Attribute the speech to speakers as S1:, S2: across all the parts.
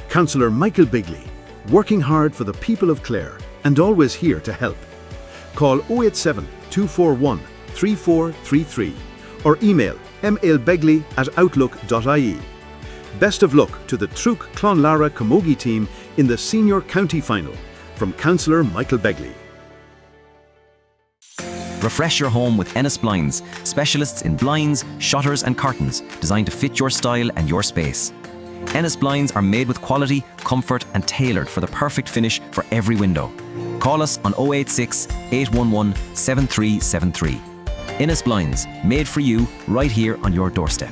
S1: Councillor Michael Bigley, working hard for the people of Clare and always here to help. Call 087 241 3433 or email mailbegley@outlook.ie. Best of luck to the Truagh Clonlara Camogie team in the Senior County Final from Councillor Michael Bigley.
S2: Refresh your home with Ennis Blinds, specialists in blinds, shutters and curtains designed to fit your style and your space. Ennis Blinds are made with quality, comfort and tailored for the perfect finish for every window. Call us on 086 811 7373. Ennis Blinds, made for you right here on your doorstep.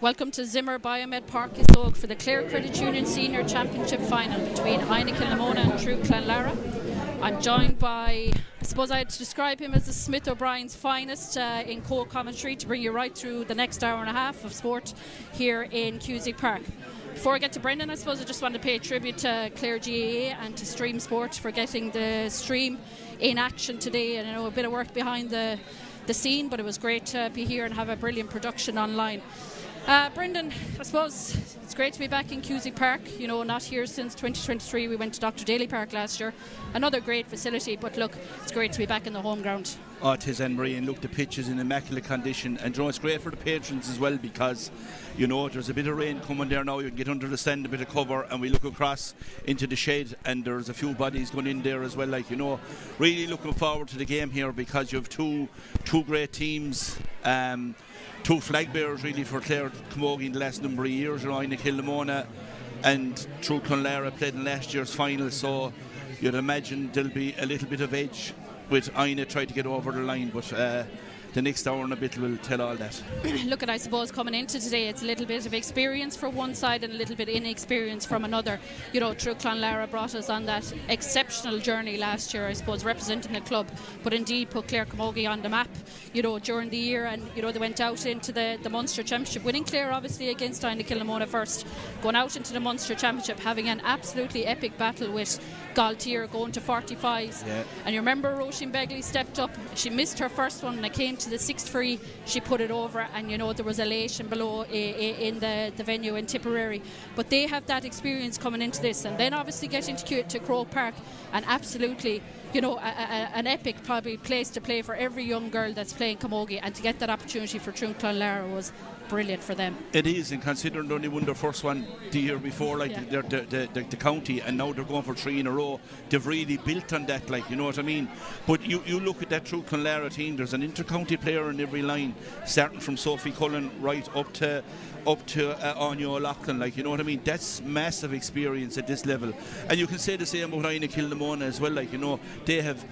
S3: Welcome to Zimmer Biomed Park Isog for the Clare Credit Union Senior Championship Final between Inagh, Kilnamona and Truagh, Clonlara. I'm joined by, I suppose I'd describe him as the Smith O'Brien's finest in co-commentary to bring you right through the next hour and a half of sport here in Cusack Park. Before I get to Brendan, I suppose I just want to pay tribute to Clare GAA and to Stream Sport for getting the stream in action today, and I know a bit of work behind the scene, but it was great to be here and have a brilliant production online. Brendan, I suppose it's great to be back in Cusack Park, you know, not here since 2023. We went to Dr. Daly Park last year, another great facility, but look, it's great to be back in the home ground.
S4: Oh, it is, Anne-Marie, and look, the pitch is in immaculate condition, and you know, it's great for the patrons as well, because you know there's a bit of rain coming there now. You can get under the stand, a bit of cover, and we look across into the shade, and there's a few bodies going in there as well. Like, you know, really looking forward to the game here, because you have two great teams, two flag bearers really for Clare Camogie in the last number of years. You know, Inagh, Kilnamona and Truagh, Clonlara played in last year's final, so you'd imagine there'll be a little bit of edge with Inagh trying to get over the line, but the next hour and a bit will tell all that.
S3: Look, at I suppose coming into today, it's a little bit of experience for one side and a little bit inexperience from another. You know, Truagh Clonlara brought us on that exceptional journey last year, I suppose, representing the club, but indeed put Clare Camogie on the map, you know, during the year, and you know, they went out into the Munster Championship, winning Clare obviously against Inagh Kilnamona first, going out into the Munster Championship, having an absolutely epic battle with Galtier, going to 45s. Yeah. And you remember Roisin Begley stepped up, she missed her first one, and it came to the sixth free, she put it over, and you know, there was elation below in the venue in Tipperary. But they have that experience coming into this, and then obviously getting to Croke Park, and absolutely, you know, an epic probably place to play for every young girl that's playing camogie, and to get that opportunity for Truagh Clonlara was brilliant for them.
S4: It is, and considering they only won their first one the year before, like yeah, the county, and now they're going for three in a row. They've really built on that, like, you know what I mean. But you look at that Truagh Clonlara team, there's an inter-county player in every line, starting from Sophie Cullen right up to Anya O'Loughlin, like, you know what I mean. That's massive experience at this level, and you can say the same about Inagh Kilnamona as well, like, you know, they have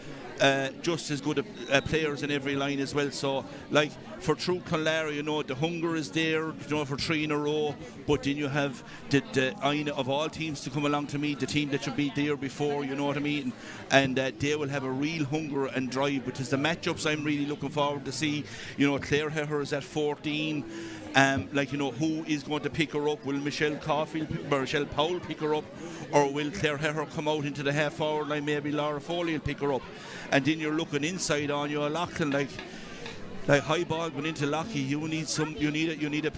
S4: just as good players in every line as well. So, like, for Truagh Clonlara, you know, the hunger is there, you know, for three in a row, but then you have the Inagh of all teams to come along to meet the team that you beat the year before, you know what I mean, and they will have a real hunger and drive, which is the matchups I'm really looking forward to see. You know, Clare Heher is at 14. Like, you know, who is going to pick her up? Will Michelle Powell pick her up, or will Clare Heher come out into the half-forward line? Maybe Laura Foley will pick her up. And then you're looking inside on you, O'Loughlin, like, like high ball going into Lockie, you need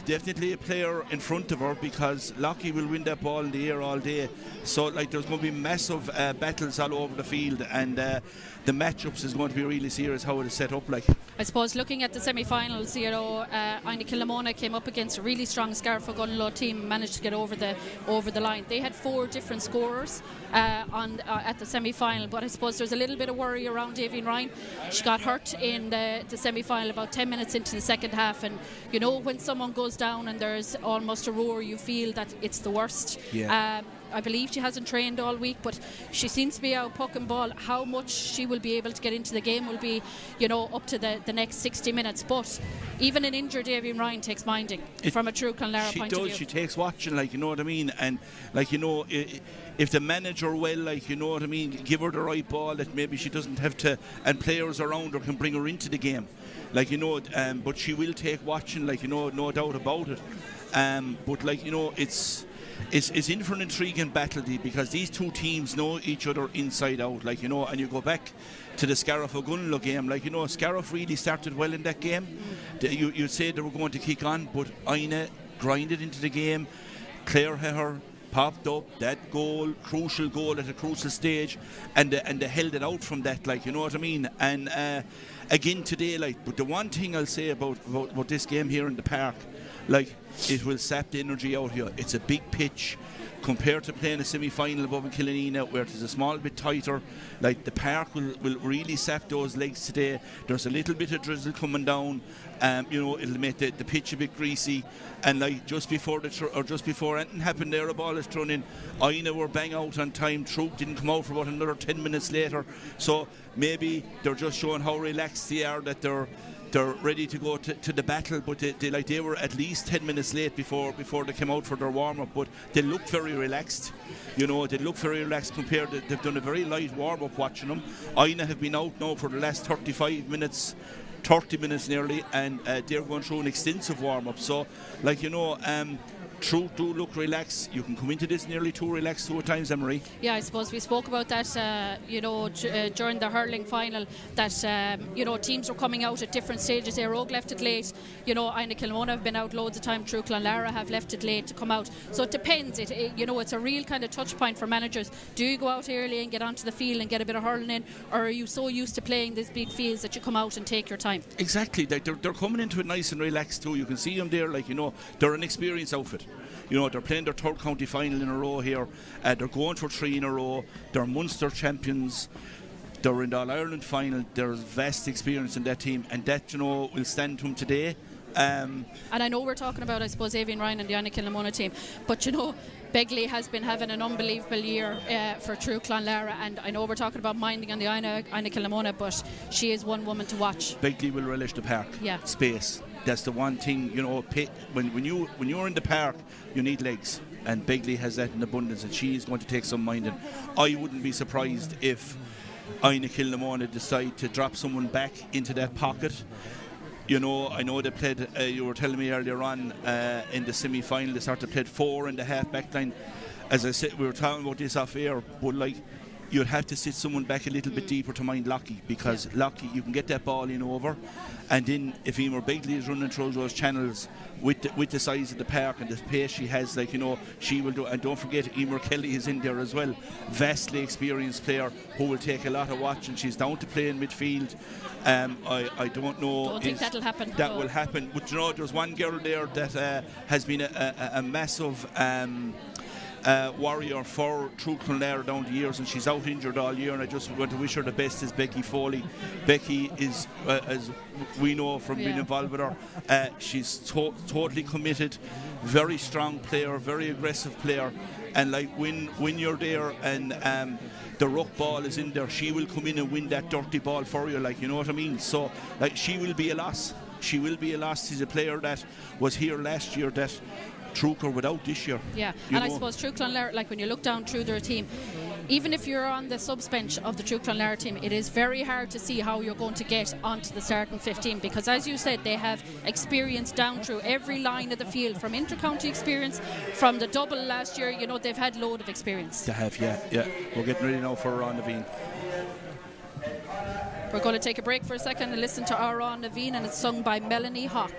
S4: definitely a player in front of her, because Lockie will win that ball in the air all day. So like there's going to be massive battles all over the field, and the matchups is going to be really serious how it is set up. Like,
S3: I suppose looking at the semi-finals, Inagh Kilnamona came up against a really strong Scariff Gunlow team, managed to get over the line. They had 4 different scorers at the semi-final, but I suppose there's a little bit of worry around Davine Ryan. She got hurt in the semi-final about 10 minutes into the second half, and when someone goes down and there's almost a roar, you feel that it's the worst.
S4: Yeah.
S3: I believe she hasn't trained all week, but she seems to be out puck and ball. How much she will be able to get into the game will be, up to the next 60 minutes. But even an injured Davine Ryan takes minding from a true Clonlara point of view.
S4: She takes watching, like, you know what I mean? And, like, if the manager like, you know what I mean, give her the right ball that maybe she doesn't have to, and players around her can bring her into the game. Like, but she will take watching, like, no doubt about it. But, like, it's in for an intriguing battle, because these two teams know each other inside out, like, and you go back to the Scariff Gunlow game, like, Scariff really started well in that game. You'd say they were going to kick on, but Inagh grinded into the game. Clare had her popped up that crucial goal at a crucial stage, and they held it out from that, like, you know what I mean? And again today, like, but the one thing I'll say about this game here in the park, like, it will sap the energy out here. It's a big pitch compared to playing a semi-final above in Kilnamona, where it is a small bit tighter. Like, the park will really sap those legs today. There's a little bit of drizzle coming down. It'll make the pitch a bit greasy. And like just before anything happened there, a ball is thrown in. Inagh were bang out on time. Truagh didn't come out for about another 10 minutes later. So maybe they're just showing how relaxed they are, that they're ready to go to the battle, but they were at least 10 minutes late before they came out for their warm-up, but they looked very relaxed. They look very relaxed compared to, they've done a very light warm-up watching them. Inagh have been out now for the last 30 minutes nearly, and they're going through an extensive warm-up. So, like, Truagh do look relaxed. You can come into this nearly too relaxed at times, Emery.
S3: Yeah, I suppose we spoke about that, during the hurling final, that, teams are coming out at different stages. Rogue left it late. Inagh Kilnamona have been out loads of time. True Clonlara have left it late to come out. So it depends. It's a real kind of touch point for managers. Do you go out early and get onto the field and get a bit of hurling in, or are you so used to playing these big fields that you come out and take your time?
S4: Exactly. They're coming into it nice and relaxed too. You can see them there, like, they're an experienced outfit. They're playing their 3rd county final in a row here. They're going for 3 in a row. They're Munster champions. They're in the All-Ireland final. There's vast experience in that team, and that, will stand to them today.
S3: And I know we're talking about, I suppose, Davine Ryan and the Inagh Kilnamona team, but Begley has been having an unbelievable year for True Clonlara, and I know we're talking about minding on the Inagh Kilnamona, but she is one woman to watch.
S4: Begley will relish the park.
S3: Yeah.
S4: Space. That's the one thing, when you're in the park, you need legs, and Begley has that in abundance, and she is going to take some minding. I wouldn't be surprised if Inagh Kilnamona decide to drop someone back into that pocket. I know they played, you were telling me earlier on, in the semi-final, they started to play 4 in the half back line. As I said, we were talking about this off air, but like, you'd have to sit someone back a little bit deeper to mind Lockie, because Lockie, you can get that ball in over, and then if Emer Begley is running through those channels with the size of the park and the pace she has, like, she will do. And don't forget, Emer Kelly is in there as well, vastly experienced player who will take a lot of watching. She's down to play in midfield. I don't know.
S3: Don't think that'll happen.
S4: That will happen. But there's one girl there that has been a massive warrior for True Clonlara down the years, and she's out injured all year, and I just want to wish her the best, is Becky Foley. Becky is, as we know from being involved with her, she's totally committed, very strong player, very aggressive player, and like when you're there and the ruck ball is in there, she will come in and win that dirty ball for you, like, you know what I mean? So like, she will be a loss. She's a player that was here last year that Truagh are without this year.
S3: Yeah, and I suppose True Clonlara, like, when you look down through their team, even if you're on the subs bench of the True Clonlara team, it is very hard to see how you're going to get onto the starting 15, because, as you said, they have experience down through every line of the field, from inter-county experience, from the double last year. They've had load of experience.
S4: They have, yeah. We're getting ready now for Ron Naveen.
S3: We're going to take a break for a second and listen to Aran Naveen, and it's sung by Melanie Hawk.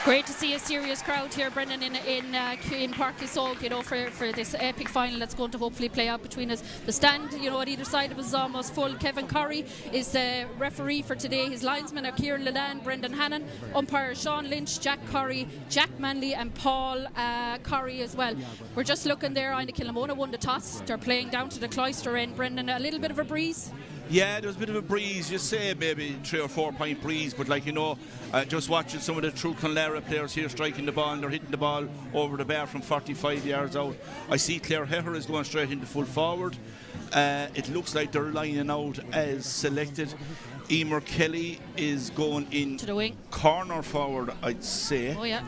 S3: Great to see a serious crowd here, Brendan, in Park Isog, you know, for this epic final that's going to hopefully play out between us. The stand, you know, at either side of us is almost full. Kevin Curry is the referee for today. His linesmen are Kieran Ledan, Brendan Hannon, umpires Sean Lynch, Jack Curry, Jack Manley and Paul Curry as well. We're just looking there. Inagh Kilnamona won the toss. They're playing down to the Cloister end. Brendan, a little bit of a breeze.
S4: Yeah, there was a bit of a breeze, you say maybe 3 or 4 point breeze, but like, you know, just watching some of the Truagh Clonlara players here striking the ball, and they're hitting the ball over the bar from 45 yards out. I see Clare Heher is going straight into full forward. It looks like they're lining out as selected. Emer Kelly is going in
S3: to the wing,
S4: corner forward, I'd say.
S3: Oh yeah.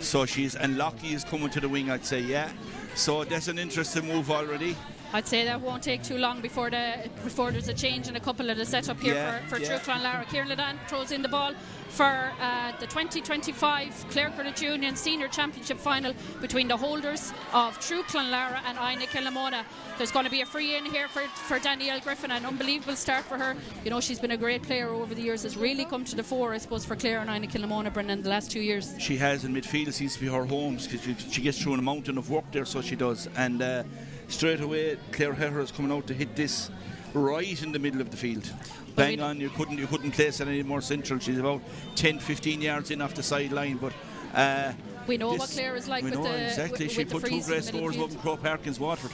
S4: So and Lockie is coming to the wing, I'd say, yeah. So that's an interesting move already.
S3: I'd say that won't take too long before there's a change in a couple of the setup here for Truagh Clonlara. Kieran Ledan throws in the ball for the 2025 Clare Credit Union Senior Championship final between the holders of Truagh Clonlara and Inagh Kilnamona. There's going to be a free in here for Danielle Griffin, an unbelievable start for her. You know, she's been a great player over the years, has really come to the fore, I suppose, for Clare and Inagh Kilnamona, Brendan, the last 2 years.
S4: She has, in midfield seems to be her home, because she gets through a mountain of work there, so she does. And straight away, Clare Heher is coming out to hit this right in the middle of the field. Bang on, you couldn't place it any more central. She's about 10-15 yards in off the sideline, but
S3: we know what Clare is like with the
S4: exactly. She put 2 great scores up in Crow Park against Waterford.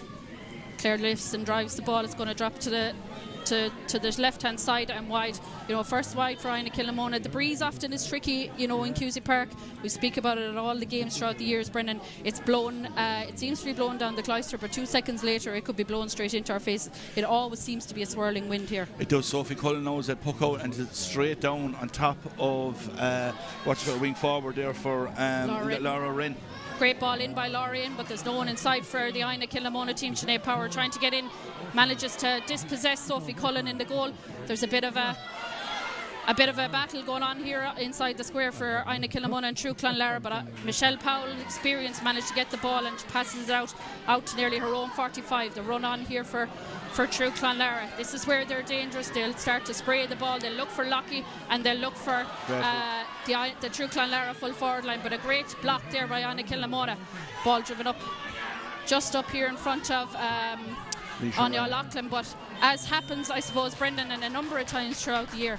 S3: Clare lifts and drives the ball. It's going to drop to the left hand side and wide. You know, first wide for Inagh Kilnamona. The breeze often is tricky, you know, in Cusack Park. We speak about it at all the games throughout the years, Brendan. It's blown, it seems to be blown down the Cloister, but 2 seconds later it could be blown straight into our face. It always seems to be a swirling wind here. It
S4: does. Sophie Cullen knows that puck out and it's straight down on top of wing forward there for Laura Wren.
S3: Great ball in by Lorraine, but there's no one inside for the Inagh Kilnamona team. Sinead Power trying to get in, manages to dispossess Sophie Cullen in the goal. There's a bit of a battle going on here inside the square for Inagh Kilnamona and Truagh Clonlara, but Michelle Powell, experience, managed to get the ball and passes it out to nearly her own 45. The run on here for Truagh Clonlara. This is where they're dangerous. They'll start to spray the ball. They'll look for Lockie and they'll look for the Truagh Clonlara full forward line, but a great block there by Inagh Kilnamona. Ball driven up just up here in front of Anya Loughlin, but as happens, I suppose, Brendan, and a number of times throughout the year,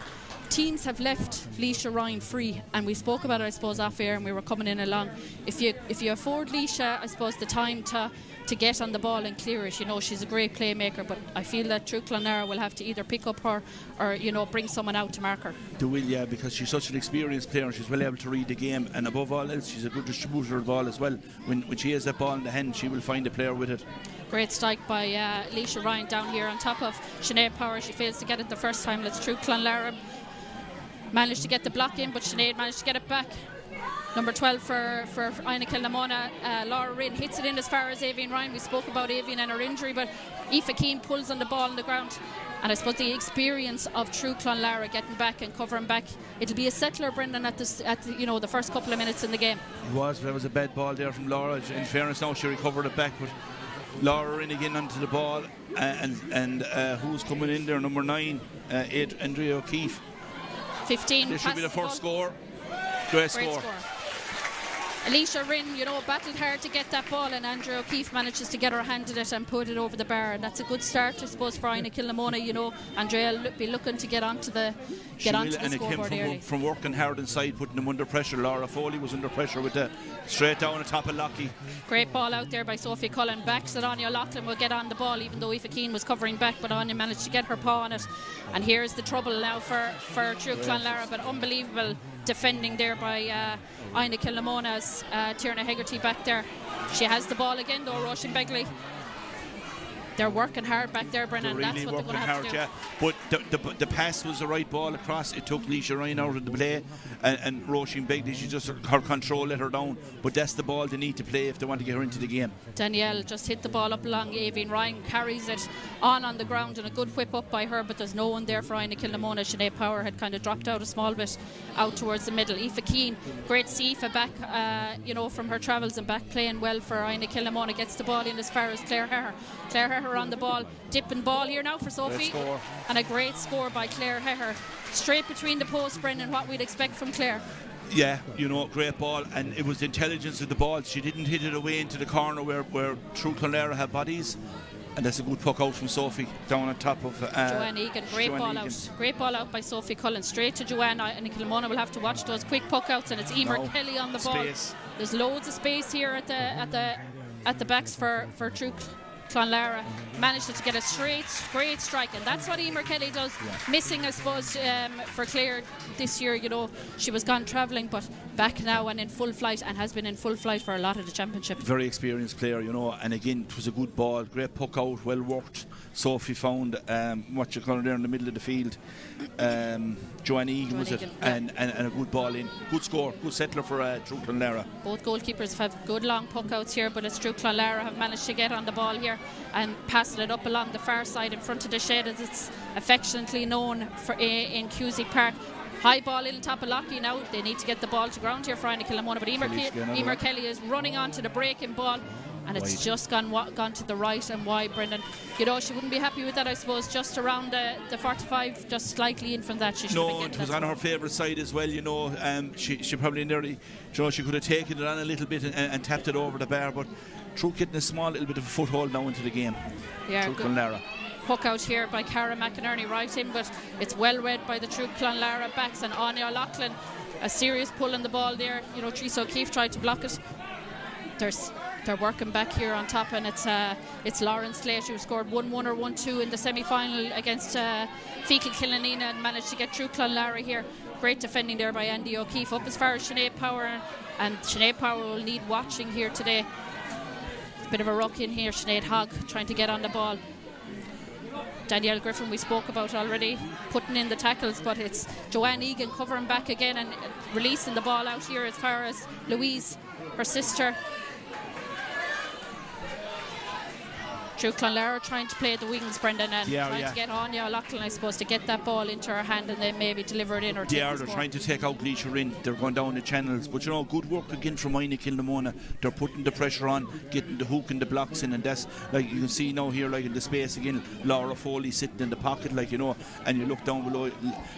S3: teams have left Leisha Ryan free, and we spoke about it, I suppose, off air, and we were coming in along. If you afford Leisha, I suppose, the time to get on the ball and clear it, you know, she's a great playmaker, but I feel that Truagh Clonlara will have to either pick up her or, you know, bring someone out to mark her.
S4: They will, yeah, because she's such an experienced player and she's well able to read the game, and above all else, she's a good distributor of the ball as well. When she has that ball in the hand, she will find a player with it.
S3: Great strike by Leisha Ryan down here on top of Sinead Power. She fails to get it the first time. Let's Truagh Clonlara managed to get the block in, but Sinead managed to get it back. Number 12 for Inagh Kilnamona, Laura Wren hits it in as far as Avian Ryan. We spoke about Avian and her injury, but Aoife Keane pulls on the ball on the ground. And I suppose the experience of Truagh Clonlara getting back and covering back, it'll be a settler, Brendan, at the first couple of minutes in the game.
S4: It was. There was a bad ball there from Laura. In fairness, now she recovered it back, but Laura in again onto the ball, and who's coming in there? Number 9, Andrea O'Keefe.
S3: 15.
S4: This should be the
S3: passes
S4: first
S3: ball.
S4: score. Great score.
S3: Alicia Rinn, battled hard to get that ball, and Andrea O'Keefe manages to get her hand in it and put it over the bar, and that's a good start, I suppose, for Inagh Kilnamona. Andrea will be looking to get onto the
S4: and it
S3: scoreboard
S4: came
S3: early.
S4: from working hard inside, putting them under pressure. Laura Foley was under pressure with the straight down the top of Lockie.
S3: Great ball out there by Sophie Cullen. Backs it. Anya Loughlin will get on the ball, even though Aoife Keane was covering back, but Anya managed to get her paw on it. And here's the trouble now for Truagh Clonlara, but unbelievable defending there by Inagh Kilnamona's Tierna Hegarty back there. She has the ball again though, Roisin Begley. They're working hard back there, Brennan.
S4: They're really
S3: that's what they're going to have to do.
S4: Yeah. But the pass was the right ball across. It took Leisha Ryan out of the play, and Roisin Begley, she just, her control let her down. But that's the ball they need to play if they want to get her into the game.
S3: Danielle just hit the ball up along Aoibhinn Ryan, carries it on the ground, and a good whip up by her, but there's no one there for Inagh Kilnamona. Sinead Power had kind of dropped out a small bit out towards the middle. Aoife Keane, great to see Aoife back, from her travels and back playing well for Inagh Kilnamona. Gets the ball in as far as Clare Heher. Clare Heher on the ball, dipping ball here now for Sophie, and a great score by Clare Heher. Straight between the posts, Brendan, what we'd expect from Clare.
S4: Yeah, great ball, and it was the intelligence of the ball. She didn't hit it away into the corner where Truagh Clonlara had bodies, and that's a good puck out from Sophie down on top of
S3: Joanne Egan. Great ball out by Sophie Cullen, straight to Joanne. And Kilmona will have to watch those quick puck outs, and it's Emer Kelly on the ball. There's loads of space here at the backs for Truagh Clonlara. Managed to get a great strike, and that's what Emer Kelly does. Missing, I suppose, for Clare this year. She was gone travelling, but back now and in full flight, and has been in full flight for a lot of the championship. Very
S4: experienced player, and again, it was a good ball, great puck out, well worked. Sophie found what you call it there in the middle of the field. Joanne Egan was it, and a good ball in. Good score, good settler for Truagh Clonlara.
S3: Both goalkeepers have good long puck outs here, but it's Truagh Clonlara have managed to get on the ball here and passing it up along the far side in front of the shed, as it's affectionately known for in Cusack Park. High ball in top of Lockie now. They need to get the ball to ground here for Inagh Kilnamona, but Emer Kelly is running onto the breaking ball, and it's just gone to the right and wide, Brendan. She wouldn't be happy with that, I suppose. Just around the 45, just slightly in from that.
S4: It was on her favourite side as well. She probably nearly, she could have taken it on a little bit and tapped it over the bar, but Truagh getting a small little bit of a foothold now into the game.
S3: Yeah,
S4: Truagh Clonlara.
S3: Hook out here by Cara McInerney right in, but it's well read by the Truagh Clonlara backs, and Anya Loughlin, a serious pull on the ball there. Theresa O'Keefe tried to block it. They're working back here on top, and it's Lauren Slate who scored 1-1 or 1-2 in the semi-final against Fecal Killanena and managed to get Truagh Clonlara here. Great defending there by Andy O'Keefe. Up as far as Sinead Power, and Sinead Power will need watching here today. Bit of a ruck in here. Sinead Hogg trying to get on the ball. Danielle Griffin we spoke about already, putting in the tackles, but it's Joanne Egan covering back again and releasing the ball out here as far as Louise, her sister. Truagh Clonlara trying to play the wings, Brendan, and trying to get Anya Loughlin, I suppose, to get that ball into her hand and then maybe deliver it in or
S4: they're trying to take out Leisha Rinn. They're going down the channels, but good work again from Inagh Kilnamona. They're putting the pressure on, getting the hook and the blocks in, and that's like you can see now here, like in the space again, Laura Foley sitting in the pocket, and you look down below,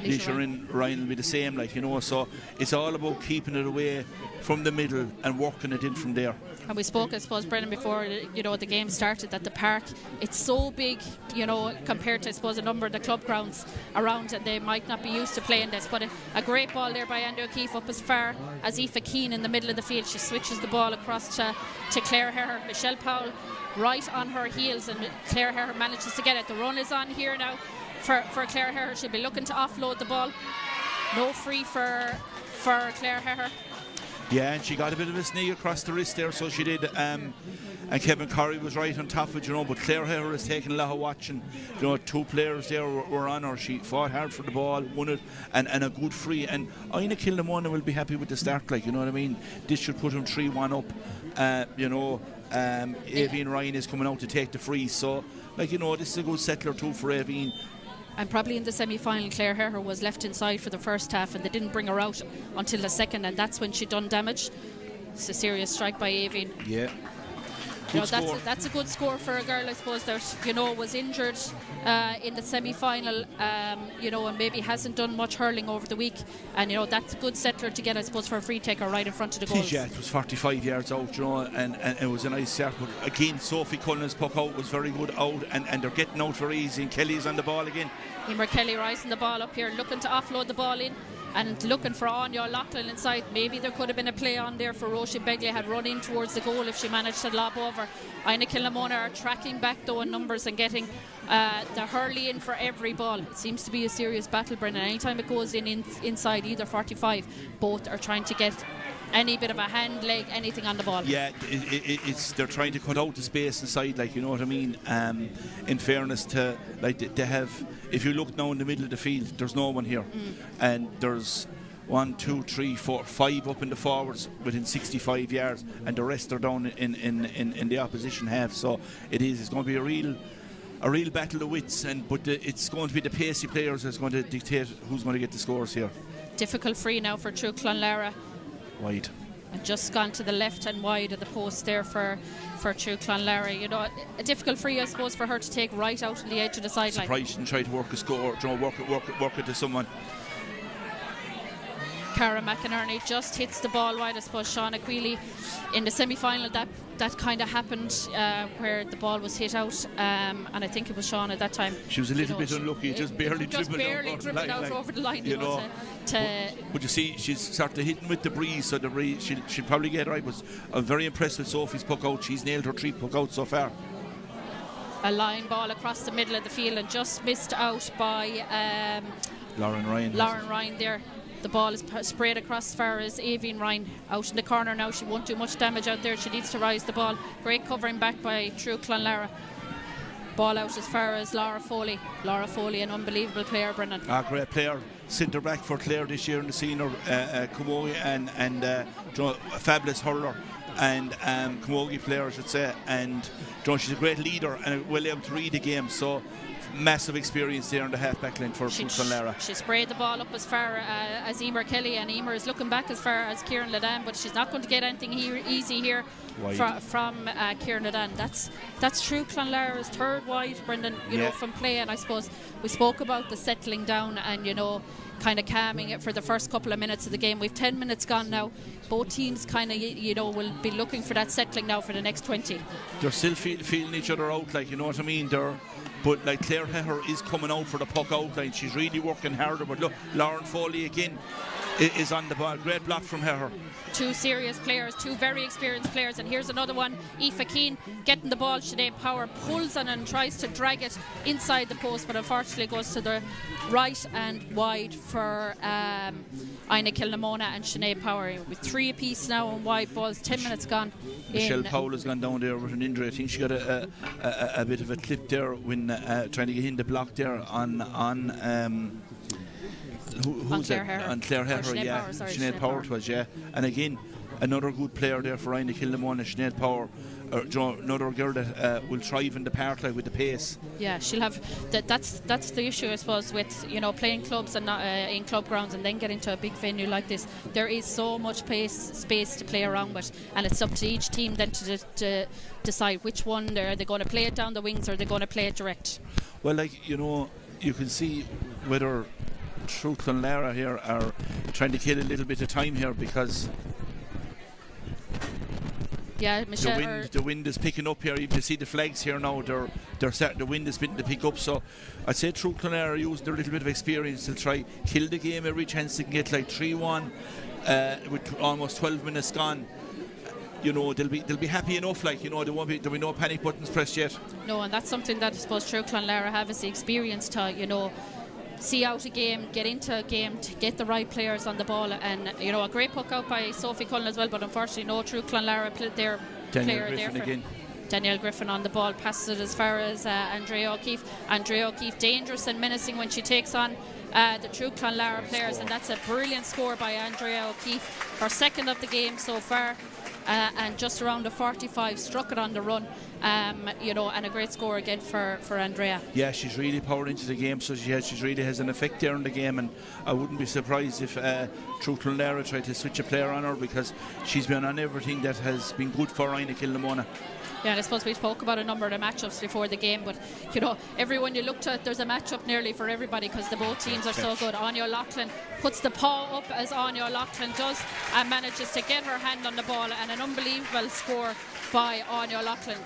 S4: Leisha Ryan will be the same, so it's all about keeping it away from the middle and working it in from there.
S3: And we spoke, I suppose, Brendan, before the game started, that the park, it's so big, compared to, I suppose, a number of the club grounds around, and they might not be used to playing this. But a great ball there by Andy O'Keefe up as far as Aoife Keane in the middle of the field. She switches the ball across to Clare Heher. Michelle Powell right on her heels, and Clare Heher manages to get it. The run is on here now for Clare Heher. She'll be looking to offload the ball. No free for Clare Heher.
S4: Yeah, and she got a bit of a snag across the wrist there, so she did. And Kevin Corrie was right on top of it, but Clare Heher has taken a lot of watching. Two players there were on her. She fought hard for the ball, won it, and a good free. And Inagh Kilnamona will be happy with the start, This should put them 3-1 up. Aoibhinn Ryan is coming out to take the free, so this is a good settler too for Aoibhinn.
S3: And probably in the semi-final, Clare Heher was left inside for the first half, and they didn't bring her out until the second, and that's when she done damage. It's a serious strike by Aoibhinn.
S4: Yeah. Good score.
S3: That's a good score for a girl, I suppose, that was injured in the semi-final, and maybe hasn't done much hurling over the week, and that's a good settler to get, I suppose, for a free taker right in front of the goals.
S4: Yeah, it was 45 yards out, and it was a nice start. But again, Sophie Cullen's puck out was very good out, and they're getting out very easy. And Kelly's on the ball again.
S3: Emer Kelly rising the ball up here, looking to offload the ball in. And looking for Anya Loughlin inside. Maybe there could have been a play on there for Roisin Begley, had run in towards the goal if she managed to lob over. Inagh Kilnamona are tracking back though in numbers and getting the hurley in for every ball. It seems to be a serious battle, Brendan. Anytime it goes inside either 45, both are trying to get any bit of a hand, leg, anything on the ball.
S4: Yeah, they're trying to cut out the space inside, like, you know what I mean. In fairness to, like, they have, if you look now in the middle of the field, there's no one here, and there's 1, 2, 3, 4, 5 up in the forwards within 65 yards, and the rest are down in the opposition half. So it's going to be a real battle of wits, but it's going to be the pacey players that's going to dictate who's going to get the scores here.
S3: Difficult free now for Truagh Clonlara.
S4: Wide.
S3: And just gone to the left and wide of the post there for Truagh Clonlara. A difficult free, I suppose, for her to take right out on the edge of the sideline.
S4: Surprised and try to work a score, work it to someone.
S3: Cara McInerney just hits the ball wide. I suppose Shauna Queally in the semi-final, that kind of happened where the ball was hit out, and I think it was Shauna at that time.
S4: She was a little bit unlucky, just barely dribbled out
S3: over the line.
S4: But you see, she's sort of hitting with the breeze, so she'll probably get it right. But I'm very impressed with Sophie's puck out. She's nailed her 3 puck out so far.
S3: A line ball across the middle of the field and just missed out by
S4: Lauren Ryan
S3: there. The ball is sprayed across as far as Aoibhinn Ryan out in the corner now. She won't do much damage out there. She needs to rise the ball. Great covering back by Truagh Clonlara. Ball out as far as Laura Foley. Laura Foley, an unbelievable player, Brendan.
S4: Great player. Centre back for Clare this year in the senior Camogie, and a fabulous hurler. And Camogie player, I should say. And she's a great leader and well able to read the game. So massive experience there on the half-back line for Clonlara. She
S3: sprayed the ball up as far as Emer Kelly, and Emer is looking back as far as Kieran Ladan, but she's not going to get anything easy here from Kieran Ladan. That's Truagh Clonlara's third wide, Brendan, from play, and I suppose we spoke about the settling down and, kind of calming it for the first couple of minutes of the game. We've 10 minutes gone now. Both teams kind of, will be looking for that settling now for the next 20.
S4: They're still feeling each other out, like, you know what I mean? But like Clare Heher is coming out for the puck outline. She's really working harder. But look, Lauren Foley again is on the ball. Great block from Heher.
S3: Two serious players, two very experienced players. And here's another one. Aoife Keane getting the ball. Sinead Power pulls on and tries to drag it inside the post, but unfortunately goes to the right and wide for Inagh Kilnamona and Sinead Power. With 3 apiece now on wide balls, 10 minutes gone.
S4: Michelle Powell has gone down there with an injury. I think she got a bit of a clip there when trying to get in the block there on
S3: Clare Heher.
S4: On Clare Heher, yeah. Sinead Power was, yeah. And again, another good player there for Inagh Kilnamona, Sinead Power. Another girl that will thrive in the park, like, with the pace. Yeah, she'll have that's the issue, I suppose, with playing clubs and not in club grounds and then getting to a big venue like this. There is so much space to play around with, and it's up to each team then to decide which one are they going to play it down the wings or are they going to play it direct. Well, like, you can see whether Truagh Clonlara here are trying to kill a little bit of time here, because Michelle, the wind is picking up here. You can see the flags here now. They're starting. The wind is beginning to pick up. So I'd say Truagh Clonlara using their little bit of experience to try kill the game every chance they can get, like 3-1 with almost 12 minutes gone. They'll be happy enough, like, there'll be no panic buttons pressed yet. No, and that's something that I suppose Truagh Clonlara have, is the experience to see out a game, get into a game, to get the right players on the ball. And a great puck out by Sophie Cullen as well, but unfortunately no Truagh Clonlara player there for Danielle Griffin on the ball. Passes it as far as Andrea O'Keefe. Andrea O'Keefe dangerous and menacing when she takes on the Truagh Clonlara players, and that's a brilliant score by Andrea O'Keefe, her second of the game so far. And just around the 45, struck it on the run, and a great score again for Andrea. Yeah, she's really powered into the game, so she really has an effect there in the game, and I wouldn't be surprised if Truagh Clonlara tried to switch a player on her, because she's been on everything that has been good for Inagh Kilnamona.
S3: Yeah, and I suppose we spoke about a number of the matchups before the game, but you know, everyone you looked at, there's a matchup nearly for everybody because the both teams are so good. Anya O'Loughlin puts the paw up as Anya O'Loughlin does and manages to get her hand on the ball, and an unbelievable score by Anya O'Loughlin.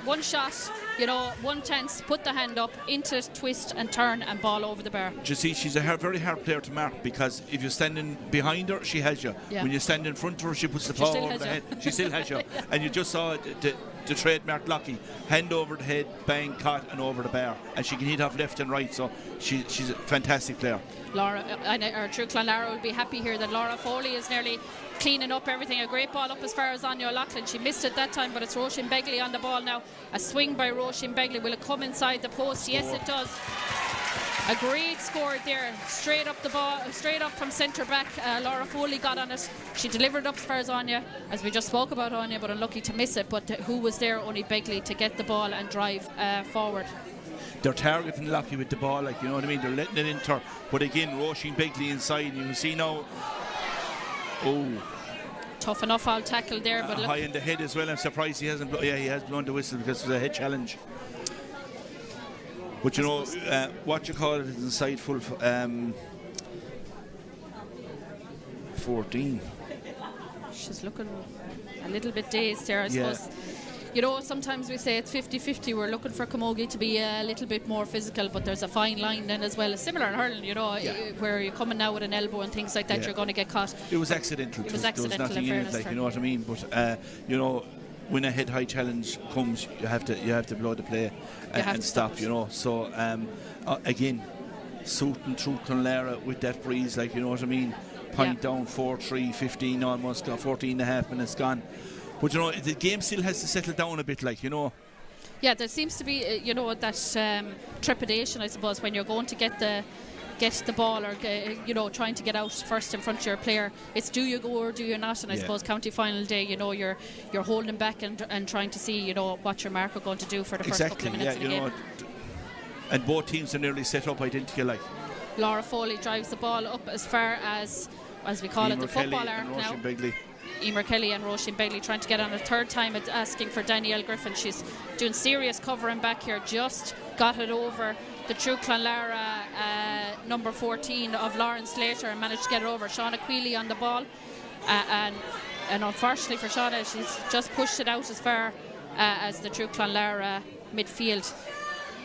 S3: One shot, you know, 1/10, put the hand up, into twist and turn and ball over the bar.
S4: You see, she's a very hard player to mark, because if you're standing behind her, she has you.
S3: Yeah.
S4: When you stand in front of her, she puts the paw over the head. She still has you.
S3: Yeah.
S4: And you just saw the trademark Lockie, hand over the head, bang, caught, and over the bar. And she can hit off left and right, so she's a fantastic player.
S3: Laura, or Truagh Clonlara will be happy here that Laura Foley is nearly cleaning up everything. A great ball up as far as Anya O'Loughlin. She missed it that time, but it's Roisin Begley on the ball now. A swing by Roisin Begley. Will it come inside the post? Yes, it does. A great score there, straight up the ball, straight up from centre back. Laura Foley got on it. She delivered up as far as Anya, as we just spoke about Anya, but unlucky to miss it. But who was there? Only Begley to get the ball and drive forward.
S4: They're targeting Lockie with the ball, like, you know what I mean? They're letting it into her. But again, Roisin Begley inside. You can see now. Oh.
S3: Tough enough foul tackle there, but
S4: high in the head as well. I'm surprised he hasn't. He has blown the whistle because it was a head challenge. But you know, what you call it is insightful. 14.
S3: She's looking a little bit dazed there, I suppose. You know, sometimes we say it's 50-50. We're looking for Camogie to be a little bit more physical, but there's a fine line then as well. Similar in hurling, you know, where you're coming now with an elbow and things like that, you're going to get caught.
S4: It was accidental.
S3: It was accidental,
S4: there was nothing in it, like, you know what I mean? But you know, when a head high challenge comes, you have to blow the play and stop. You know, so again, suiting Truagh Clonlara with that breeze, like, you know what I mean? Point down 4-3, 15 almost, 14 and a half minutes gone. But you know, the game still has to settle down a bit, like, you know.
S3: Yeah, there seems to be, you know, that trepidation, I suppose, when you're going to get the ball, or you know, trying to get out first in front of your player. It's do you go or do you not? And I suppose county final day, you know, you're holding back and trying to see, you know, what your mark are going to do for the first couple of minutes of the game.
S4: Know, and both teams are nearly set up identical, like.
S3: Laura Foley drives the ball up as far as we call it, the football arc now. Emer Kelly and Roisin Begley trying to get on a third time at asking for Danielle Griffin. She's doing serious covering back here. Just got it over the Truagh Clonlara number 14 of Lauren Slater and managed to get it over. Shauna Queally on the ball, and unfortunately for Shauna, she's just pushed it out as far as the Truagh Clonlara midfield.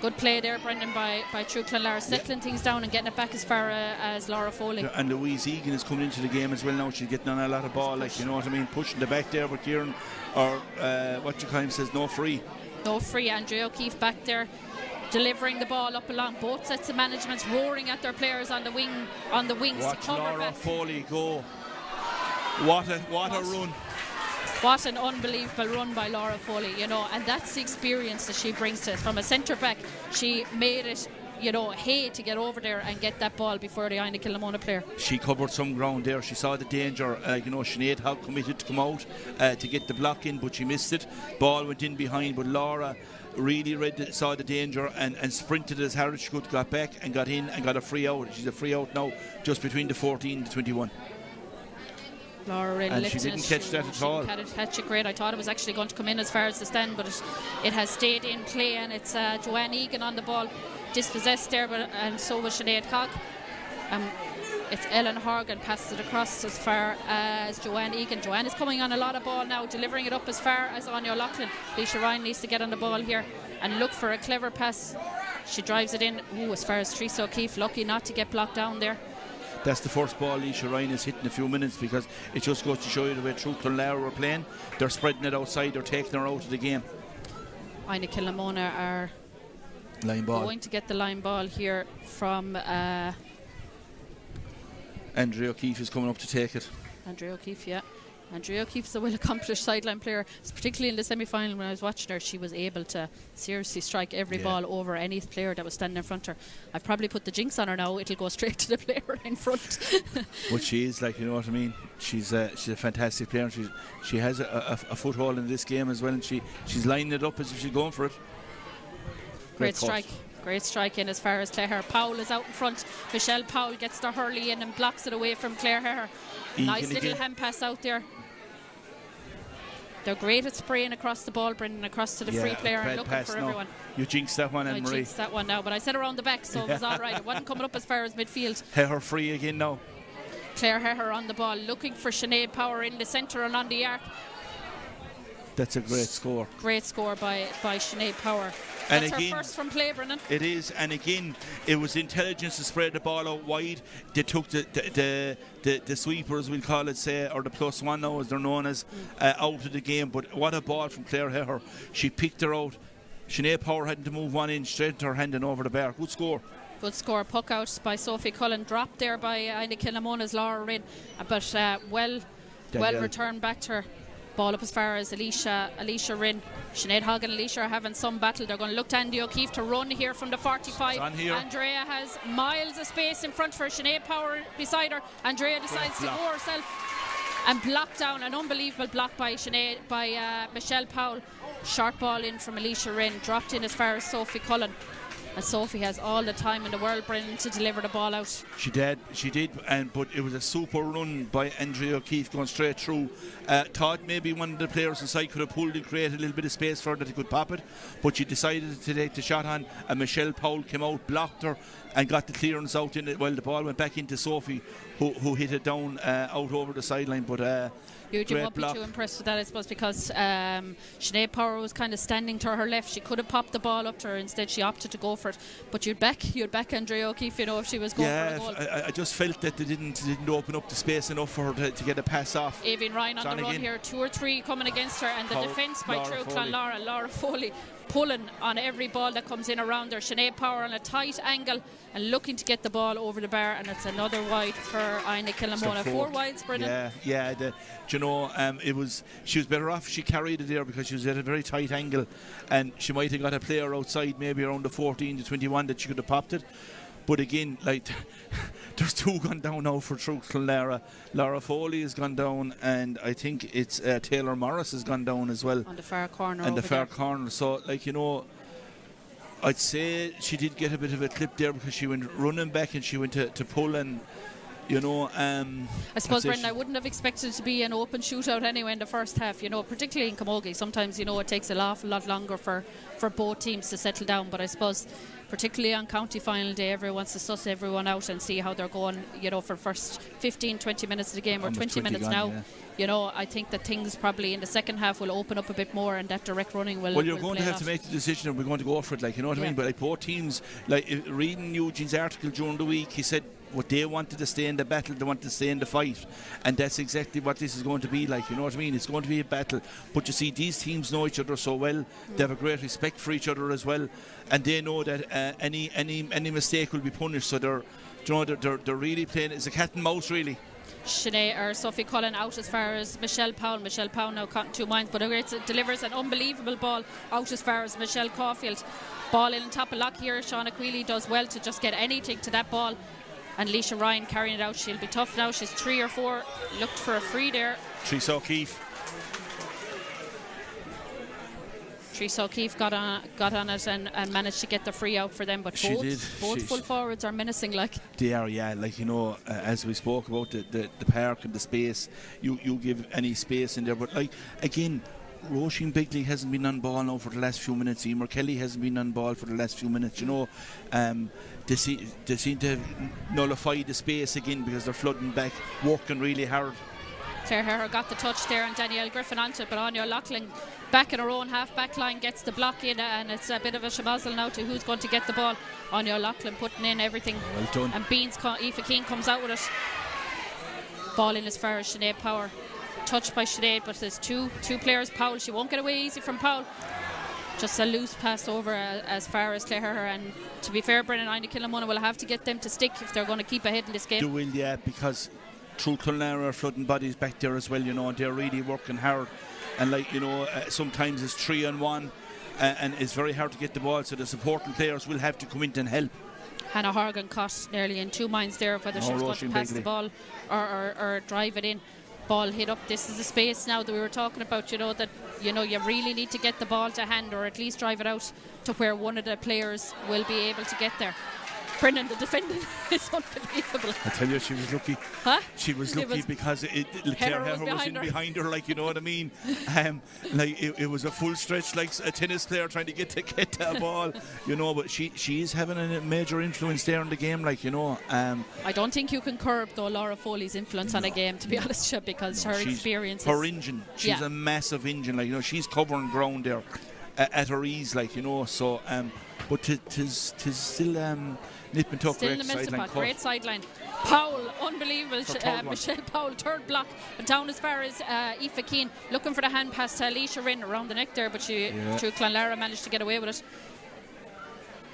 S3: Good play there, Brendan, by Truagh Clonlara, settling things down and getting it back as far as Laura Foley.
S4: And Louise Egan is coming into the game as well now. She's getting on a lot of ball, like, you know what I mean, pushing the back there. But Kieran, or what you kind of says, no free. No free.
S3: Andrea O'Keefe back there, delivering the ball up along both sets of managements, roaring at their players on the wings
S4: Watch
S3: to cover
S4: Laura
S3: back.
S4: Foley go. What a run.
S3: What an unbelievable run by Laura Foley, you know, and that's the experience that she brings to it. From a centre back, she made it, you know, hay to get over there and get that ball before the Inagh Kilnamona player.
S4: She covered some ground there. She saw the danger. You know, Sinead Hogg committed to come out to get the block in, but she missed it. Ball went in behind, but Laura really saw the danger and sprinted as hard as she could, got back and got in and got a free out. She's a free out now, just between the 14 and the 21.
S3: Laura really
S4: and she didn't catch that at all.
S3: Catch it great. I thought it was actually going to come in as far as the stand, but it has stayed in play, and it's Joanne Egan on the ball, dispossessed there, and so was Sinead Hogg. It's Ellen Horgan passes it across as far as Joanne Egan. Joanne is coming on a lot of ball now, delivering it up as far as Anya O'Loughlin. Leisha Ryan needs to get on the ball here and look for a clever pass. She drives it in as far as Teresa O'Keefe, lucky not to get blocked down there.
S4: That's the first ball Leisha Ryan has hit in a few minutes, because it just goes to show you the way Truagh Clonlara were playing. They're spreading it outside, they're taking her out of the game.
S3: Inagh Kilnamona are
S4: line ball.
S3: Going to get the line ball here from
S4: Andrea O'Keefe is coming up to take it.
S3: Andrea O'Keefe, yeah. Andrea O'Keefe's a well-accomplished sideline player. Particularly in the semi-final when I was watching her, she was able to seriously strike every ball over any player that was standing in front of her. I've probably put the jinx on her now. It'll go straight to the player in front.
S4: But she is, like, you know what I mean. She's a fantastic player. She has a foothold in this game as well, and she's lining it up as if she's going for it.
S3: Great strike. Great strike in as far as Clare. Powell is out in front. Michelle Powell gets the hurley in and blocks it away from Clare. Nice little hand pass out there. They're great at spraying across the ball, Brendan, across to the free player and looking for everyone.
S4: You jinxed that one,
S3: I
S4: Anne-Marie.
S3: jinxed that one now, but I said around the back, so it was all right. It wasn't coming up as far as midfield.
S4: Heher free again now.
S3: Clare Heher on the ball, looking for Sinead Power in the centre and on the arc.
S4: That's a great score.
S3: Great score by Sinead Power.
S4: And
S3: That's
S4: again,
S3: her first from play, Brendan.
S4: It is, and again, it was intelligence to spread the ball out wide. They took the sweepers, we'll call it, say, or the +1 now, as they're known as, out of the game. But what a ball from Clare Heher. She picked her out. Sinead Power had to move 1 inch straight to her hand and over the bar. Good score.
S3: Good score. Puck out by Sophie Cullen. Dropped there by Inagh Kilnamona's Laura Rinn. But well returned back to her. Ball up as far as Alicia Rinn. Sinead Hogg and Alicia are having some battle. They're going to look to Andy O'Keefe to run here from the 45. Andrea has miles of space in front for Sinead Power beside her. Andrea decides to go herself and block down. An unbelievable block by Michelle Powell. Short ball in from Alicia Rinn. Dropped in as far as Sophie Cullen. And Sophie has all the time in the world, Brendan, to deliver the ball out. She did, but it was a super run by Andrea O'Keefe going straight through. Thought maybe one of the players inside could have pulled and created a little bit of space for her that he could pop it, but she decided to take the shot on, and Michelle Powell came out, blocked her, and got the clearance out in it while the ball went back into Sophie, who hit it down out over the sideline. But you won't be too impressed with that, I suppose, because Sinead Power was kind of standing to her left. She could have popped the ball up to her. Instead, she opted to go for it. But you'd back Andrea O'Keefe, you know, if she was going for a goal.
S4: I just felt that they didn't open up the space enough for her to get a pass off.
S3: Aoibhinn Ryan on the run here, 2 or 3 coming against her, and the defence by Truagh Clonlara, Laura Foley, pulling on every ball that comes in around her. Sinead Power on a tight angle and looking to get the ball over the bar, and it's another wide for Inagh Kilnamona. 4 wides, Brendan. She was better off. She carried it there because she was at a very tight angle, and she might have got a player outside, maybe around the 14 to 21, that she could have popped it. But again, there's 2 gone down now for Truagh Clonlara. Laura Foley has gone down, and I think it's Taylor Morris has gone down as well. On the far corner.
S4: Corner. So, I'd say she did get a bit of a clip there because she went running back and she went to pull, and I
S3: suppose, Brendan, I wouldn't have expected it to be an open shootout anyway in the first half, particularly in Camogie. Sometimes, it takes an awful lot longer for both teams to settle down, but I suppose particularly on county final day, everyone wants to suss everyone out and see how they're going, for the first 15-20 minutes of the game, or 20 minutes now. Yeah. I think that things probably in the second half will open up a bit more, and that direct running will.
S4: Well, you're going to have to make the decision, and we're going to go for it, you know what I mean? But both teams, reading Eugene's article during the week, he said what they wanted to stay in the battle, they wanted to stay in the fight, and that's exactly what this is going to be you know what I mean? It's going to be a battle, but you see, these teams know each other so well, they have a great respect for each other as well, and they know that any mistake will be punished, so they're really playing, it's a cat and mouse really.
S3: Sophie Cullen out as far as Michelle Powell. Michelle Powell now caught in 2 minds, but it delivers an unbelievable ball out as far as Michelle Caulfield. Ball in on top of lock here. Shauna Queally does well to just get anything to that ball. And Leisha Ryan carrying it out. She'll be tough now. She's 3 or 4. Looked for a free there.
S4: Truagh O'Keefe.
S3: Truagh O'Keefe got on it and managed to get the free out for them. But both full forwards are menacing.
S4: They are, yeah. As we spoke about the park and the space, you give any space in there. But again, Roisin Bigley hasn't been on ball now for the last few minutes. Emer Kelly hasn't been on ball for the last few minutes. They seem to have nullified the space again because they're flooding back, working really hard.
S3: Clare Heher got the touch there, and Danielle Griffin onto it, but Anya Loughlin back in her own half-back line gets the block in, and it's a bit of a shabazzle now to who's going to get the ball. Anya Loughlin putting in everything.
S4: Well done.
S3: And Aoife Keane comes out with it. Ball in as far as Sinead Power. Touched by Sinead, but there's two players. Powell, she won't get away easy from Powell. Just a loose pass over as far as Clare Heher, and to be fair, Brennan, Inagh Kilnamona will have to get them to stick if they're going to keep ahead in this game.
S4: They will, yeah, because Truagh Clonlara are flooding bodies back there as well, and they're really working hard, and sometimes it's 3-on-1 and it's very hard to get the ball, so the supporting players will have to come in and help.
S3: Hannah Horgan caught nearly in 2 minds there of whether she was going to pass the ball or drive it in. Ball hit up. This is the space now that we were talking about, that you really need to get the ball to hand, or at least drive it out to where one of the players will be able to get there. Brendan, the defending is unbelievable.
S4: I tell you, she was lucky.
S3: Huh?
S4: She was lucky because Clare Heather was in behind her, like, you know what I mean. Like it was a full stretch, like a tennis player trying to get that ball, you know. But she is having a major influence there in the game, like, you know.
S3: I don't think you can curb though Laura Foley's influence on a game, to be honest, because her experience.
S4: Her engine. She's a massive engine, like, you know. She's covering ground there at her ease, like, you know. So, but tis still nip and tuck.
S3: Still in the midst of great sideline. Powell, unbelievable. Michelle Powell, third block, down as far as Aoife Keane, looking for the hand pass to Alicia Rinn around the neck there, but through Clonlara managed to get away with it.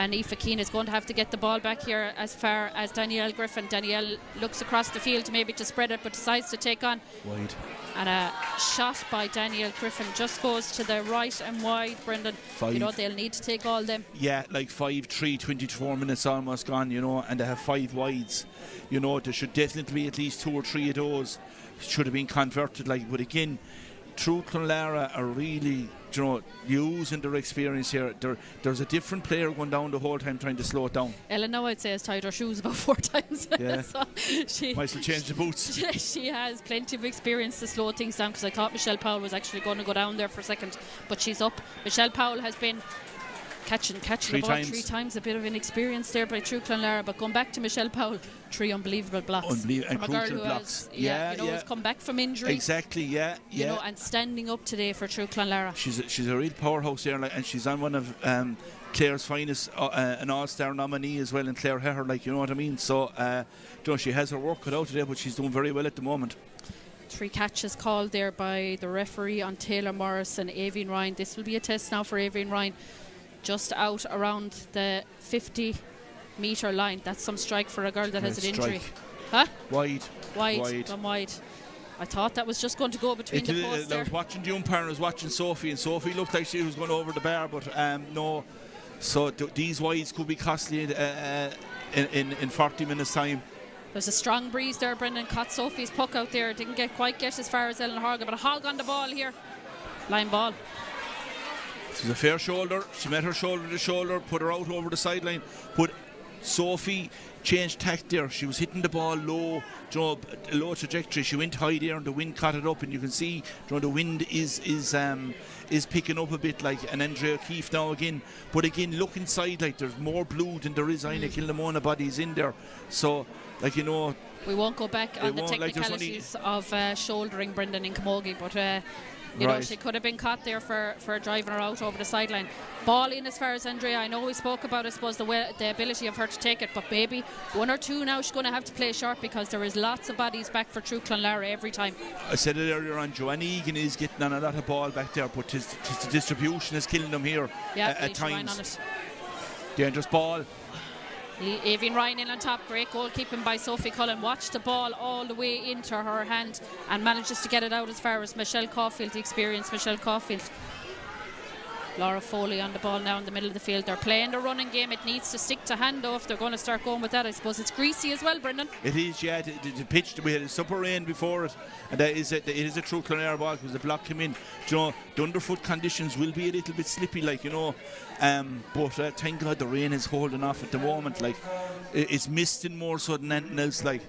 S3: And Aoife Keane is going to have to get the ball back here as far as Danielle Griffin. Danielle looks across the field maybe to spread it, but decides to take on.
S4: Wide.
S3: And a shot by Danielle Griffin just goes to the right and wide, Brendan. You know, they'll need to take all them.
S4: Yeah, like 5-3, 24 minutes almost gone, you know, and they have 5 wides. You know, there should definitely be at least 2 or 3 of those. Should have been converted, like, but again, Truagh Clonlara are really, you know, using their experience here. There's a different player going down the whole time trying to slow it down.
S3: Ellen now, I'd say, has tied her shoes about 4 times.
S4: Yeah.
S3: So she
S4: might still change the boots.
S3: She has plenty of experience to slow things down, because I thought Michelle Powell was actually going to go down there for a second, but she's up. Michelle Powell has been catching the ball 3 times. A bit of inexperience there by Truagh Clonlara, but going back to Michelle Powell, 3 unbelievable blocks from
S4: and
S3: a girl who
S4: blocks.
S3: has come back from injury.
S4: Exactly,
S3: you know, and standing up today for Truagh Clonlara.
S4: She's a real powerhouse there, like, and she's on one of Clare's finest, an all-star nominee as well in Clare Heather, like, you know what I mean. So you know, she has her work cut out today, but she's doing very well at the moment.
S3: 3 catches called there by the referee on Taylor Morris and Avian Ryan. This will be a test now for Avian Ryan. Just out around the 50-metre line. That's some strike for a girl that has an injury. Huh?
S4: Wide.
S3: Gone wide. I thought that was just going to go between the posts there.
S4: I was watching the umpire, I was watching Sophie, and Sophie looked like she was going over the bar, but no. So these wides could be costly in 40 minutes' time.
S3: There's a strong breeze there. Brendan caught Sophie's puck out there. Didn't quite get as far as Ellen Horgan, but a hog on the ball here. Line ball.
S4: It was a fair shoulder. She met her shoulder to shoulder, put her out over the sideline. But Sophie changed tact there. She was hitting the ball low, low trajectory. She went high there, and the wind caught it up. And you can see, the wind is picking up a bit, like. And Andrea O'Keefe now again. But again, look inside, like, there's more blue than there is Inagh Kilnamona bodies in there. So, like, you know,
S3: we won't go back on the technicalities of shouldering Brendan in Camogie, but. You know, she could have been caught there for driving her out over the sideline. Ball in as far as Andrea. I know we spoke about, I suppose, the ability of her to take it, but maybe 1 or 2 now she's going to have to play short, because there is lots of bodies back for Truagh Clonlara every time. I
S4: said it earlier on, Joanne Egan is getting on a lot of ball back there, but the distribution is killing them here at times. Dangerous ball.
S3: Avian Ryan in on top. Great goalkeeping by Sophie Cullen. Watched the ball all the way into her hand and manages to get it out as far as Michelle Caulfield, the experienced Michelle Caulfield. Laura Foley on the ball now in the middle of the field. They're playing the running game. It needs to stick to hand, though, if they're going to start going with that. I suppose it's greasy as well, Brendan.
S4: It is, yeah. The pitch, we had a super rain before it, and it is a true Clonlara ball, because the block came in. You know, the underfoot conditions will be a little bit slippy, like, you know. But thank God the rain is holding off at the moment. Like, it's misting more so than anything else, like.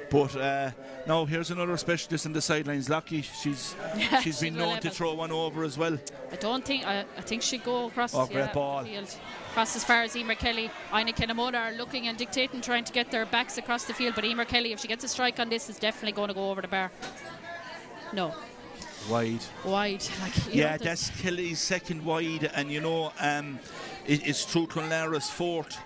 S4: But now here's another specialist in the sidelines, Lockie. She's been known to throw one over as well. I
S3: think she'd go across
S4: great ball.
S3: The field. Across as far as Emer Kelly. Inagh Kilnamona are looking and dictating, trying to get their backs across the field. But Emer Kelly, if she gets a strike on this, is definitely going to go over the bar. No.
S4: Wide.
S3: Like,
S4: that's Kelly's second wide, and you know, it's Truagh Clonlara's fourth.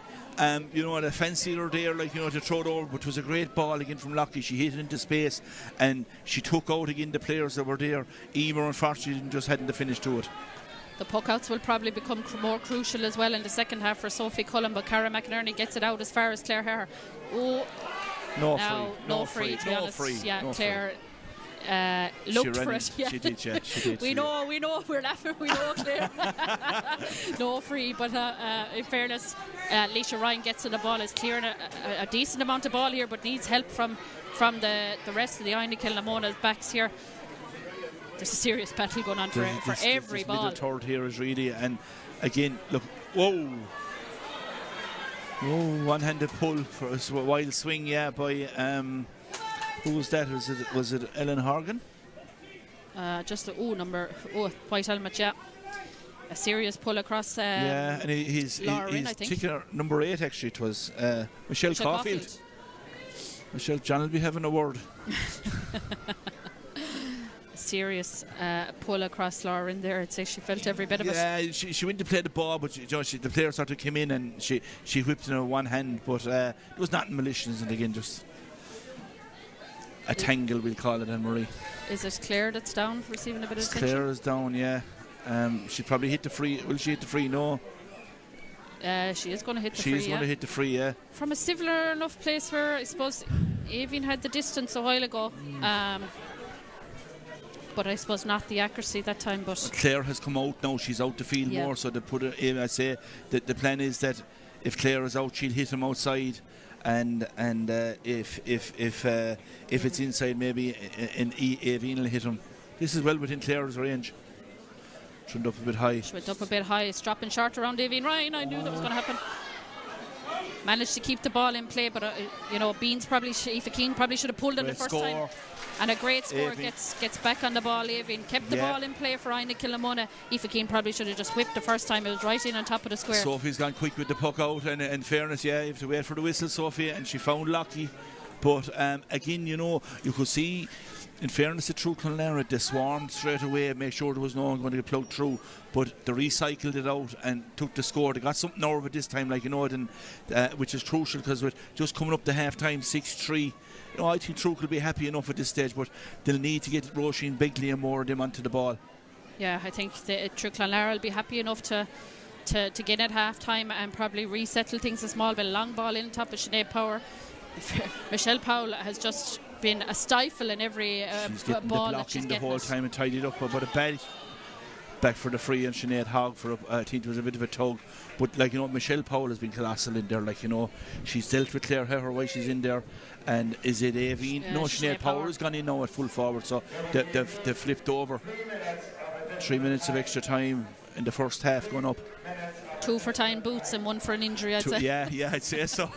S4: You know, the fancied her there, like, you know, to throw it over, but it was a great ball again from Lockie. She hit it into space, and she took out again the players that were there. Emer, unfortunately, just hadn't the finish to it.
S3: The puckouts will probably become more crucial as well in the second half for Sophie Cullen, but Cara McInerney gets it out as far as Clare Heather. No free, to be honest. Yeah, no Clare.
S4: Free.
S3: Looked for it.
S4: Yeah. She did.
S3: we know. We're laughing. We know, Claire. No free, but in fairness, Leisha Ryan gets to the ball. Is clearing a decent amount of ball here, but needs help from the rest of the Inagh Kilnamona's backs here. There's a serious battle going on for every ball.
S4: The third here is really, and again, look, whoa. Oh, one-handed pull for a wild swing, by who was that? Was it Ellen Horgan?
S3: White helmet, yeah. A serious pull across.
S4: And his ticker number 8 actually. It was Michelle Caulfield. Michelle John will be having a word.
S3: Serious pull across Laura in there. I'd say she felt every bit of it.
S4: Yeah, she went to play the ball, but the player sort of came in and she whipped in her one hand, but it was nothing malicious, and again just a tangle, we'll call it, Anne-Marie.
S3: Is it Clare that's down, receiving a bit of attention?
S4: Clare is down, yeah. She probably hit the free. Will she hit the free? No.
S3: She is going to hit the free.
S4: She is going to hit the free, yeah.
S3: From a similar enough place where I suppose Aoibhinn had the distance a while ago. But I suppose not the accuracy that time. But
S4: Clare has come out now. She's out the field more, so they put it in. I say that the plan is that if Clare is out, she'll hit him outside, and if it's inside, maybe Aoibhinn will hit him. This is well within Clare's range. She went up a bit high.
S3: It's dropping short around Aoibhinn Ryan. I knew that was going to happen. Managed to keep the ball in play, but Aoife Keane probably should have pulled it the first time. And a great score gets back on the ball. Aoibhinn kept the ball in play for Inagh Kilnamona. Aoife Keane probably should have just whipped the first time. It was right in on top of the square.
S4: Sophie's gone quick with the puck out, and in fairness, you have to wait for the whistle, Sophie, and she found Lockie. But again, you could see, in fairness to Truagh Clonlara, they swarmed straight away, make sure there was no one going to get plugged through, but they recycled it out and took the score. They got something out of it this time, which is crucial, because we're just coming up to half time, 6-3. I think Truagh will be happy enough at this stage, but they'll need to get Roisin Begley and more of them onto the ball. Yeah,
S3: I think Truagh Clonlara will be happy enough to get at half time and probably resettle things a small bit. Long ball in top of Sinead Power. Michelle Powell has just been a stifle in every ball that she's getting. The whole time
S4: and tidied up, but a bad back for the free, and Sinead Hogg for I think it was a bit of a tug, but Michelle Powell has been colossal in there. She's dealt with Clare Heher while she's in there, and is it Aoibhinn? No, Sinead Power has gone in now at full forward, so they've flipped over. 3 minutes of extra time in the first half going up.
S3: 2 for tying boots and 1 for an injury, I'd say.
S4: Yeah, I'd say so.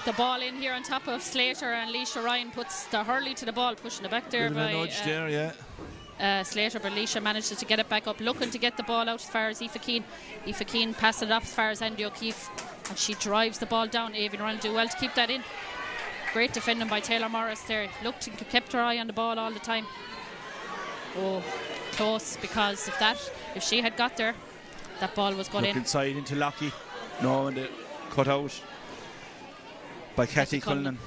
S3: The ball in here on top of Slater, and Leisha Ryan puts the hurley to the ball, pushing it back there by
S4: nudge there, yeah.
S3: Slater, but Leisha manages to get it back up, looking to get the ball out as far as Aoife Keane. Aoife Keane passes it off as far as Andy O'Keefe, and she drives the ball down. Aoibhinn Ryan do well to keep that in. Great defending by Taylor Morris there. Looked and kept her eye on the ball all the time. Oh, close, because if she had got there, that ball was going in.
S4: Inside into Lockie. No, and it cut out by Cathy Cullinan.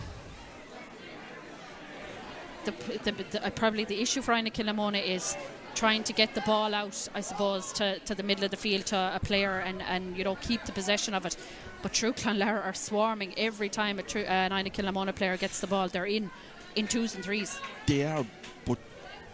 S3: Probably the issue for Inagh Kilnamona is trying to get the ball out, I suppose, to the middle of the field to a player and keep the possession of it. But Truagh Clonlara are swarming every time an Inagh Kilnamona player gets the ball. They're in 2s and 3s.
S4: They are, but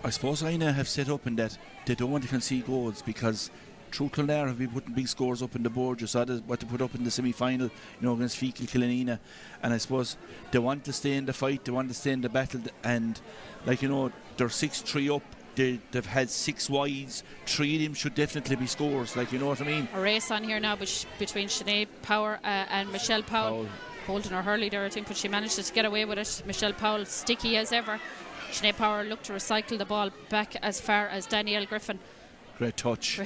S4: I suppose Inagh have set up in that they don't want to concede goals, because Truagh Clonlara have been putting big scores up in the board. You saw what they put up in the semi-final, against Fecal Killanena, and I suppose they want to stay in the fight, they want to stay in the battle, and they're 6-3 up. They've had 6 wides. 3 of them should definitely be scores. You know what I mean?
S3: A race on here now between Sinead Power and Michelle Powell. Holding her hurley there, I think, but she managed to get away with it. Michelle Powell sticky as ever. Sinead Power looked to recycle the ball back as far as Danielle Griffin.
S4: Great touch.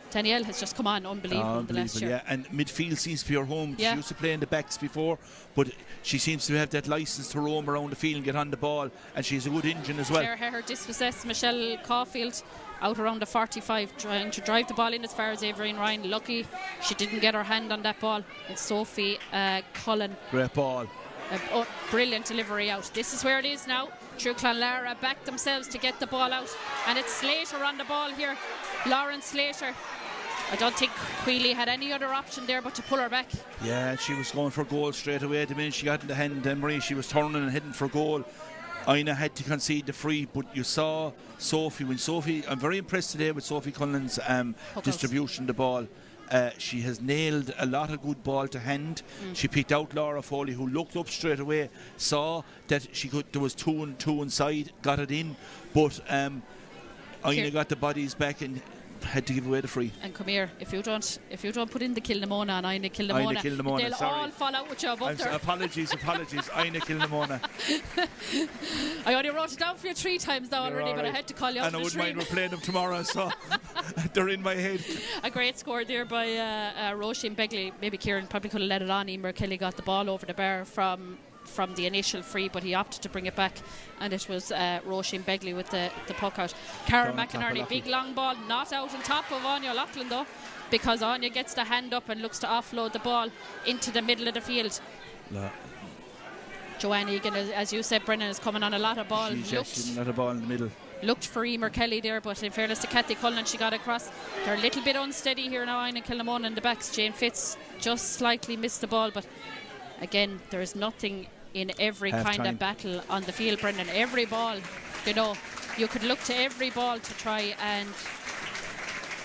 S3: Danielle has just come on unbelievable the last year.
S4: Yeah, and midfield seems to be her home. She used to play in the backs before, but she seems to have that licence to roam around the field and get on the ball, and she's a good engine as well.
S3: Clare Heher dispossessed Michelle Caulfield out around the 45, trying to drive the ball in as far as Aoibhinn Ryan. Lucky she didn't get her hand on that ball. It's Sophie Cullen.
S4: Great ball.
S3: Brilliant delivery out. This is where it is now. Truagh Clonlara back themselves to get the ball out, and it's Slater on the ball here. Lauren Slater. I don't think Quealy had any other option there but to pull her back.
S4: Yeah, she was going for goal straight away. The minute she got in the hand, Marie, she was turning and heading for goal. Inagh had to concede the free, but you saw Sophie, I'm very impressed today with Sophie Cullen's distribution of the ball. She has nailed a lot of good ball to hand. She picked out Laura Foley, who looked up straight away, saw that there was 2 and 2 inside, got it in, but Inagh got the bodies back, and had to give away the free.
S3: And come here, if you don't put in the Kilnamona and Inagh Kilnamona, they'll all fall out with you above there.
S4: Apologies, Inagh Kilnamona.
S3: I only wrote it down for you 3 times now already, but I had to call you out.
S4: And I wouldn't mind we're playing them tomorrow, so they're in my head.
S3: A great score there by Roisin Begley. Maybe Kieran probably could have let it on. Emer Kelly got the ball over the bar from the initial free, but he opted to bring it back, and it was Roisin Begley with the puck out. Karen McInerney, big long ball, not out on top of Anya Loughlin though, because Anya gets the hand up and looks to offload the ball into the middle of the field. Joanne Egan, as you said, Brennan, is coming on a lot of ball.
S4: She's a lot of ball in the middle.
S3: Looked for Emer Kelly there, but in fairness to Kathy Cullen, she got across. They're a little bit unsteady here now, Inagh Kilnamona in the backs. Jane Fitz just slightly missed the ball, but again, there is nothing in every kind of battle on the field, Brendan. Every ball, you could look to every ball to try and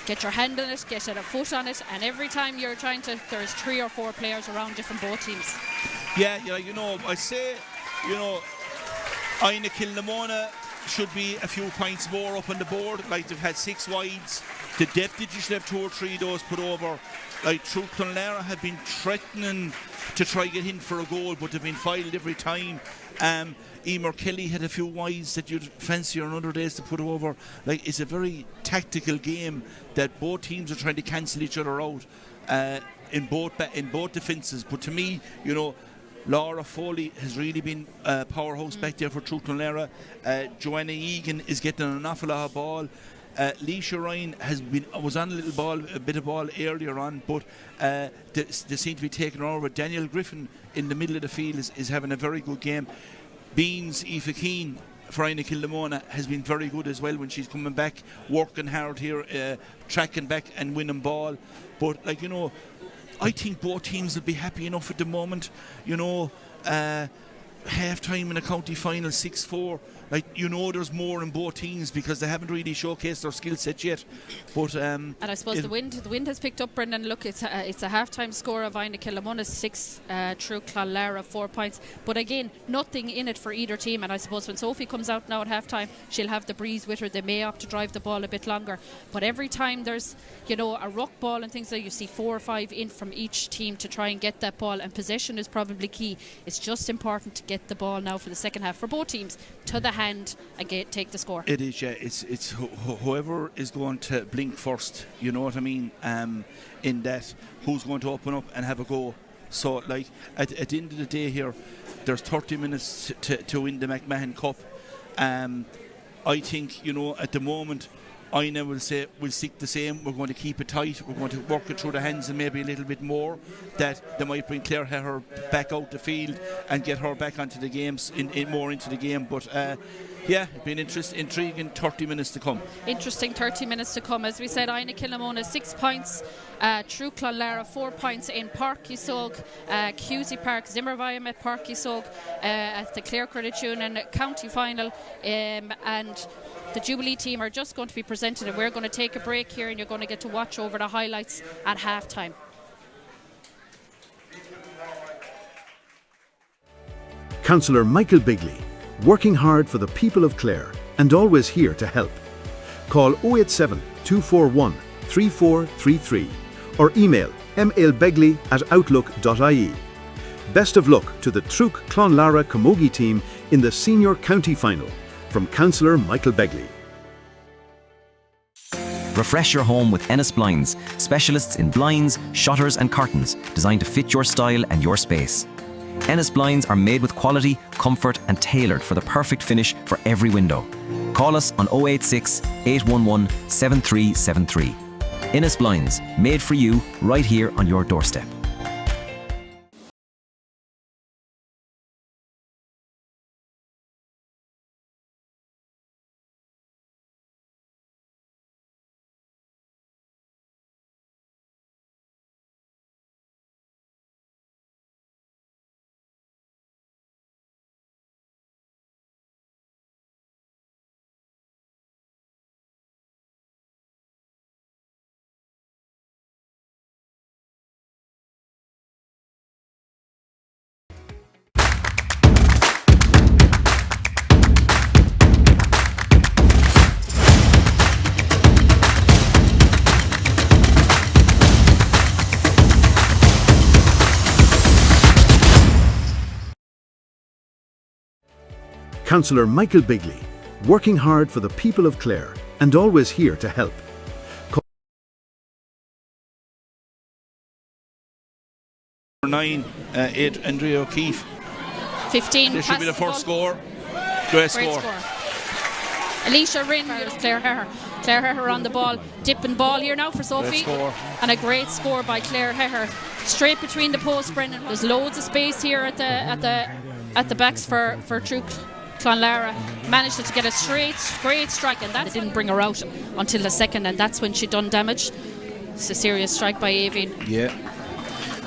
S3: get your hand on it, get a foot on it, and every time you're trying to, there's 3 or 4 players around different both teams.
S4: Yeah, I say, Inagh Kilnamona should be a few points more up on the board. Like, they've had 6 wides. The depth that you should have 2 or 3 of those put over. Like, Truagh Clonlara have been threatening to try get in for a goal, but they've been foiled every time. Emer Kelly had a few wides that you'd fancy on other days to put over. Like, it's a very tactical game that both teams are trying to cancel each other out in both defences. But to me, Laura Foley has really been a powerhouse back there for Truagh Clonlara. Joanna Egan is getting an awful lot of ball. Leisha Ryan was on a bit of ball earlier on, but they seem to be taking over. Daniel Griffin in the middle of the field is having a very good game. Beans Aoife Keane for Inagh Kilnamona has been very good as well when she's coming back, working hard here, tracking back and winning ball. But I think both teams will be happy enough at the moment. Half time in a county final 6-4, there's more in both teams because they haven't really showcased their skill set yet. But
S3: and I suppose the wind has picked up, Brendan. Look, it's a half-time score of Inagh Kilnamona 6, Truagh Clonlara 4 points, but again, nothing in it for either team. And I suppose when Sophie comes out now at half-time, she'll have the breeze with her. They may opt to drive the ball a bit longer, but every time there's a ruck ball and things like, you see 4 or 5 in from each team to try and get that ball, and possession is probably key. It's just important to get the ball now for the second half for both teams to the hand and take the score. It is, yeah.
S4: It's whoever is going to blink first, you know what I mean, in that, who's going to open up and have a go. So at the end of the day here, there's 30 minutes to win the McMahon Cup. I think at the moment Inagh will say we'll stick the same. We're going to keep it tight. We're going to work it through the hands and maybe a little bit more. That they might bring Clare her back out the field and get her back onto the games more into the game. But it's been intriguing 30 minutes to come.
S3: Interesting 30 minutes to come. As we said, Inagh Kilnamona 6 points, Truagh Clonlara 4 points in Park Isog, Cusey Park, Zimmerweim at Park Isog at the Clare Credit Union county final, and the Jubilee team are just going to be presented, and we're going to take a break here, and you're going to get to watch over the highlights at half-time.
S1: Councillor Michael Bigley, working hard for the people of Clare and always here to help. Call 087 241 3433 or email mailbegley@outlook.ie. Best of luck to the Truagh Clonlara Camogie team in the senior county final. From Councillor Michael Begley.
S2: Refresh your home with Ennis Blinds, specialists in blinds, shutters and curtains designed to fit your style and your space. Ennis Blinds are made with quality, comfort and tailored for the perfect finish for every window. Call us on 086 811 7373. Ennis Blinds, made for you right here on your doorstep.
S1: Councillor Michael Bigley, working hard for the people of Clare and always here to help.
S4: 9-8 Andrea O'Keefe.
S3: 15.
S4: This should be the
S3: passes
S4: first
S3: ball.
S4: score. Great
S3: Great
S4: score.
S3: score. Alicia Rinn, Clare Heher. Clare Heher on the ball, dipping ball here now for Sophie.
S4: Great score.
S3: And a great score by Clare Heher. Straight between the posts, Brendan. There's loads of space here at the backs for Truagh. Clonlara managed to get a great strike, and that didn't bring her out until the second, and that's when she done damage. It's a serious strike by Aoibhinn.
S4: Yeah.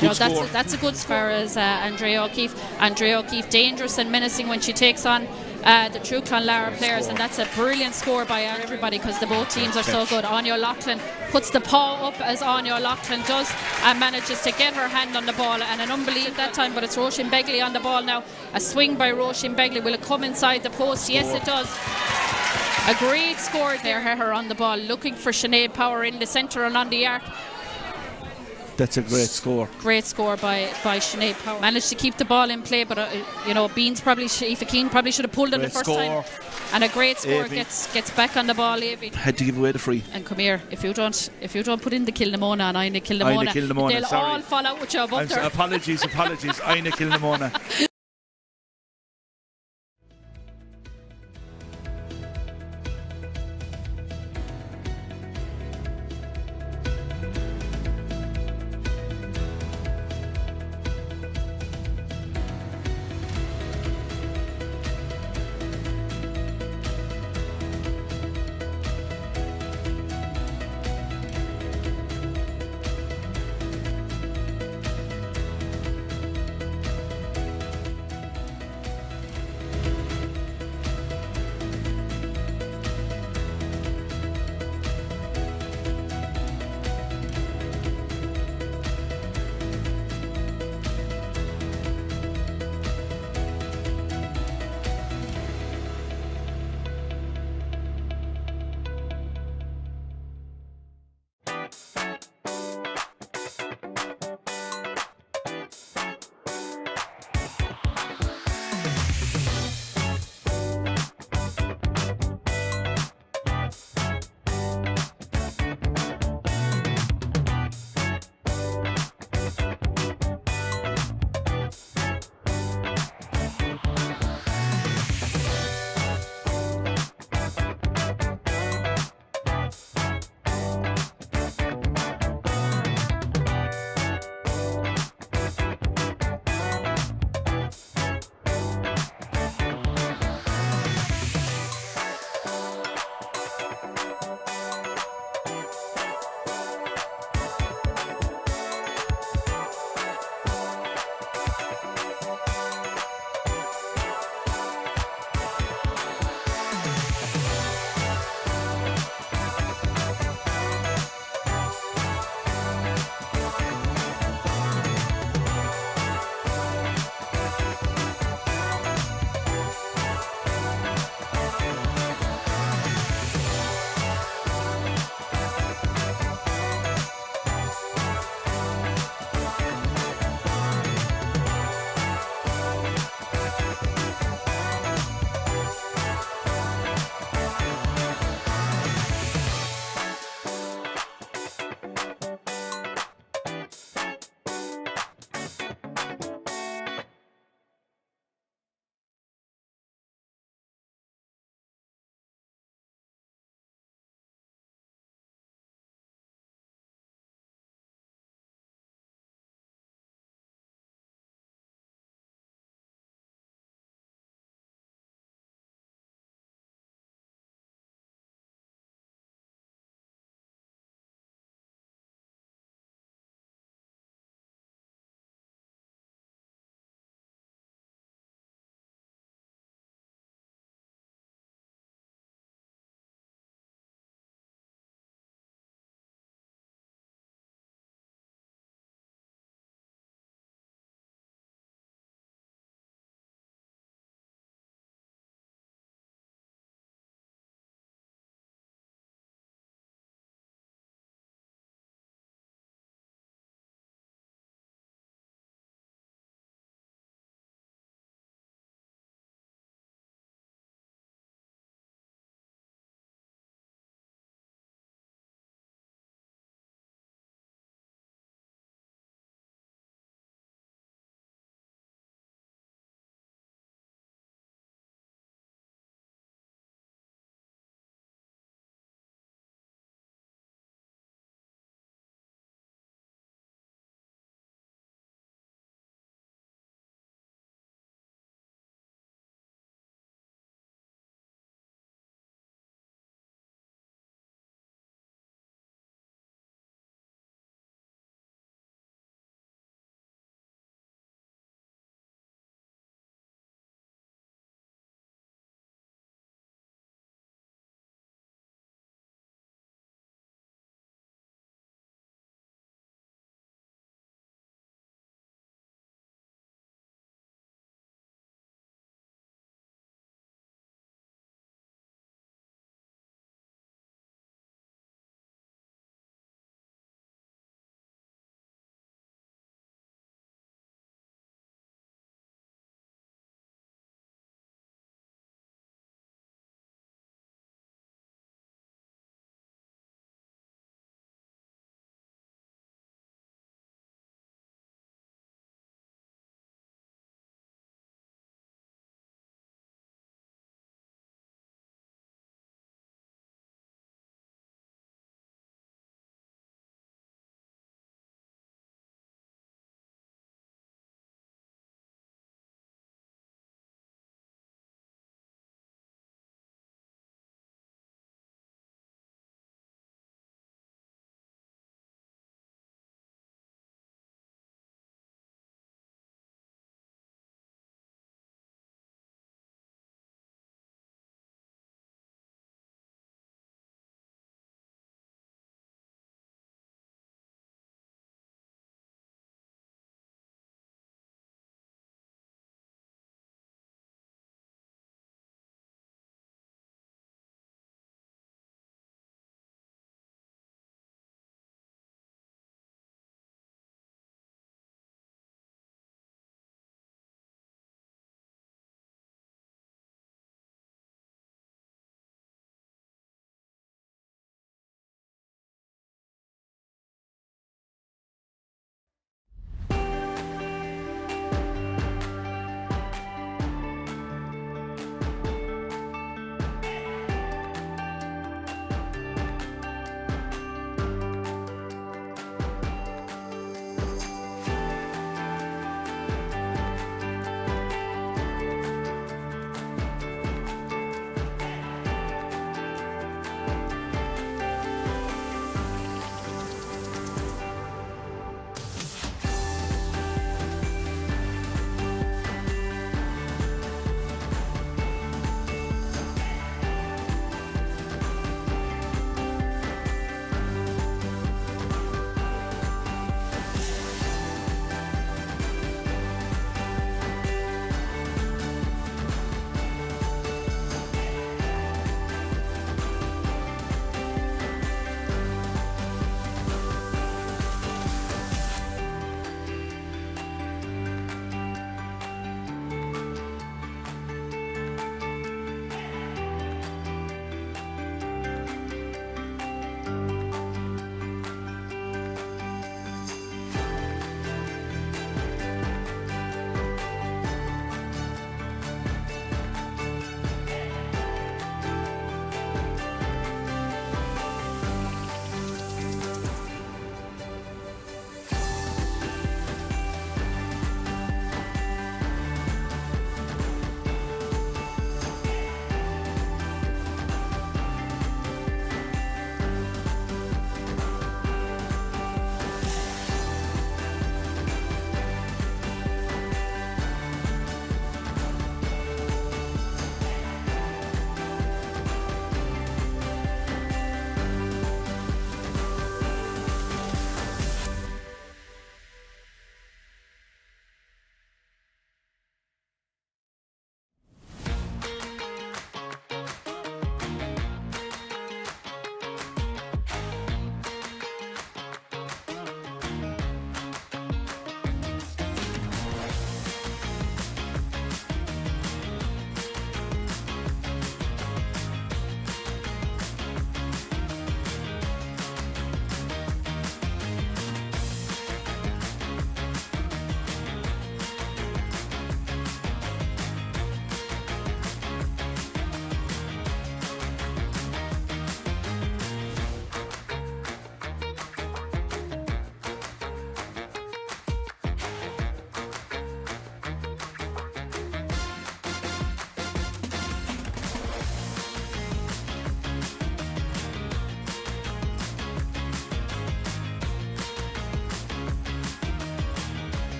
S3: That's a good score as Andrea O'Keefe. Andrea O'Keefe, dangerous and menacing when she takes on the Truagh Clonlara players, and that's a brilliant score by everybody because the both teams are so good. Anya O'Loughlin puts the paw up as Anya O'Loughlin does and manages to get her hand on the ball, and an unbelievable that time, but it's Roisin Begley on the ball now. A swing by Roisin Begley. Will it come inside the post? Yes, it does. A great score there. Her on the ball, looking for Sinead Power in the centre and on the arc.
S4: That's a great score.
S3: Great score by Sinead Power. Managed to keep the ball in play, but Beans Aoife Keane probably should have pulled it the first time. And a great score.
S4: Aoibhinn
S3: gets back on the ball. Aoibhinn
S4: had to give away the free.
S3: And come here, if you don't put in the Kilnamona and Inagh Kilnamona, they'll all fall out with you above there.
S4: Apologies, Inagh Kilnamona.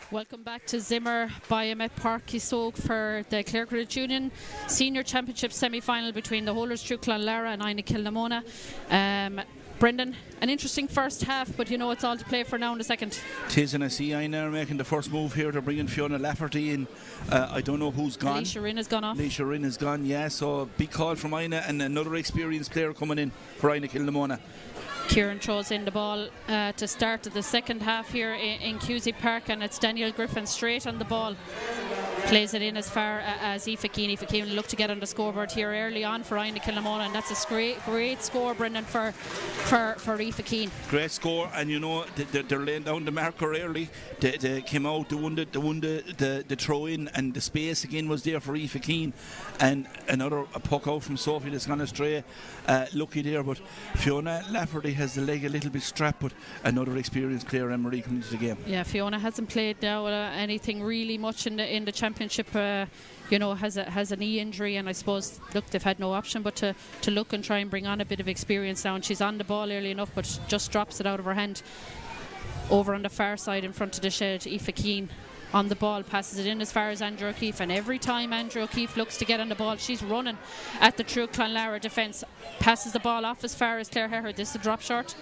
S3: Welcome back to Zimmer Biomet Park Kisog for the Clare Credit Union Senior Championship semi-final between the holders Truagh Clonlara and Inagh Kilnamona. Brendan, an interesting first half, but you know it's all to play for now in the second.
S4: Tis, and I see Inagh making the first move here. They're bringing Fiona Lafferty in. I don't know who's gone.
S3: Alicia Rinn has gone off.
S4: Alicia Rinn has gone, yeah. So big call from Inagh, and another experienced player coming in for Inagh Kilnamona.
S3: Kieran throws in the ball to start the second half here in Cusack Park, and it's Daniel Griffin straight on the ball. Plays it in as far as Aoife Keane. Aoife Keane look to get on the scoreboard here early on for Inagh Kilnamona, and that's a great score, Brendan, for Aoife Keane.
S4: Great score, and you know they're laying down the marker early. They came out, they won the throw in, and the space again was there for Aoife Keane, and another puck out from Sophie that's gone astray. Lucky there, but Fiona Lafferty has the leg a little bit strapped, but another experienced player, Emery, coming into the game.
S3: Yeah, Fiona hasn't played now anything really much in the championship. You know, has a knee injury, and I suppose they've had no option but to look and try and bring on a bit of experience now. And she's on the ball early enough, but just drops it out of her hand over on the far side in front of the shed. Aoife Keane on the ball, passes it in as far as Andrew O'Keefe, and every time Andrew O'Keefe looks to get on the ball, she's running at the Truagh Clonlara defence. Passes the ball off as far as Clare Herher. This is a drop shot.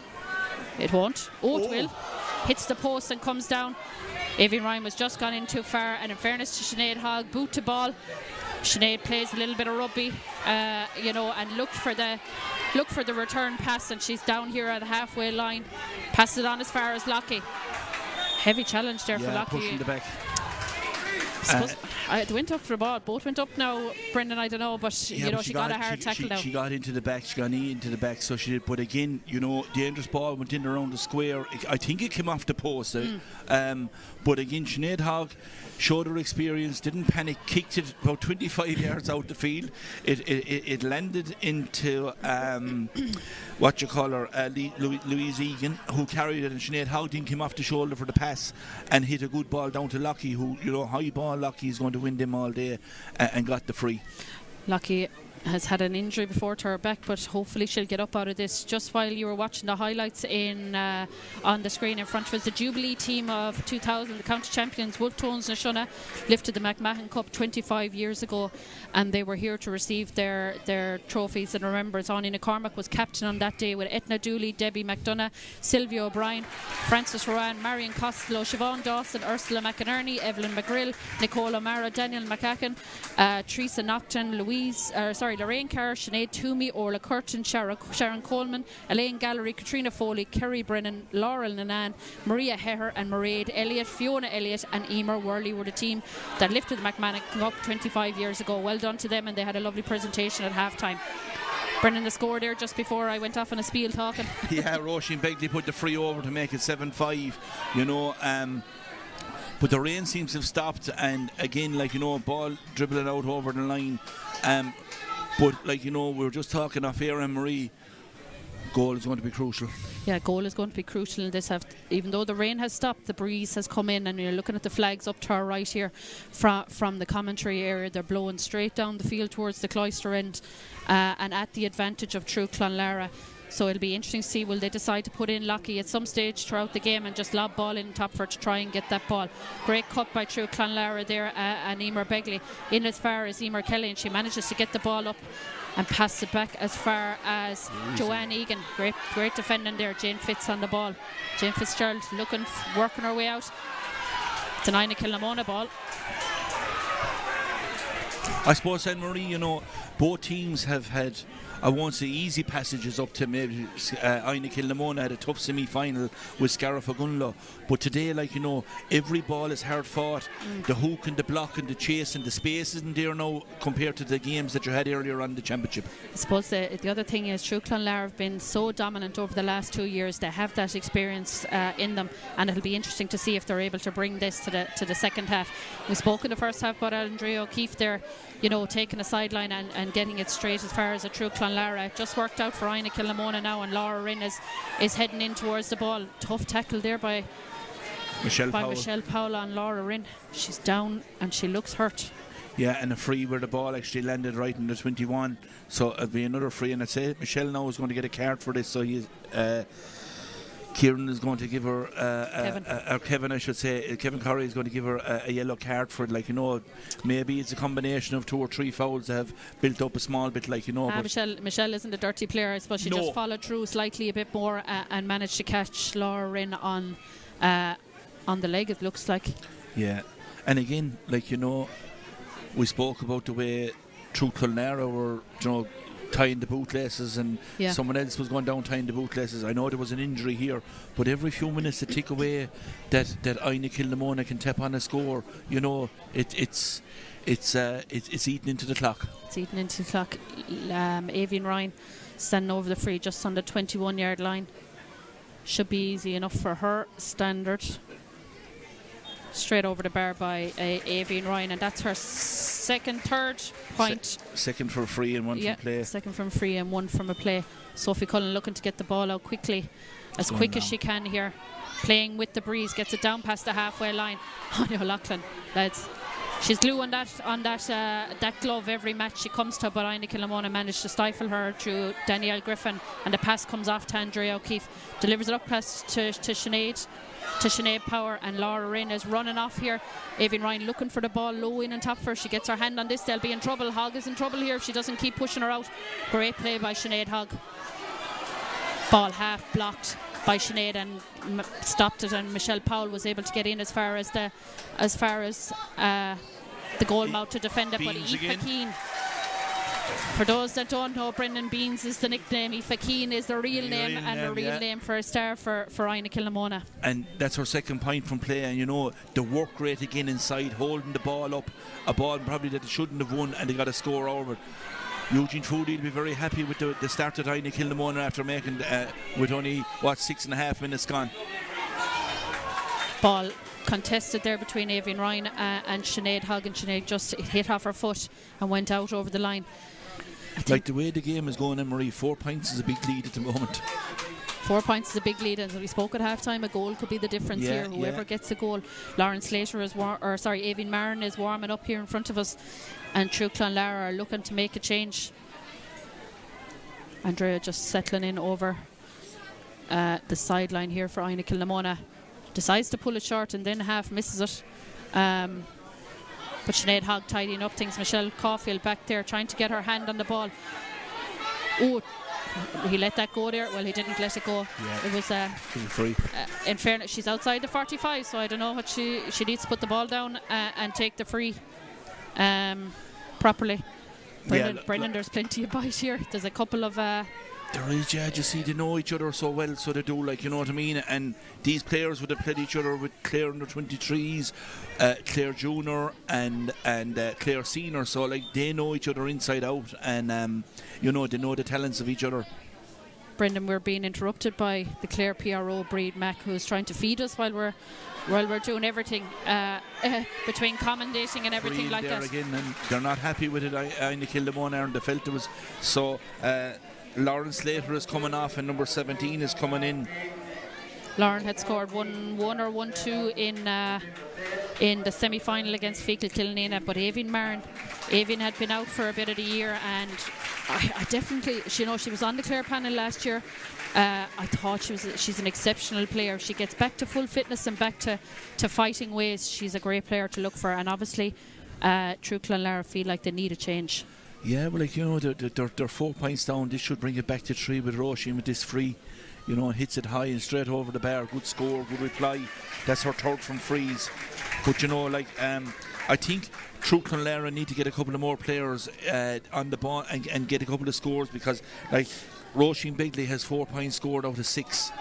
S3: It won't. It will. Hits the post and comes down. Aoife Ryan was just gone in too far, and in fairness to Sinead Hogg, boot to ball. Sinead plays a little bit of rugby, you know, and look for the return pass, and she's down here at the halfway line. Passes it on as far as Lockie. Heavy challenge there for Lockie.
S4: Pushing the back.
S3: It went up for the ball. Both went up now, Brendan, I don't know, but you know, she got a hard tackle now.
S4: She got into the back, she got knee into the back, so she did. But again, you know, the Andrews ball went in around the square. I think it came off the post. But again, Sinead Hogg showed her experience, didn't panic, kicked it about 25 yards out the field. It landed into what you call her, Louise Egan, who carried it, and Sinead Hogg didn't come off the shoulder for the pass and hit a good ball down to Lockie, who, you know, high ball Lockie is going to win them all day, and got the free.
S3: Lockie has had an injury before to her back, but hopefully she'll get up out of this. Just while you were watching the highlights on the screen in front of us, the Jubilee team of 2000, the county champions Wolf Tones Nashuna, lifted the McMahon Cup 25 years ago, and they were here to receive their trophies and remembrance. Anya McCormack was captain on that day, with Etna Dooley, Debbie McDonough, Sylvia O'Brien, Frances Rowan, Marion Costello, Siobhan Dawson, Ursula McInerney, Evelyn McGrill, Nicole O'Mara, Daniel McCacken, Teresa Nocton, Lorraine Carr, Sinead Toomey, Orla Curtin, Sharon Coleman, Elaine Gallery, Katrina Foley, Kerry Brennan, Laurel Nanan, Maria Heher and Mairead Elliott, Fiona Elliott and Emer Worley were the team that lifted the McMahon Cup 25 years ago. Well done to them, and they had a lovely presentation at half time. Brendan, the score there just before I went off on a spiel talking.
S4: Yeah, Roisin Begley put the free over to make it 7-5, you know. But the rain seems to have stopped, and again, like, you know, ball dribbling out over the line. But, like, you know, we were just talking off air, Anne-Marie, goal is going to be crucial. Yeah,
S3: goal is going to be crucial in this. Even though the rain has stopped, the breeze has come in, and you're looking at the flags up to our right here from the commentary area. They're blowing straight down the field towards the Cloister end, and at the advantage of Truagh Clonlara. So it'll be interesting to see, will they decide to put in Lockie at some stage throughout the game and just lob ball in top for her to try and get that ball. Great cut by Truagh Clonlara there, and Emer Begley in as far as Emer Kelly, and she manages to get the ball up and pass it back as far as Joanne Egan. Great defending there. Jane Fitz on the ball. Jane Fitzgerald working her way out. It's an Inagh Kilnamona ball.
S4: I suppose, Anne-Marie, you know, both teams have had, I won't say easy passages up to maybe Inagh Kilnamona had a tough semi-final with Scariff Gunlow, but today, like, you know, every ball is hard fought. The hook and the block and the chase and the space isn't there now compared to the games that you had earlier on the championship.
S3: I suppose the other thing is Truagh Clonlara have been so dominant over the last 2 years. They have that experience in them, and it'll be interesting to see if they're able to bring this to the second half. We spoke in the first half about Andrea O'Keefe there, you know, taking a sideline and getting it straight as far as a Truagh Clonlara. It just worked out for Inagh Kilnamona now, and Laura Rinn is heading in towards the ball. Tough tackle there by Michelle Powell on Laura Rinn. She's down and she looks hurt.
S4: Yeah, and a free where the ball actually landed right in the 21. So it'll be another free, and I'd say Michelle now is going to get a card for this. So Kieran is going to give her,
S3: Kevin.
S4: I should say, Kevin Corrie is going to give her a yellow card for it. Like, you know, maybe it's a combination of 2 or 3 fouls that have built up a small bit, like, you know.
S3: Michelle isn't a dirty player. I suppose she just followed through slightly a bit more and managed to catch Laura in on the leg, it looks like.
S4: Yeah, and again, like, you know, we spoke about the way Truagh Clonlara were, you know, tying the bootlaces, and someone else was going down tying the bootlaces. I know there was an injury here, but every few minutes to tick away that Inagh Kilnamona can tap on a score, you know, it's eaten into the clock.
S3: It's eaten into the clock. Avian Ryan standing over the free just on the 21-yard line. Should be easy enough for her standard. Straight over the bar by Avian Ryan, and that's her third point.
S4: Second for free and one from play.
S3: Second from free and one from a play. Sophie Cullen looking to get the ball out quickly, as quick as she can here. Playing with the breeze, gets it down past the halfway line. Anya O'Loughlin, lads. She's glue on that glove every match she comes to, but Inagh Kilnamona managed to stifle her through Danielle Griffin, and the pass comes off to Andrea O'Keefe. Delivers it up past to Sinead Power, and Laura Rain is running off here. Avian Ryan looking for the ball low in and top for her. She gets her hand on this, they'll be in trouble. Hogg is in trouble here if she doesn't keep pushing her out. Great play by Sinead Hogg. Ball half blocked by Sinead and stopped it, and Michelle Powell was able to get in as far as the goal mouth to defend it. But Aoife Keane, for those that don't know, Brendan Beans is the nickname. Aoife Keane is the real name, and the real name for a star for Inagh Kilnamona.
S4: And that's her second point from play, and you know, the work rate again inside, holding the ball up, a ball probably that they shouldn't have won, and they got a score over it. Eugene Trudy will be very happy with the start at Inagh Kilnamona after making with only 6.5 minutes gone.
S3: Ball contested there between Avian Ryan and Sinead Hogg, and Sinead just hit off her foot and went out over the line.
S4: Like the way the game is going, Anne-Marie, 4 points is a big lead at the moment.
S3: 4 points is a big lead, and as we spoke at half time, a goal could be the difference here. Whoever gets a goal. Lauren Slater Avian Marin is warming up here in front of us, and Truagh Clonlara are looking to make a change. Andrea just settling in over the sideline here for Inagh Kilnamona. Decides to pull it short and then half misses it. But Sinead Hogg tidying up things. Michelle Caulfield back there trying to get her hand on the ball. Oh, he let that go there. Well, he didn't let it go. It was
S4: free.
S3: In fairness, she's outside the 45, so I don't know what she needs to put the ball down and take the free properly. Brendan, there's plenty of bite here. There's a couple of
S4: there is, you see, they know each other so well, so they do, like, you know what I mean. And these players would have played each other with Clare under 23s, Clare Junior, and Clare Senior. So, like, they know each other inside out, and you know, they know the talents of each other.
S3: Brendan, we're being interrupted by the Clare PRO Breed Mac, who's trying to feed us while we're doing everything between commentating and everything like that.
S4: Again, and they're not happy with it. Inagh Kilnamona, and they felt it was so. Lauren Slater is coming off, and number 17 is coming in.
S3: Lauren had scored 1-1 or 1-2 in the semi-final against Fecal Kilnamona, but Avian had been out for a bit of the year, and I definitely, you know, she was on the Clare panel last year. I thought she's an exceptional player. She gets back to full fitness and back to fighting ways. She's a great player to look for, and obviously Truagh Clonlara feel like they need a change.
S4: Yeah, well, like, you know, they're 4 points down. This should bring it back to 3 with Roisin with this free. You know, hits it high and straight over the bar. Good score, good reply. That's her third from frees. But, you know, like, I think Truagh Clonlara need to get a couple of more players on the ball and get a couple of scores, because, like, Roisin Begley has 4 points scored out of 6.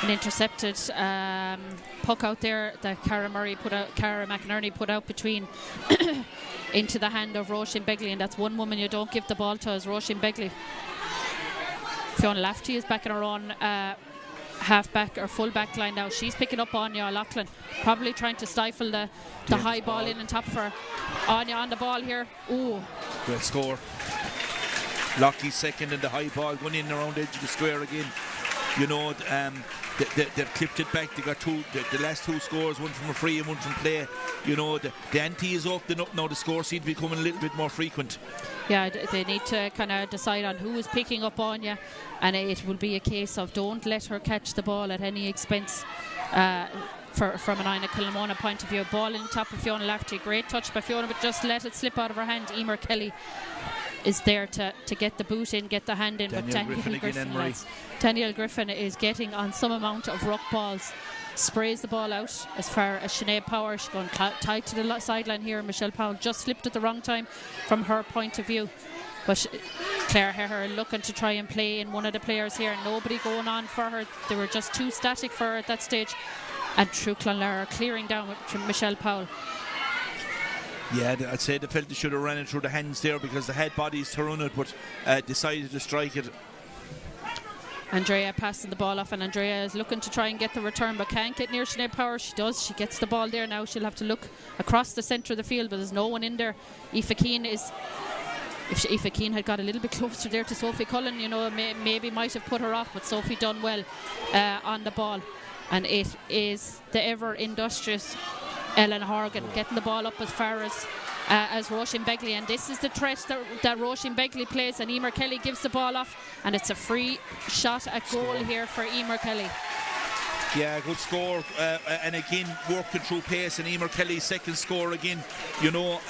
S3: An intercepted puck out there that Cara McInerney put out between into the hand of Roisin Begley, and that's one woman you don't give the ball to, is Roisin Begley. Fiona Lafferty is back in her own half-back or full-back line now. She's picking up Anya O'Loughlin, probably trying to stifle the high ball in and top for Anya on the ball here. Ooh.
S4: Great score. Lockie's second, and the high ball going in around the edge of the square again. You know, they've clipped it back. They got the last 2 scores, one from a free and one from play. You know, the ante is up, now the scores seem to be becoming a little bit more frequent.
S3: Yeah, they need to kind of decide on who is picking up on you, and it will be a case of don't let her catch the ball at any expense. From an Inagh Kilnamona point of view, ball in top of Fiona Lafferty, great touch by Fiona, but just let it slip out of her hand. Emer Kelly is there to get the boot in, get the hand in, but Danielle Griffin is getting on some amount of ruck balls. Sprays the ball out as far as Sinead Power. She's going tight to the sideline here. Michelle Powell just slipped at the wrong time from her point of view. But Clare Heher looking to try and play in one of the players here. Nobody going on for her. They were just too static for her at that stage. And Truagh Clonlara clearing down from Michelle Powell.
S4: Yeah, I'd say they felt they should have ran it through the hands there because they had bodies to run it, but decided to strike it.
S3: Andrea passing the ball off, and Andrea is looking to try and get the return but can't get near Sinead Power. She does. She gets the ball there now. She'll have to look across the centre of the field, but there's no one in there. Aoife Keane is... If Aoife Keane had got a little bit closer there to Sophie Cullen, you know, maybe might have put her off, but Sophie done well on the ball. And it is the ever industrious Ellen Horgan getting the ball up as far as Roisin Begley, and this is the threat that Roisin Begley plays, and Emer Kelly gives the ball off, and it's a free shot at goal here for Emer Kelly.
S4: Yeah, good score, and again working through pace, and Emer Kelly's second score again, you know,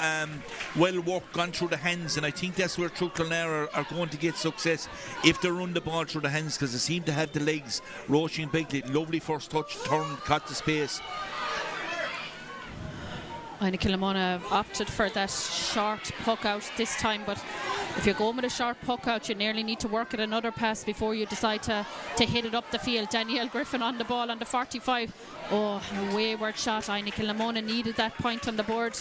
S4: well worked, gone through the hands, and I think that's where Truagh Clonlara are going to get success if they run the ball through the hands, because they seem to have the legs. Roisin Begley, lovely first touch, turned, caught the space.
S3: Inagh Kilnamona opted for that short puck out this time, but if you're going with a short puck out, you nearly need to work at another pass before you decide to hit it up the field. Danielle Griffin on the ball on the 45. Oh, a wayward shot. Inagh Kilnamona needed that point on the board,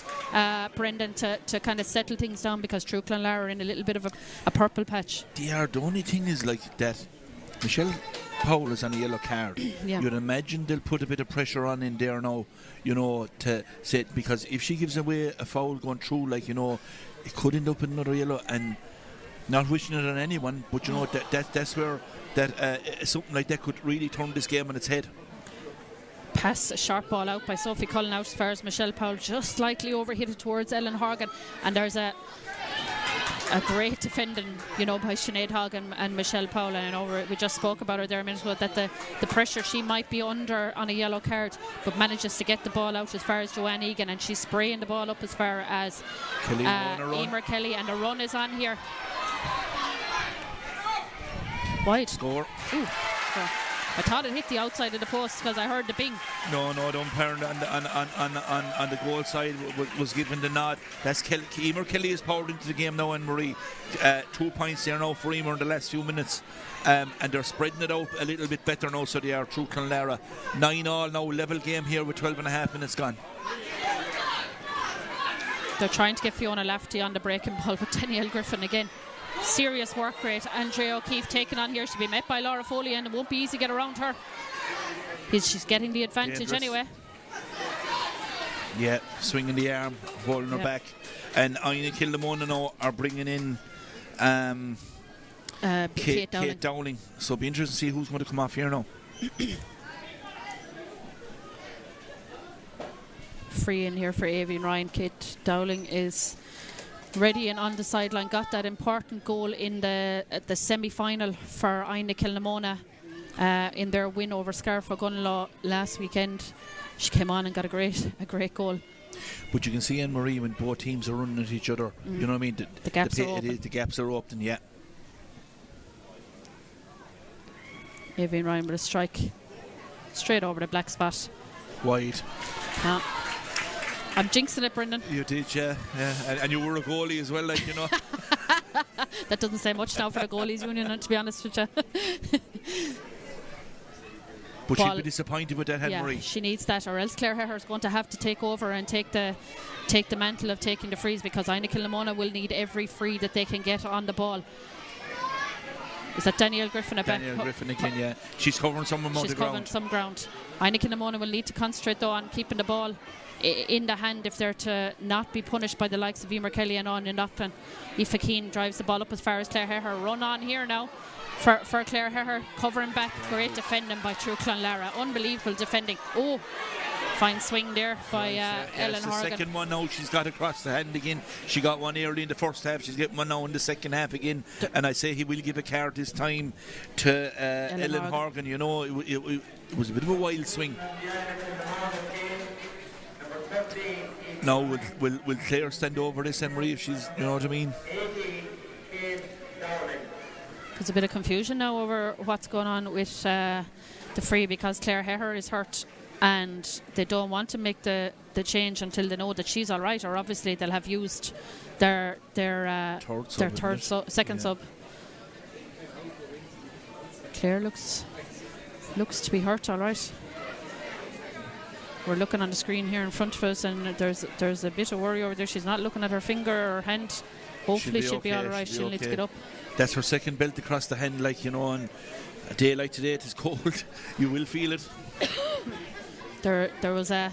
S3: Brendan, to kind of settle things down, because Truagh Clonlara are in a little bit of a purple patch.
S4: The only thing is like that Michelle Powell is on a yellow card.
S3: Yeah.
S4: You'd imagine they'll put a bit of pressure on in there now, you know, to say, because if she gives away a foul going through, like, you know, it could end up in another yellow, and not wishing it on anyone, but you know that's where something like that could really turn this game on its head.
S3: Pass, a sharp ball out by Sophie Cullen out as far as Michelle Powell, just slightly overhit it towards Ellen Horgan, and there's a great defending, you know, by Sinead Horgan and Michelle Powell. And I know we just spoke about her there a minute ago, that the pressure she might be under on a yellow card, but manages to get the ball out as far as Joanne Egan, and she's spraying the ball up as far as Emer Kelly, and the run is on here. Wide.
S4: Score.
S3: Ooh. I thought it hit the outside of the post because I heard the bing.
S4: No, the umpire on the goal side was given the nod. That's Emer Kelly is powered into the game now, and Marie, 2 points there now for Emer in the last few minutes, and they're spreading it out a little bit better now, so they are through Clonlara. 9-9 now, level game here with 12.5 minutes gone.
S3: They're trying to get Fiona Lafferty on the breaking ball, but Danielle Griffin again. Serious work rate. Andrea O'Keefe taken on here. She'll be met by Laura Foley, and it won't be easy to get around her. She's getting the advantage dangerous. Anyway.
S4: Yeah, swinging the arm, holding her back. And Inagh Kilnamona now are bringing in Kate Dowling. So it'll be interesting to see who's going to come off here now.
S3: Free in here for Avian Ryan. Kate Dowling is ready and on the sideline. Got that important goal in the semi-final for Inagh Kilnamona in their win over Scarf Gunlaw last weekend. She came on and got a great goal. But you can see, Anne-Marie, when both teams are running at each other, you know what I mean? The gaps are open, yeah. Avian Ryan with a strike straight over the black spot. Wide. Yeah. I'm jinxing it, Brendan. You did, yeah. And you were a goalie as well, like, you know. That doesn't say much now for the goalies union, to be honest with you. But she'd be disappointed with that, Anne-Marie. Yeah, she needs that, or else Clare Heher is going to have to take over and take the mantle of taking the frees, because Inagh Kilnamona will need every free that they can get on the ball. Is that Danielle Griffin? Danielle Griffin again, yeah. She's covering some amount of ground. She's covering some ground. Inagh Kilnamona will need to concentrate, though, on keeping the ball in the hand if they're to not be punished by the likes of Emer Kelly and on in Auckland. Aoife Keane drives the ball up as far as Clare Heher. Run on here now for Clare Heher, covering back. Great defending by Truagh Clonlara. Unbelievable defending. Oh, Fine swing there by Ellen
S4: the
S3: Horgan.
S4: second one now, she's got across the hand again. She got one early in the first half, she's getting one now in the second half again. And I say he will give a card this time to Ellen Horgan. You know, it was a bit of a wild swing. Now will Clare stand over this, Emery, if she's, you know what I mean?
S3: There's a bit of confusion now over what's going on with the free, because Clare Heher is hurt and they don't want to make the change until they know that she's all right, or obviously they'll have used their second sub. Clare looks to be hurt, all right. We're looking on the screen here in front of us, and there's a bit of worry over there. She's not looking at her finger or hand. Hopefully she'll be all right. She'll need to get up.
S4: That's her second belt across the hand, like, you know, on a day like today, it is cold. You will feel it.
S3: There was a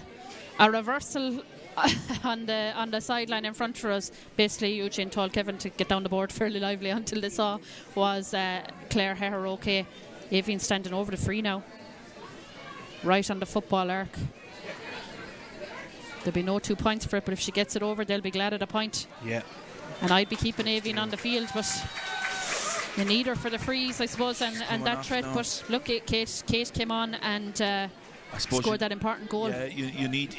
S3: reversal on the sideline in front of us. Basically, Eugene told Kevin to get down the board fairly lively until they saw was Clare Heher okay. Avian standing over the free now, right on the football arc. There'll be no 2 points for it, but if she gets it over, they'll be glad at a point.
S4: Yeah.
S3: And I'd be keeping Avian on the field, but you need her for the frees, I suppose, and that threat. Now. But look, Kate came on and scored that important goal.
S4: Yeah, you need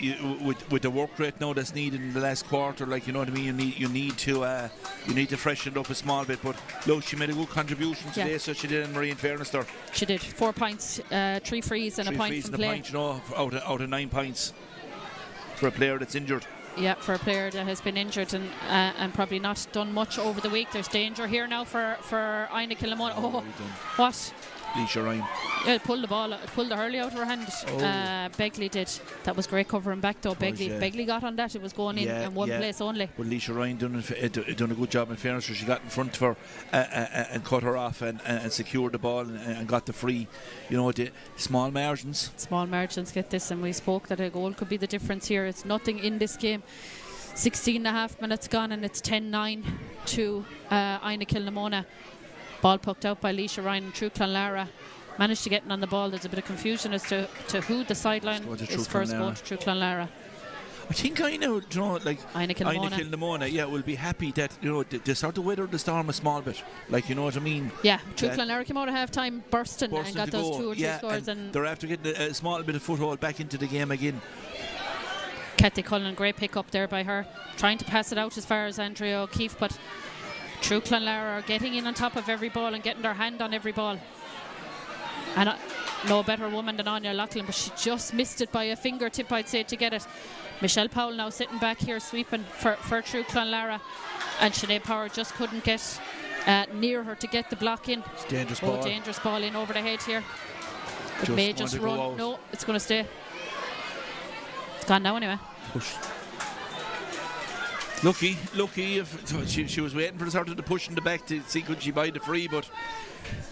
S4: with the work rate now that's needed in the last quarter, like, you know what I mean. You need to freshen it up a small bit. But look, she made a good contribution today, so she did. Marie, in fairness to her,
S3: she did. 4 points, 3 frees and a point from play.
S4: Point, you know, out of 9 points for a player that's injured.
S3: Yeah, for a player that has been injured and probably not done much over the week. There's danger here now for Inagh Kilnamona. Oh, what?
S4: Leisha Ryan.
S3: Yeah, it pulled the hurley out of her hand. Begley did. That was great covering back though. Begley got on that. It was going in one place only.
S4: Well, Leisha Ryan done a good job in fairness. So she got in front of her and cut her off and secured the ball and got the free. You know, the small margins. Small margins
S3: get this, and we spoke that a goal could be the difference here. It's nothing in this game. 16 and a half minutes gone, and it's 10-9 to Inagh Kilnamona. Ball poked out by Leisha Ryan and Truagh Clonlara. Managed to get in on the ball. There's a bit of confusion as to who the sideline is first going to. Truagh Clonlara.
S4: I think I know, you know, like
S3: Inagh
S4: Kilnamona, yeah, will be happy that, you know, they sort of weathered the storm a small bit, like, you know what I mean.
S3: Yeah, Truagh Clonlara came out at half time bursting and got those 2 or 3 scores, and
S4: they're after getting a small bit of foothold back into the game again.
S3: Kathy Cullen, great pick up there by her, trying to pass it out as far as Andrea O'Keefe, but Truagh Clonlara are getting in on top of every ball and getting their hand on every ball. And no better woman than Anya Loughlin, but she just missed it by a fingertip, I'd say, to get it. Michelle Powell now sitting back here sweeping for Truagh Clonlara, and Sinead Power just couldn't get near her to get the block in.
S4: It's dangerous ball.
S3: Dangerous ball in over the head here. It may just run. No, it's going to stay. It's gone now anyway.
S4: Push. Lucky if she was waiting for the sort of the push in the back to see could she buy the free, but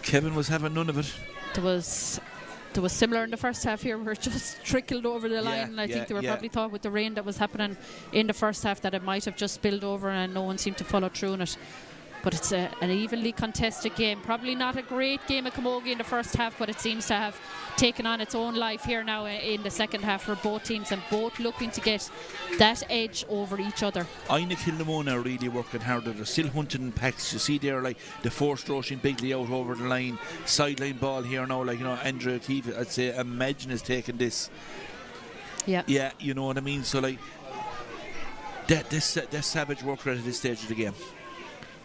S4: Kevin was having none of it.
S3: There was similar in the first half here where it just trickled over the line, and I think they were probably thought with the rain that was happening in the first half that it might have just spilled over and no one seemed to follow through on it. But it's an evenly contested game. Probably not a great game of Camogie in the first half, but it seems to have taken on its own life here now in the second half for both teams, and both looking to get that edge over each other.
S4: Inagh Kilnamona are really working harder. They're still hunting packs. You see there, like the forced rushing Bigley out over the line, sideline ball here now, like, you know, Andrea O'Keefe, I'd say Imagine is taking this. Yeah, you know what I mean. So like this savage work rate at this stage of the game.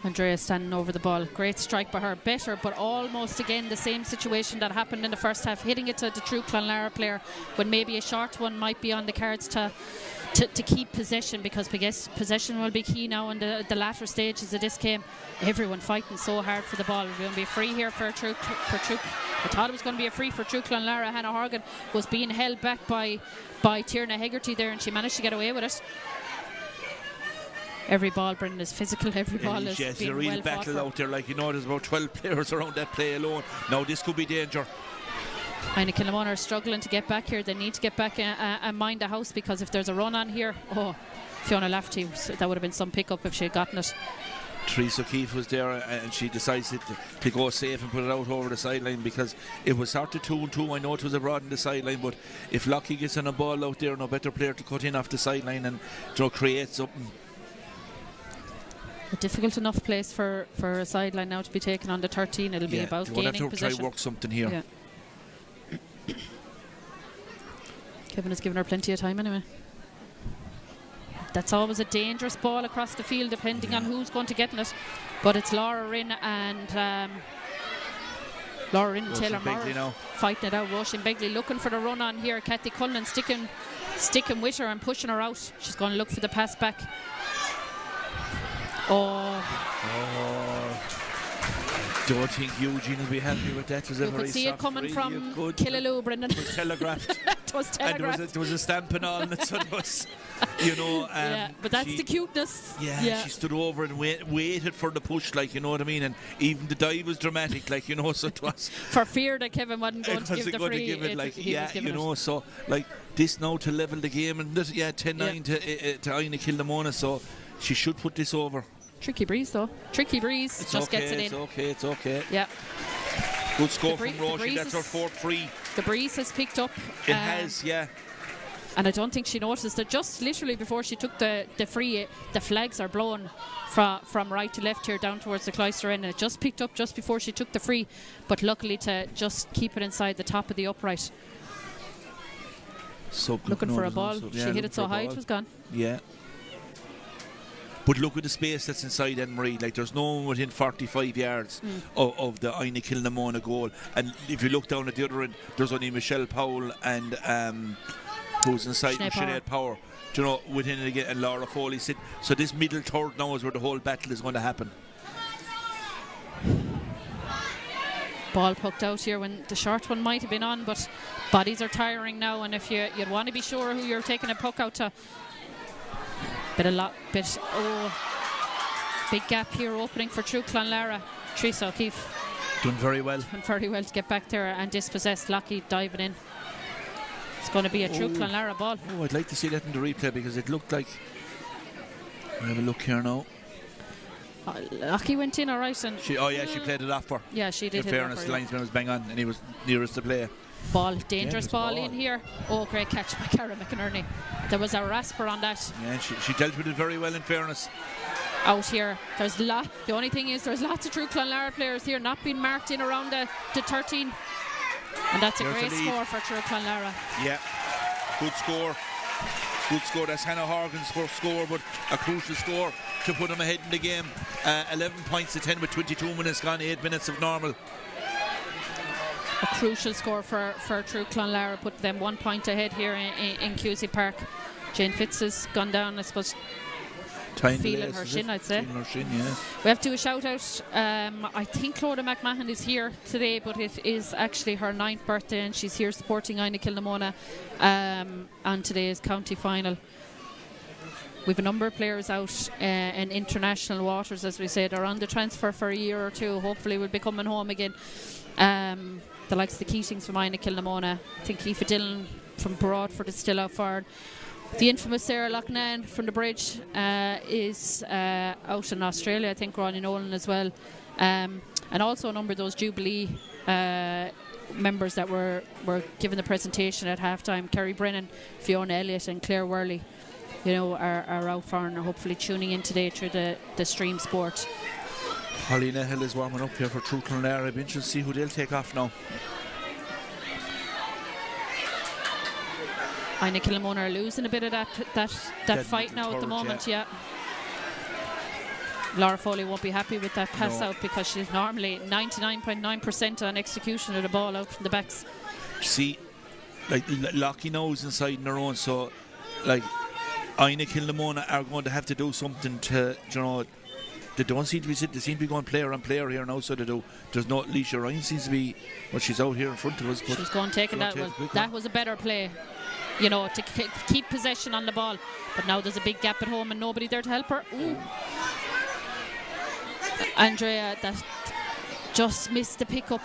S3: Andrea standing over the ball. Great strike by her. Better, but almost again the same situation that happened in the first half. Hitting it to the Truagh Clonlara player when maybe a short one might be on the cards to keep possession, because possession will be key now in the latter stages of this game. Everyone fighting so hard for the ball. It's going to be free here for Truagh. I thought it was going to be a free for Truagh Clonlara. Hannah Horgan was being held back by Tierna Hegarty there, and she managed to get away with it. Every ball, Brendan, is physical. Every ball is being
S4: a real battle out there. Like, you know, there's about 12 players around that play alone. Now this could be danger.
S3: Inagh Kilnamona are struggling to get back here. They need to get back and mind the house, because if there's a run on here, Fiona Lafferty, that would have been some pickup if she had gotten it.
S4: Teresa O'Keefe was there, and she decided to go safe and put it out over the sideline, because it was sort of 2-2. I know it was abroad in the sideline, but if Lockie gets on a ball out there, no better player to cut in off the sideline and create something.
S3: A difficult enough place for a sideline now to be taken on the 13. It'll be about gaining
S4: have to
S3: possession.
S4: try work something here.
S3: Yeah. Kevin has given her plenty of time anyway. That's always a dangerous ball across the field, depending on who's going to get in it. But it's Laura Rinn and Taylor Morrow fighting it out. Roisin Begley looking for the run on here. Kathy Cullen sticking with her and pushing her out. She's going to look for the pass back.
S4: Don't think Eugene will be happy with that.
S3: You could see it coming from Killaloo, Brendan.
S4: It was telegraphed.
S3: It was telegraphed.
S4: And there was a stamping on it, so there was,
S3: yeah, but that's the cuteness.
S4: Yeah, she stood over and waited for the push, like, you know what I mean, and even the dive was dramatic, like, you know, so it was
S3: for fear that Kevin wasn't going to give the free.
S4: So like this now to level the game, and this, 10-9 to Inagh Kilnamona, so she should put this over.
S3: Tricky breeze though. Tricky breeze.
S4: It's
S3: just
S4: okay,
S3: gets it in.
S4: It's okay.
S3: Yeah.
S4: Good score from Roisin. That's her 4th.
S3: The breeze has picked up.
S4: It has, yeah.
S3: And I don't think she noticed that just literally before she took the free, the flags are blown from right to left here down towards the Cloister end, and it just picked up just before she took the free, but luckily to just keep it inside the top of the upright.
S4: So
S3: looking for a ball. She hit it so high it was gone.
S4: Yeah. But look at the space that's inside Anne-Marie. Like, there's no one within 45 yards of the Inagh Kilnamona goal. And if you look down at the other end, there's only Michelle Powell and who's inside Sinead Power. Do you know, within it again, and Laura Foley sit. So this middle third now is where the whole battle is going to happen.
S3: Ball poked out here when the short one might have been on, but bodies are tiring now, and if you'd want to be sure who you're taking a puck out to. Big gap here opening for Truagh Clonlara. Teresa O'Keefe
S4: done very well
S3: to get back there and dispossess. Lockie diving in. It's going to be a Truagh Clonlara ball.
S4: I'd like to see that in the replay, because it looked like, we'll have a look here now.
S3: Lockie went in alright, and
S4: she played it off for.
S3: Yeah, she did.
S4: In fairness, the linesman was bang on, and he was nearest to play.
S3: Dangerous ball in here. Great catch by Cara McInerney. There was a rasper on that.
S4: Yeah, she dealt with it very well, in fairness.
S3: Out here, there's the only thing is there's lots of Truagh Clonlara players here not being marked in around the 13, and that's a great score for Truagh Clonlara.
S4: Yeah, good score. That's Hannah Horgan's first score, but a crucial score to put them ahead in the game. 11 points to 10 with 22 minutes gone, 8 minutes of normal.
S3: A crucial score for Truagh Clonlara, put them 1 point ahead here in Cusack Park. Jane Fitz has gone down, I suppose, feeling her shin, I'd say. We have to do a shout out. I think Clodagh McMahon is here today, but it is actually her 9th birthday, and she's here supporting Inagh Kilnamona on today's county final. We have a number of players out in international waters, as we said, are on the transfer for a year or two. Hopefully we'll be coming home again. The likes of the Keatings from Inagh Kilnamona. I think Aoife Dillon from Broadford is still out forward. The infamous Sarah Loughnane from the Bridge is out in Australia. I think Ronnie Nolan as well. And also a number of those Jubilee members that were given the presentation at halftime. Kerry Brennan, Fiona Elliott and Clare Worley, are out for and are hopefully tuning in today through the stream sport.
S4: Holly Nehill is warming up here for Truagh Clonlara. I'd be interested to see who they'll take off now.
S3: Inagh Kilnamona are losing a bit of that fight now at the moment, yeah. Laura Foley won't be happy with that pass out, because she's normally 99.9% on execution of the ball out from the backs.
S4: See, like Lockie knows inside in their own, so like Inagh Kilnamona are going to have to do something to, they don't seem to be sitting. They seem to be going player on player here now, so they do. There's no Leisha Ryan seems to be, she's out here in front of us. But
S3: she's going taking that one. That was a better play, to keep possession on the ball. But now there's a big gap at home and nobody there to help her. Ooh. Andrea, that just missed the pickup.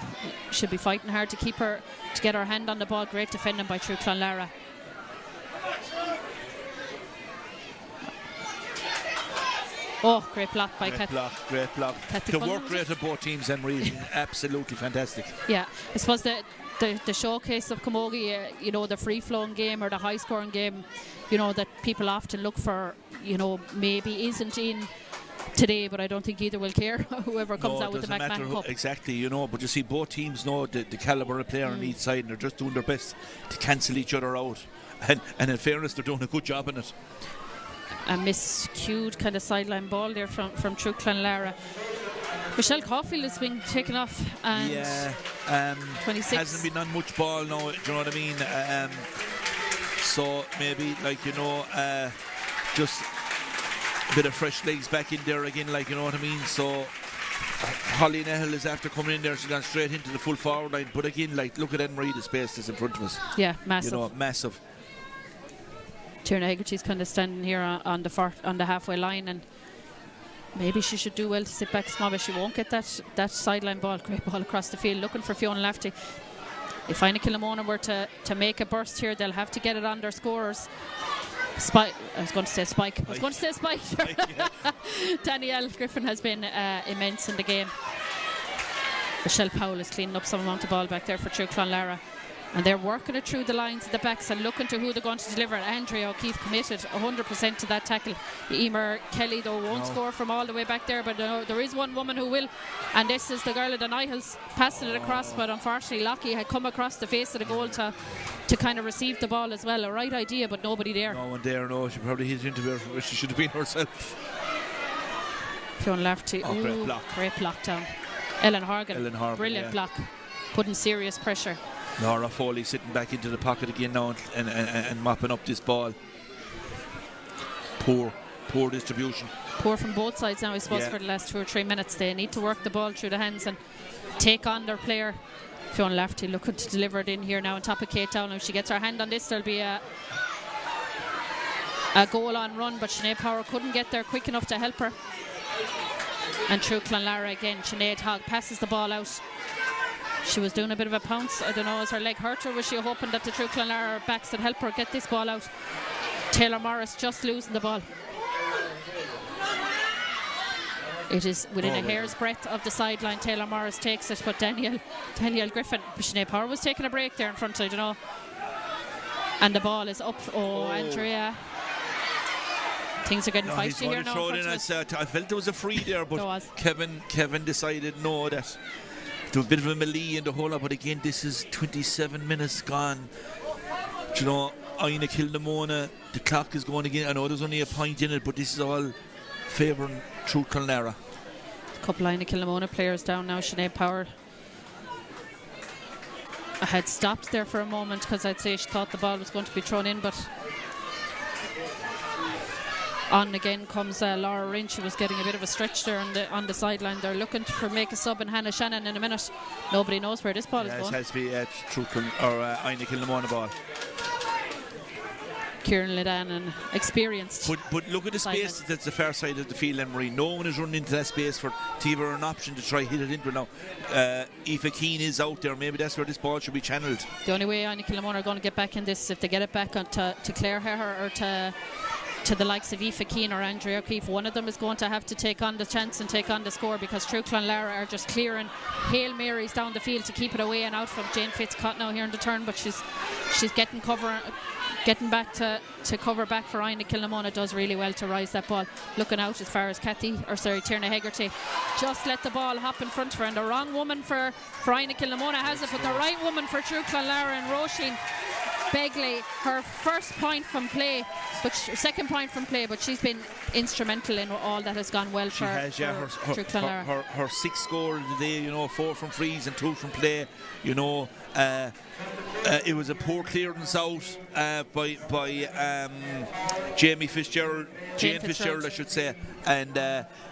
S3: Should be fighting hard to get her hand on the ball. Great defending by Truagh Clonlara. Oh, great block by
S4: Great block.
S3: Kathy
S4: The
S3: Cullen,
S4: work
S3: was
S4: rate of both teams and really absolutely fantastic.
S3: Yeah, I suppose the showcase of Camogie, the free-flowing game or the high-scoring game, that people often look for, maybe isn't in today, but I don't think either will care whoever comes out with the McMahon Cup.
S4: Exactly, but you see both teams know the calibre of player on each side, and they're just doing their best to cancel each other out. And in fairness, they're doing a good job in it.
S3: A miscued kind of sideline ball there from Truagh Clonlara. Michelle Caulfield has been taken off, and 26
S4: hasn't been on much ball now. Do you know what I mean? So maybe just a bit of fresh legs back in there again, you know what I mean? So Holly Nehel is after coming in there. She's gone straight into the full forward line. But again, look at Anne-Marie, the space that's in front of us.
S3: Yeah, massive.
S4: Massive.
S3: Tierna Hegarty's kind of standing here on the halfway line, and maybe she should do well to sit back small, but she won't get that sideline ball. Great ball across the field, looking for Fiona Lafferty. If Inagh Kilnamona were to make a burst here, they'll have to get it on their scorers. I was going to say Spike.
S4: Yeah.
S3: Danielle Griffin has been immense in the game. Michelle Powell is cleaning up some amount of ball back there for Truagh Clonlara. And they're working it through the lines at the backs and looking to who they're going to deliver. Andrea O'Keefe committed 100% to that tackle. Emer Kelly, though, won't score from all the way back there, but there is one woman who will. And this is the girl of the Nihils passing it across, but unfortunately Lockie had come across the face of the goal to kind of receive the ball as well. A right idea, but nobody there.
S4: No one there, no. She probably hit into where she should have been herself.
S3: Fiona Lafferty. Great block down. Ellen Horgan, brilliant block. Putting serious pressure.
S4: Laura Foley sitting back into the pocket again now and mopping up this ball. Poor distribution.
S3: Poor from both sides now, I suppose, for the last 2 or 3 minutes. They need to work the ball through the hands and take on their player. Fiona Lafferty looking to deliver it in here now on top of Kate Down. If she gets her hand on this, there'll be a goal on run, but Sinead Power couldn't get there quick enough to help her. And Truagh Clonlara again. Sinead Hogg passes the ball out. She was doing a bit of a pounce. I don't know, was her leg hurt, or was she hoping that the Truagh Clonlara backs would help her get this ball out? Taylor Morris just losing the ball. It is within a hair's breadth of the sideline. Taylor Morris takes it, but Danielle Griffin. Sinead Power was taking a break there in front, I don't know. And the ball is up. Andrea. Things are getting feisty here now.
S4: I felt there was a free there, but Kevin decided no, that there was a bit of a melee in the whole lot. But again, this is 27 minutes gone. Do you know, Inagh Kilnamona, the clock is going again. I know there's only a point in it, but this is all favouring Truagh Clonlara.
S3: A couple of Inagh Kilnamona players down now. Sinead Power. I had stopped there for a moment because I'd say she thought the ball was going to be thrown in, but on again comes Laura Rynn. She was getting a bit of a stretch there on the sideline. They're looking to make a sub in Hannah Shannon in a minute. Nobody knows where this ball is going.
S4: It has to be Inagh Kilnamona ball.
S3: Kieran Lidan, experienced.
S4: But look at the space that's the far side of the field, Anne-Marie. No one is running into that space to give her an option to try hit it into now. Aoife Keane is out there. Maybe that's where this ball should be channelled.
S3: The only way Inagh Kilnamona are going to get back in this, if they get it back to Clare Herher or to the likes of Aoife Keane or Andrea O'Keefe. One of them is going to have to take on the chance and take on the score, because Truagh Clonlara are just clearing Hail Marys down the field to keep it away and out from Jane Fitzcott now here in the turn, but she's getting back to cover back for Inagh Kilnamona. Does really well to rise that ball. Looking out as far as Tierna Hegarty just let the ball hop in front of her, and the wrong woman for Inagh Kilnamona has it, but the right woman for Truagh Clonlara and Roisin Begley, her first point from play, but second point from play, but she's been instrumental in all that has gone well for Truagh Clonlara.
S4: Her 6th score of the day, 4 from frees and 2 from play. It was a poor clearance out by Jane Fitzgerald, I should say, and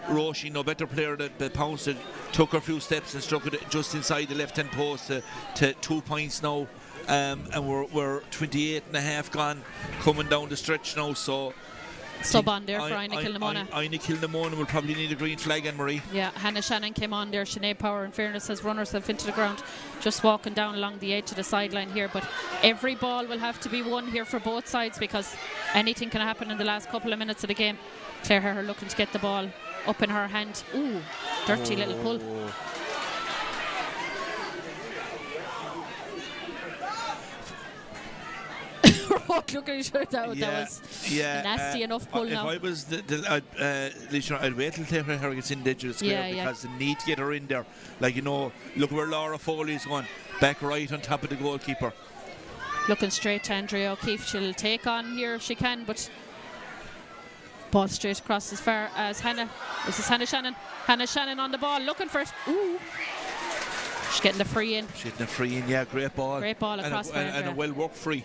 S4: Roisin, no better player that pounced it, took her a few steps and struck it just inside the left-hand post to 2 points now. And we're 28 and a half gone, coming down the stretch now, so
S3: sub on there for Inagh Kilnamona.
S4: Inagh Kilnamona will probably need a green flag, Anne-Marie.
S3: Yeah, Hannah Shannon came on there. Sinead Power, in fairness, has run herself into the ground, just walking down along the edge of the sideline here. But every ball will have to be won here for both sides, because anything can happen in the last couple of minutes of the game. Clare Herher looking to get the ball up in her hand. Ooh, dirty little pull. Look at that, that was nasty enough pull now.
S4: If I was Leisha, I'd wait till Clare Herher gets in the edge of the square, because they need to get her in there. Like, you know, look where Laura Foley's gone, back right on top of the goalkeeper.
S3: Looking straight to Andrea O'Keefe. She'll take on here if she can, but ball straight across as far as Hannah. This is Hannah Shannon. Hannah Shannon on the ball, looking for it. Ooh. She's getting the free in.
S4: She's getting the free in, yeah, great ball.
S3: Great ball across.
S4: And a well-worked free.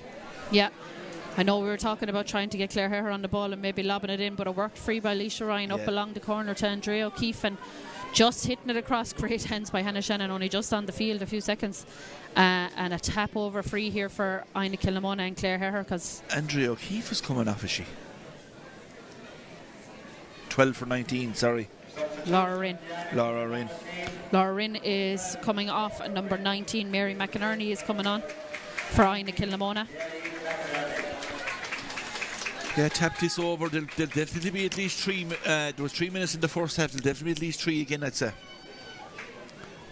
S3: Yeah. I know we were talking about trying to get Clare Herher on the ball and maybe lobbing it in, but a worked free by Leisha Ryan up along the corner to Andrea O'Keefe, and just hitting it across. Great hands by Hannah Shannon, only just on the field a few seconds. And a tap over free here for Inagh Kilnamona and Clare Herher, because
S4: Andrea O'Keefe is coming off, is she? 12 for 19, sorry.
S3: Laura Rinn.
S4: Laura
S3: Rinn is coming off, and number 19, Mary McInerney, is coming on for Inagh Kilnamona.
S4: Yeah, tap this over. There'll definitely be at least 3. There was 3 minutes in the first half. There'll definitely be at least 3 again, I'd say.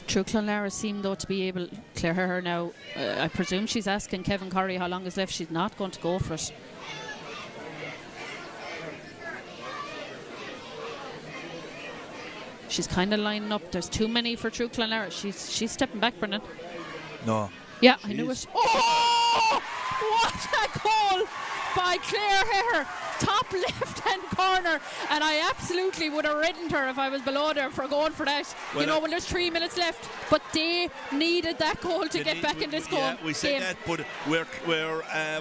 S3: True, Clonlara seem though to be able. Clare Herher now, I presume she's asking Kevin Curry how long is left. She's not going to go for it. She's kind of lining up. There's too many for True Clonlara. She's stepping back, Brendan.
S4: No.
S3: Yeah, I knew it. Oh! What a goal by Clare Herher, top left-hand corner, and I absolutely would have reddened her if I was below there for going for that. Well, you know, when there's 3 minutes left, but they needed that goal to get back in this goal.
S4: Yeah, we said that, but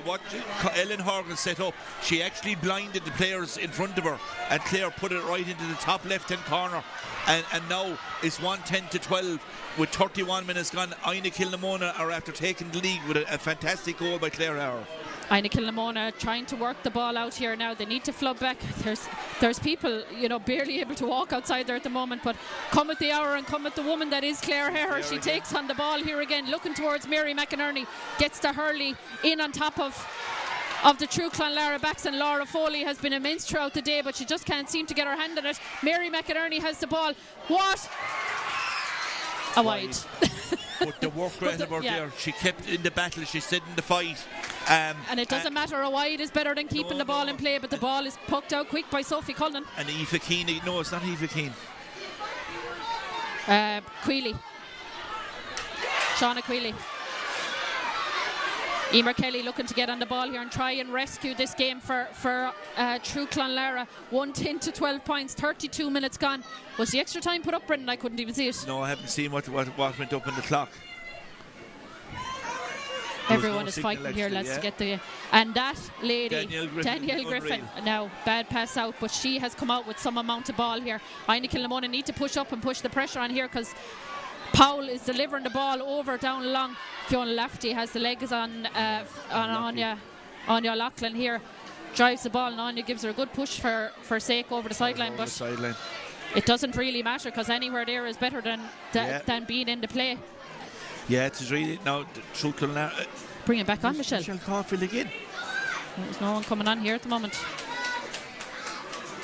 S4: what Ellen Horgan set up, she actually blinded the players in front of her, and Clare put it right into the top left-hand corner, and now it's 1-10-12 with 31 minutes gone. Inagh Kilnamona are after taking the lead with a fantastic goal by Clare Herher.
S3: Inagh Kilnamona trying to work the ball out here now. They need to flub back. There's people, you know, barely able to walk outside there at the moment, but come at the hour and come at the woman that is Clare Herher. She takes on the ball here again, looking towards Mary McInerney, gets to Hurley in on top of the True Clonlara backs, and Laura Foley has been immense throughout the day, but she just can't seem to get her hand on it. Mary McInerney has the ball. What? A wide.
S4: But the work rate of her there, she kept in the battle, she stood in the fight.
S3: And it doesn't matter, a wide is better than keeping the ball in play, but the ball is poked out quick by Sophie Cullen.
S4: And Aoife Keane, no, it's not Aoife Keane.
S3: Queely. Shauna Queely. Emer Kelly looking to get on the ball here and try and rescue this game for True Clonlara. 1-10-12 points, 32 minutes gone. Was the extra time put up, Brendan? I couldn't even see it.
S4: No, I haven't seen what went up in the clock.
S3: Everyone is fighting here, lads, to get the... And that lady, Danielle Griffin, now bad pass out, but she has come out with some amount of ball here. Inagh Kilnamona need to push up and push the pressure on here, because Powell is delivering the ball over down along. Fiona Lafferty has the legs on Anya Loughlin here. Drives the ball, and Anya gives her a good push for sake over the sideline. But it doesn't really matter, because anywhere there is better than being in the play.
S4: Yeah, it is really now. True Clonlara.
S3: Bring it back on, Michelle.
S4: Michelle Caulfield again.
S3: There's no one coming on here at the moment.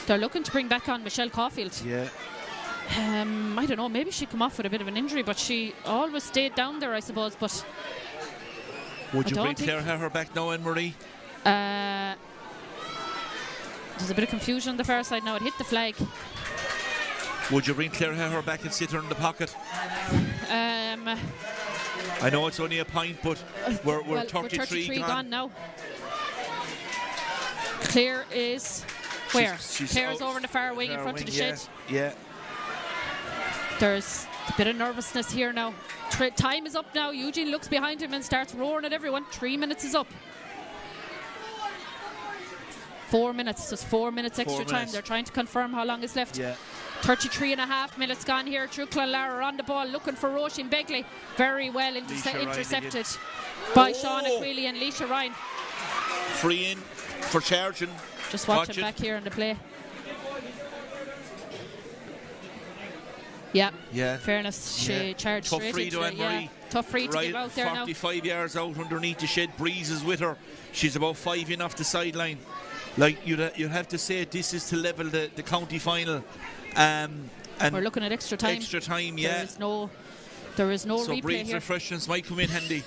S3: They're looking to bring back on Michelle Caulfield.
S4: Yeah.
S3: I don't know, maybe she come off with a bit of an injury, but she always stayed down there, I suppose. But
S4: would you bring Clare Herher back now, Anne-Marie?
S3: There's a bit of confusion on the far side now. It hit the flag.
S4: Would you bring Clare Herher back and sit her in the pocket? I know it's only a point, but we're 33
S3: gone now. Clare is where? Clare's over in the far wing in front of the shed.
S4: Yeah.
S3: There's a bit of nervousness here now. Time is up now. Eugene looks behind him and starts roaring at everyone. 3 minutes is up. 4 minutes. Just 4 minutes extra time. They're trying to confirm how long is left.
S4: Yeah.
S3: 33.5 minutes gone here. True Clonlara on the ball, looking for Roisin Begley. Very well intercepted by Shauna Queally and Leisha Ryan.
S4: Free in for charging.
S3: Just watching back here on the play. Yeah. Fairness, she charged
S4: tough
S3: straight
S4: free
S3: into
S4: to
S3: it.
S4: Anne-Marie.
S3: Tough free to
S4: right,
S3: give out there
S4: 45 yards out underneath the shed. Breeze is with her. She's about 5 in off the sideline. Like, you'd have to say this is to level the county final. And
S3: we're looking at extra time.
S4: Extra time, yeah.
S3: There is no
S4: so
S3: replay
S4: Breeze
S3: here.
S4: refreshments might come in handy.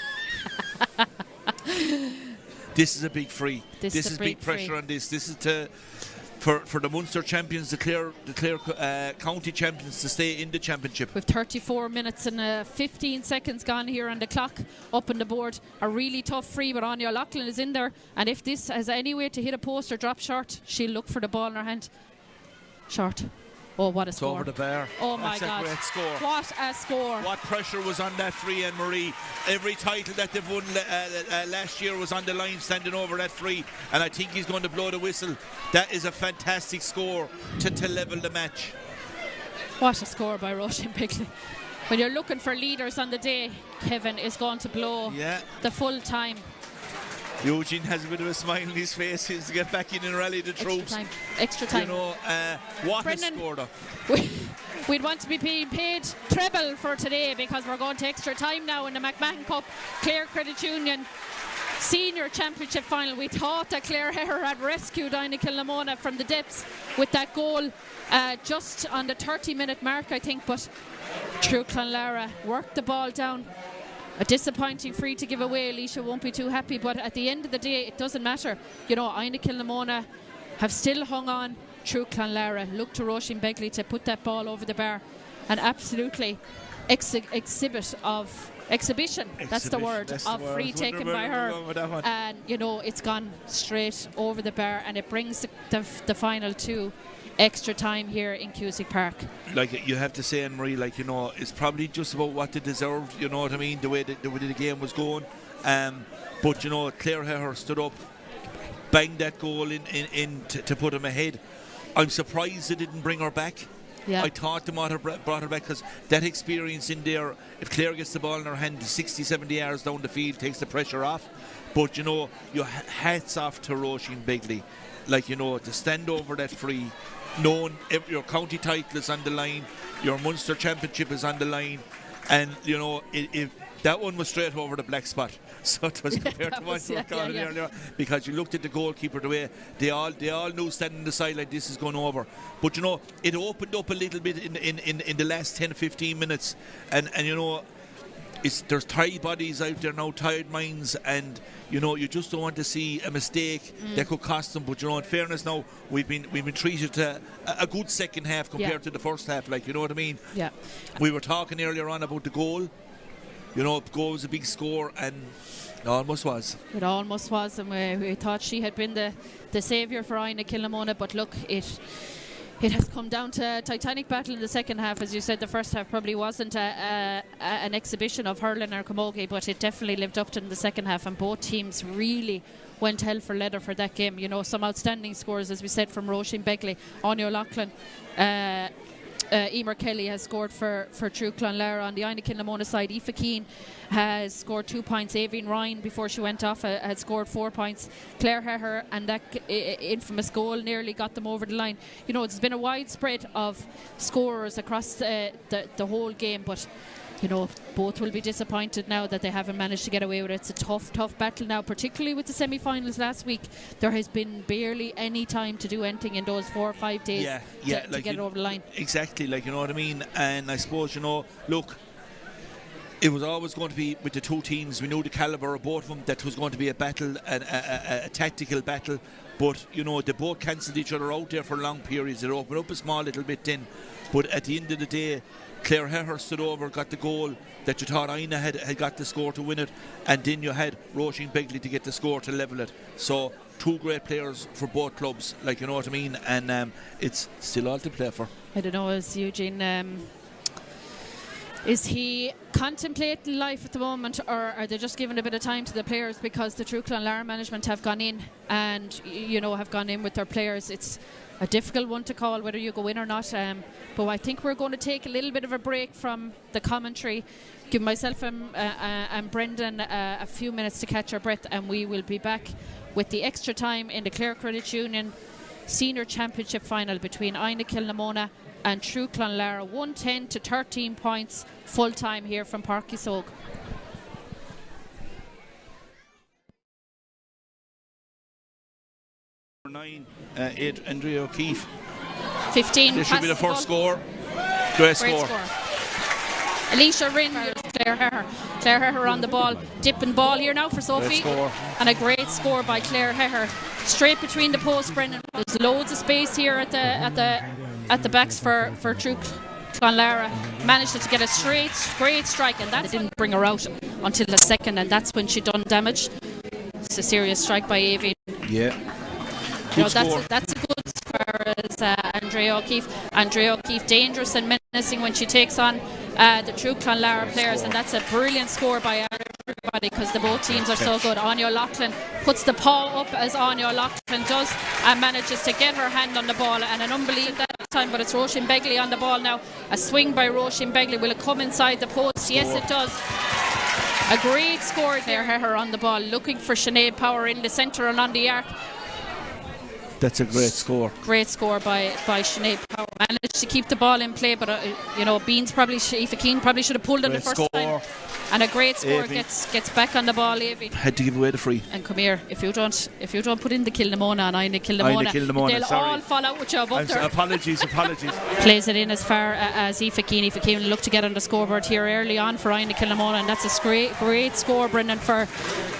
S4: This is a big free. This is big pressure on this. This is for the Munster champions, the Clare county champions, to stay in the championship.
S3: With 34 minutes and 15 seconds gone here on the clock, up on the board. A really tough free, but Anya Loughlin is in there. And if this has any way to hit a post or drop short, she'll look for the ball in her hand. Short. Oh, what a score.
S4: Over the bar.
S3: Oh, my God.
S4: That's a great score.
S3: What a score.
S4: What pressure was on that free, Anne-Marie. Every title that they've won last year was on the line standing over that free. And I think he's going to blow the whistle. That is a fantastic score to level the match.
S3: What a score by Roisin Bigley. When you're looking for leaders on the day, Kevin is going to blow the full time.
S4: Eugene has a bit of a smile on his face. He's to get back in and rally the troops.
S3: Extra time.
S4: You know, what
S3: Brendan,
S4: a score though.
S3: We'd want to be being paid treble for today, because we're going to extra time now in the McMahon Cup Clare Credit Union Senior Championship final. We thought that Clare Herrer had rescued Inagh Kilnamona from the depths with that goal just on the 30-minute mark, I think, but Truagh Clonlara worked the ball down. A disappointing free to give away. Alicia won't be too happy, but at the end of the day, it doesn't matter. You know, Inagh Kilnamona have still hung on. Truagh Clonlara looked to Roisin Bigley to put that ball over the bar. An absolutely exhibition, that's the word, of free taken by her. And, you know, it's gone straight over the bar, and it brings the final to extra time here in Cusack Park.
S4: Like, you have to say, Anne-Marie, like, you know, it's probably just about what they deserved, you know what I mean, the way the game was going. But, you know, Clare Herrer stood up, banged that goal in to put him ahead. I'm surprised they didn't bring her back.
S3: Yeah.
S4: I thought they might have brought her back, because that experience in there, if Clare gets the ball in her hand 60, 70 yards down the field, takes the pressure off. But, you know, your hats off to Roisin Bigley. Like, you know, to stand over that free, knowing your county title is on the line, your Munster championship is on the line, and, you know, that one was straight over the black spot. So it was compared to what you were calling earlier, because you looked at the goalkeeper the way they all knew standing on the side like this is going over. But, you know, it opened up a little bit in the last 10-15 minutes, and you know, there's tired bodies out there now, tired minds, and, you know, you just don't want to see a mistake that could cost them. But, you know, in fairness now, we've been treated to a good second half compared to the first half, like, you know what I mean? Yeah. We were talking earlier on about the goal. You know, the goal was a big score, and it almost was. It
S3: almost was, and we thought she had been the saviour for Inagh Kilnamona, but look, it has come down to a titanic battle in the second half. As you said, the first half probably wasn't an exhibition of hurling or camogie, but it definitely lived up to in the second half, and both teams really went hell for leather for that game. You know, some outstanding scores, as we said, from Roisin Bigley, Anya Loughlin, Emer Kelly has scored for Truagh Clonlara. On the Inagh Kilnamona side, Aoife Keane has scored 2 points. Aoibhinn Ryan, before she went off, had scored 4 points. Clare Herrer, and that infamous goal nearly got them over the line. You know, it's been a widespread of scorers across the whole game, but, you know, both will be disappointed now that they haven't managed to get away with it. It's a tough battle now, particularly with the semi-finals last week. There has been barely any time to do anything in those 4 or 5 days to get it over the line.
S4: Exactly, like, you know what I mean? And I suppose, you know, look, it was always going to be with the two teams. We knew the calibre of both of them, that was going to be a battle, a tactical battle. But, you know, they both cancelled each other out there for long periods. It opened up a small little bit then. But at the end of the day, Clare Herrer stood over, got the goal that you thought Inagh had got the score to win it, and then you had Roisin Bigley to get the score to level it. So, two great players for both clubs, like, you know what I mean, and it's still all to play for.
S3: I don't know, is Eugene, is he contemplating life at the moment, or are they just giving a bit of time to the players, because the Truagh Clonlara management have gone in and, you know, have gone in with their players? It's a difficult one to call whether you go in or not, but I think we're going to take a little bit of a break from the commentary, give myself and Brendan a few minutes to catch our breath, and we will be back with the extra time in the Clare Credit Union Senior Championship final between Inagh Kilnamona and Truagh Clonlara, 110 to 13 points, full time here from Páirc Uí Sóg.
S4: Nine, Andrea O'Keefe.
S3: 15.
S4: This should be the first score. Great
S3: Great
S4: score.
S3: Alicia Rinn, Clare Heher. Clare Heher on the ball, dipping ball here now for Sophie. And a great score by Clare Heher. Straight between the posts, Brendan. There's loads of space here at the backs for Truagh Clonlara. Managed to get a great strike, and that didn't bring her out until the second, and that's when she done damage. It's a serious strike by Aoibhinn.
S4: Yeah.
S3: That's a good as far as Andrea O'Keefe. Andrea O'Keefe dangerous and menacing when she takes on the Truagh Clonlara players, and that's a brilliant score by everybody because the both teams are so good. Anya O'Loughlin puts the paw up as Anya O'Loughlin does and manages to get her hand on the ball, and an unbelievable that time, but it's Roisin Begley on the ball now. A swing by Roisin Begley. Will it come inside the post? Yes, it does. A great score there. Her on the ball, looking for Sinead Power in the centre and on the arc.
S4: That's a great score.
S3: Great score by Sinead Power. Managed to keep the ball in play, but Beans Aoife Keane probably should have pulled it the first time. And a great score gets back on the ball. Aoibhinn
S4: had to give away the free.
S3: And come here, if you don't put in the Kilnamona and Inagh Kilnamona, they'll all fall out with you up there.
S4: Apologies.
S3: Plays it in as far as Aoife Keane. Aoife Keane looked to get on the scoreboard here early on for Inagh Kilnamona, and that's a great score, Brendan, for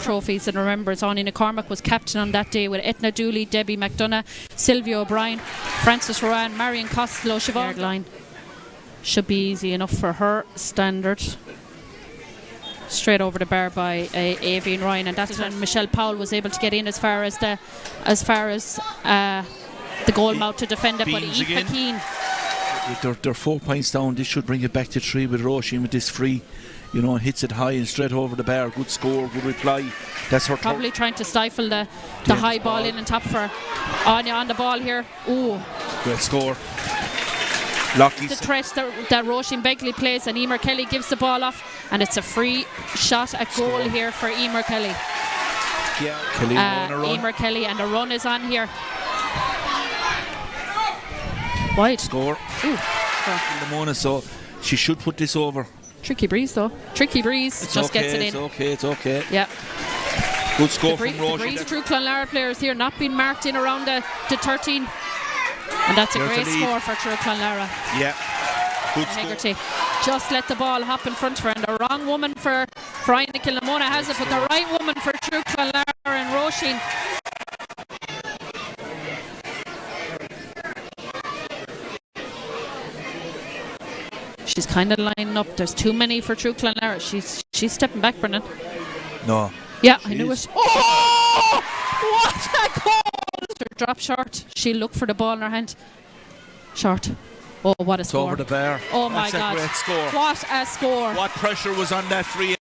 S3: trophies. And remember, Anya McCormack was captain on that day with Etna Dooley, Debbie McDonough, Sylvia O'Brien, Frances Rowan, Marion Costello, Siobhan. Line should be easy enough for her standard. Straight over the bar by Aoibhinn Ryan, and that's when Michelle Powell was able to get in as far as the goal mouth to defend it. But Aoife Keane,
S4: they're 4 points down. This should bring it back to 3 with Roisin with this free. Hits it high and straight over the bar. Good score, good reply. That's her
S3: probably trying to stifle the high ball in and top for Anya on the ball here. Ooh,
S4: great score. Lockie's
S3: the threat that Roisin Begley plays, and Emer Kelly gives the ball off, and it's a free shot at goal here for Emer Kelly.
S4: Yeah, Kelly on a run.
S3: Emer Kelly, and the run is on here. Wide
S4: score. Kilnamona, so she should put this over.
S3: Tricky breeze though. Tricky breeze.
S4: It's
S3: just
S4: okay,
S3: gets it in.
S4: It's okay.
S3: Yeah.
S4: Good score from Roisin.
S3: The breeze Truagh Clonlara players here not being marked in around the 13. And that's a great score for Truagh Clonlara.
S4: Yeah. Good score.
S3: Just let the ball hop in front of her, and the wrong woman for Inagh Kilnamona has it, but the right woman for Truagh Clonlara and Roisin. She's kind of lining up. There's too many for Truagh Clonlara. She's stepping back, Brendan.
S4: No.
S3: Yeah, I knew it. Oh! What a goal! Drop short. She'll look for the ball in her hand. Short. Oh, what a score.
S4: Over the bar.
S3: Oh my God.
S4: That's a great score.
S3: What a score.
S4: What pressure was on that free?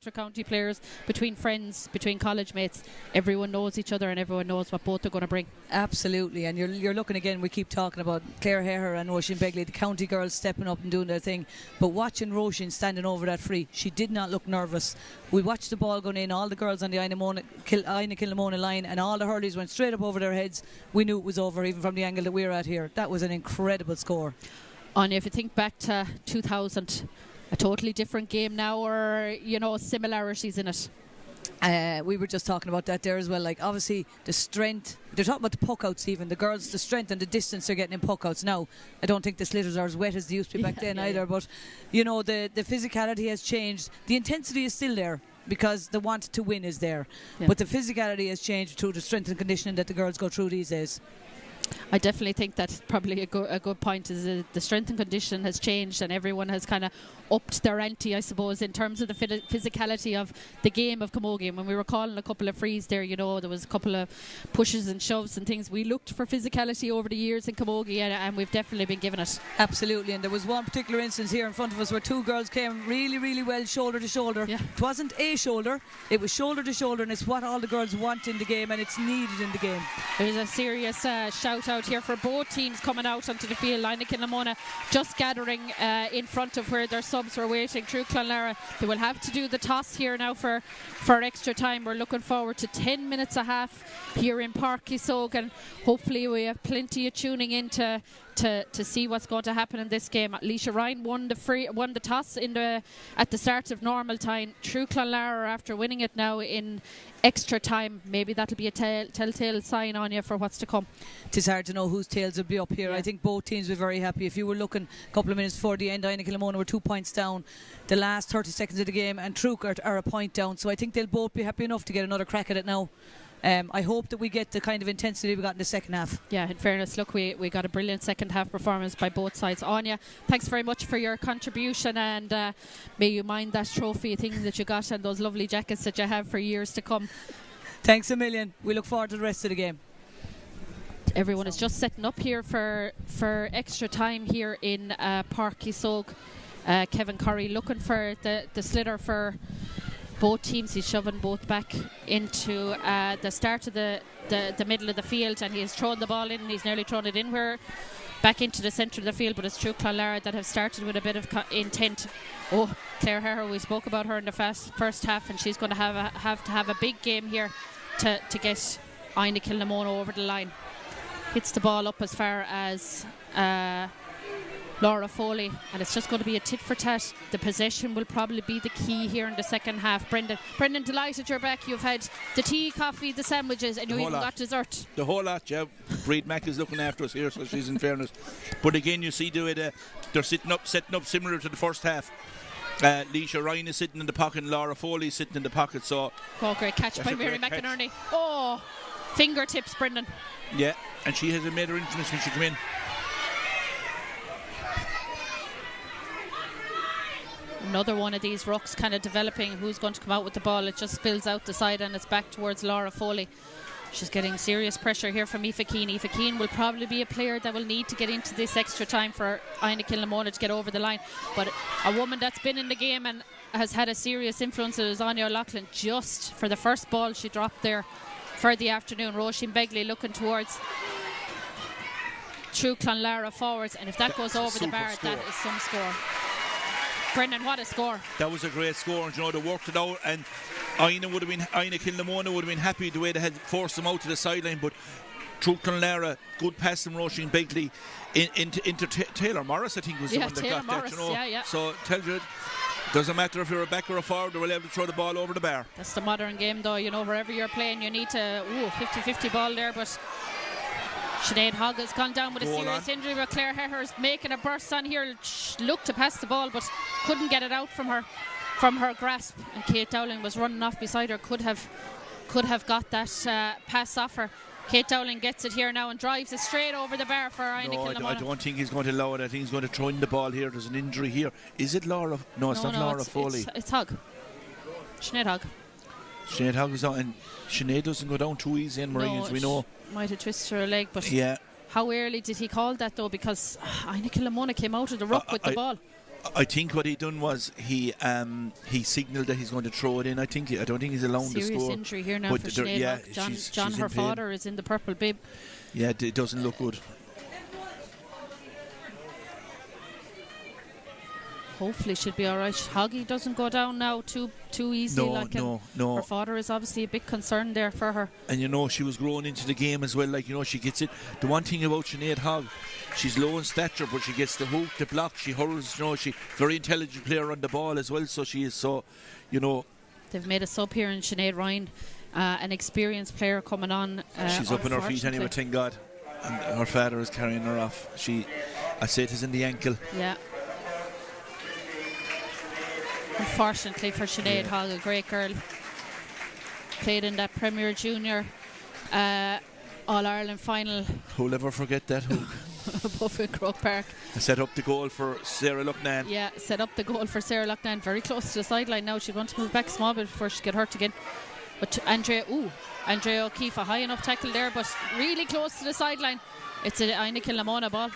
S3: inter-county players, between friends, between college mates. Everyone knows each other and everyone knows what both are going to bring.
S5: Absolutely, and you're looking again, we keep talking about Clare Heher and Roisin Begley, the county girls stepping up and doing their thing, but watching Roisin standing over that free, she did not look nervous. We watched the ball going in, all the girls on the Inagh Kilnamona line, and all the hurleys went straight up over their heads. We knew it was over even from the angle that we're at here. That was an incredible score.
S3: And if you think back to 2000, a totally different game now, or similarities in it.
S5: We were just talking about that there as well. Like, obviously the strength, they're talking about the puck outs even, the girls, the strength and the distance they're getting in puck outs now. I don't think the slitters are as wet as they used to be back then either, but the physicality has changed. The intensity is still there because the want to win is there, but the physicality has changed through the strength and conditioning that the girls go through these days.
S3: I definitely think that's probably a good point, is the strength and condition has changed and everyone has kind of upped their ante, I suppose, in terms of the physicality of the game of Camogie. And when we were calling a couple of frees there, there was a couple of pushes and shoves and things. We looked for physicality over the years in Camogie, and we've definitely been given it.
S5: Absolutely, and there was one particular instance here in front of us where two girls came really, really well shoulder to shoulder.
S3: Yeah.
S5: It wasn't a shoulder, it was shoulder to shoulder, and it's what all the girls want in the game, and it's needed in the game.
S3: There's a serious shout out here for both teams coming out onto the field. Inagh Kilnamona just gathering in front of where their subs were waiting. Through Clonlara, they will have to do the toss here now for extra time. We're looking forward to 10 minutes a half here in Páirc Uí Chaoimh, and hopefully we have plenty of tuning in to see what's going to happen in this game. Leisha Ryan won the toss at the start of normal time. True Clonlara, after winning it now in extra time, maybe that'll be a telltale sign on you for what's to come.
S5: It's hard to know whose tails will be up here.
S3: Yeah.
S5: I think both teams will be very happy. If you were looking a couple of minutes before the end, Inagh Kilnamona were 2 points down the last 30 seconds of the game, and Truagh are a point down, so I think they'll both be happy enough to get another crack at it now. I hope that we get the kind of intensity we got in the second half.
S3: Yeah, in fairness, look, we got a brilliant second half performance by both sides. Anya, thanks very much for your contribution, and may you mind that trophy thing that you got and those lovely jackets that you have for years to come.
S5: Thanks a million. We look forward to the rest of the game.
S3: Everyone is just setting up here for extra time here in Páirc Uí Chaoimh. Kevin Curry looking for the slitter for both teams. He's shoving both back into the start of the middle of the field, and he's thrown the ball in, and he's nearly thrown it in back into the centre of the field, but it's Truagh Clonlara that have started with a bit of intent. Oh, Clare Heher, we spoke about her in the first half, and she's going to have to have a big game here to get Inagh Kilnamona over the line. Hits the ball up as far as Laura Foley, and it's just going to be a tit for tat. The possession will probably be the key here in the second half. Brendan, delighted you're back. You've had the tea, coffee, the sandwiches, and you even got dessert.
S4: The whole lot, yeah. Breed Mac is looking after us here, so she's in fairness. But again, you see they're setting up similar to the first half. Leisha Ryan is sitting in the pocket, and Laura Foley is sitting in the pocket. So,
S3: great catch by Mary McInerney. Oh, fingertips, Brendan.
S4: Yeah, and she has made her influence when she came in.
S3: Another one of these rucks kind of developing. Who's going to come out with the ball? It just spills out the side and it's back towards Laura Foley. She's getting serious pressure here from Aoife Keane. Aoife Keane will probably be a player that will need to get into this extra time for Inagh Kilnamona to get over the line. But a woman that's been in the game and has had a serious influence is Anya O'Loughlin. Just for the first ball she dropped there for the afternoon. Roisin Begley looking towards Truagh Clonlara forwards, and if that goes over the bar, that is some score. Brendan, what a score.
S4: That was a great score, and they worked it out, and Inagh Kilnamona would have been happy the way they had forced them out to the sideline, but Truagh Clonlara, good pass from Roisin Begley into Taylor Morris, I think was the one that
S3: Taylor
S4: got
S3: Morris,
S4: that,
S3: yeah.
S4: So tells you, doesn't matter if you're a back or a forward, they're able to throw the ball over the bar.
S3: That's the modern game though, wherever you're playing you need to 50-50 ball there, but Sinead Hogg has gone down with a serious injury, but Clare Heher is making a burst on here. Looked to pass the ball but couldn't get it out from her grasp, and Kate Dowling was running off beside her, could have got that pass off her. Kate Dowling gets it here now and drives it straight over the bar for Inagh Kilnamona.
S4: I don't think he's going to allow it. I think he's going to throw in the ball here. There's an injury here. Is it Laura? No, it's not Laura Foley.
S3: It's Hogg. Sinead Hogg.
S4: Sinead Hogg is on, and Sinead doesn't go down too easy in Marie, as we know.
S3: Might have twisted her leg, but
S4: yeah.
S3: How early did he call that though? Because Inagh Kilnamona came out of the ruck with the ball.
S4: I think what he done was he signalled that he's going to throw it in. I don't think he's allowed to score.
S3: Serious injury here now for Sinead Hogg. John, her father, is in the purple bib.
S4: Yeah, it doesn't look good.
S3: Hopefully she'll be all right. Hoggy doesn't go down now too easily.
S4: No.
S3: Her father is obviously a big concern there for her.
S4: And she was growing into the game as well. She gets it. The one thing about Sinead Hogg, she's low in stature, but she gets the hook, the block, she hurls. She very intelligent player on the ball as well. So she is
S3: They've made a sub here in Sinead Ryan, an experienced player coming on.
S4: She's up on her feet anyway, thank God. And her father is carrying her off. I say it is in the ankle.
S3: Yeah. Unfortunately for Sinead Hogg, a great girl. Played in that Premier Junior All-Ireland final.
S4: Who'll ever forget that hook?
S3: Above in Croke Park.
S4: Set up the goal for Sarah Lucknan.
S3: Yeah, set up the goal for Sarah Lucknan. Very close to the sideline now. She wants to move back a small bit before she get hurt again. But Andrea O'Keefe, a high enough tackle there, but really close to the sideline. It's a Inagh Kilnamona ball.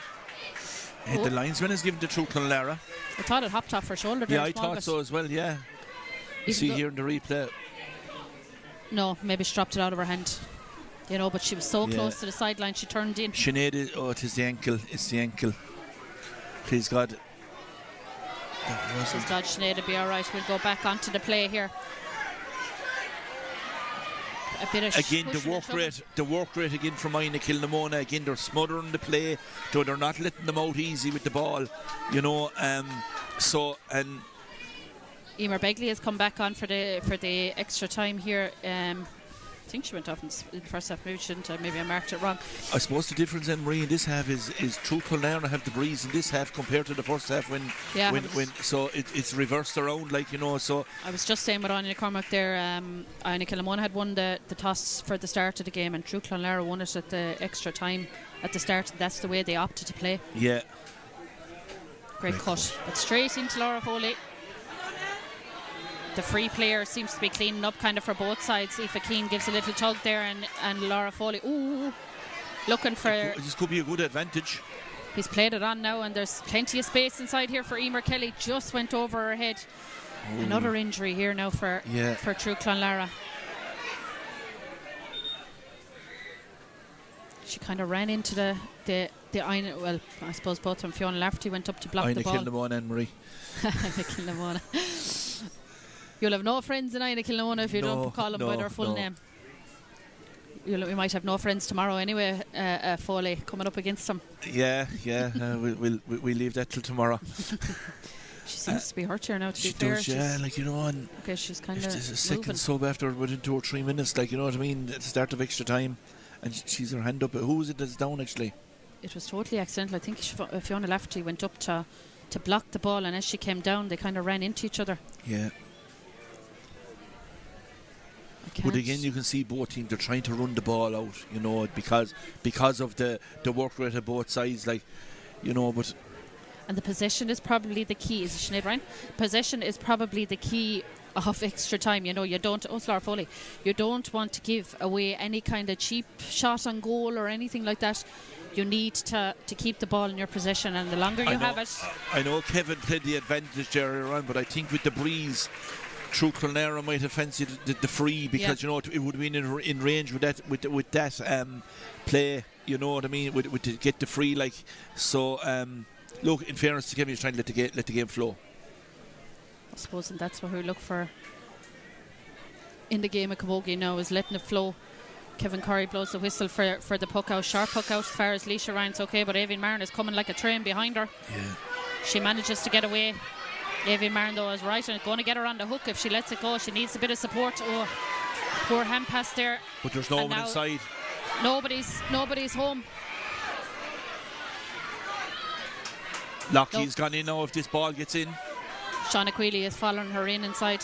S4: The linesman has given the Truagh Clonlara.
S3: I thought it hopped off her shoulder there.
S4: Yeah, I thought so as well, yeah. You see here in the replay. No,
S3: maybe she dropped it out of her hand. But she was so close to the sideline, she turned in.
S4: Sinead, it is the ankle. It's the ankle. Please God.
S3: Please God, Sinead will be all right. We'll go back onto the play here. A bit of
S4: again, the work rate again from Inagh Kilnamona. Again, they're smothering the play, so they're not letting them out easy with the ball.
S3: Emer Begley has come back on for the extra time here. I think she went off in the first half. Maybe she shouldn't have. Maybe I marked it wrong.
S4: I suppose the difference in Marie in this half is Truagh Clonlara have the breeze in this half compared to the first half when so it's reversed around so.
S3: I was just saying with Anya Cormac there, Inagh Kilnamona had won the toss for the start of the game and Truagh Clonlara won it at the extra time at the start. That's the way they opted to play.
S4: Yeah.
S3: Great cut. But straight into Laura Foley. The free player seems to be cleaning up kind of for both sides. Aoife Keane gives a little tug there and Laura Foley, looking for...
S4: This could be a good advantage.
S3: He's played it on now and there's plenty of space inside here for Emer Kelly. Just went over her head. Another injury here now for Truagh Clonlara. She kind of ran into the Inagh, well, I suppose both of them. Fiona Lafferty went up to block the ball.
S4: Inagh Kilnamona and Marie.
S3: Inagh Kilnamona. You'll have no friends in Inagh Kilnamona if you don't call them by their full name. We might have no friends tomorrow anyway, Foley, coming up against them.
S4: Yeah. We'll leave that till tomorrow.
S3: She seems to be hurt here now, to
S4: be
S3: fair.
S4: Does, and
S3: okay, she's kind of
S4: there's a second sub after within 2 or 3 minutes, at the start of extra time, and she's her hand up. Who was it that's down, actually?
S3: It was totally accidental. I think Fiona Lafferty went up to block the ball, and as she came down, they kind of ran into each other.
S4: Yeah. But again, you can see both teams, they're trying to run the ball out, because of the work rate of both sides, but...
S3: And the possession is probably the key. Is it Sinead Ryan? Possession is probably the key of extra time. You don't... Oh, Laura Foley. You don't want to give away any kind of cheap shot on goal or anything like that. You need to keep the ball in your possession, and the longer you have it...
S4: I know Kevin played the advantage there around, but I think with the breeze... Truagh Clonlara might have fancied the free because it would have been in range with that play. You know what I mean? With to get the free look. In fairness to Kevin, he's trying to let the game flow.
S3: I suppose, and that's what we look for in the game of Camogie now, is letting it flow. Kevin Curry blows the whistle for the puck out, sharp puck out as far as Leisha Ryan's okay, but Avian Marin is coming like a train behind her.
S4: Yeah.
S3: She manages to get away. Avian Marin, though, is right and going to get her on the hook if she lets it go. She needs a bit of support. Oh, poor hand pass there.
S4: But there's no one inside.
S3: Nobody's home.
S4: Lockheed's gone in now if this ball gets in.
S3: Shauna Quealy is following her inside.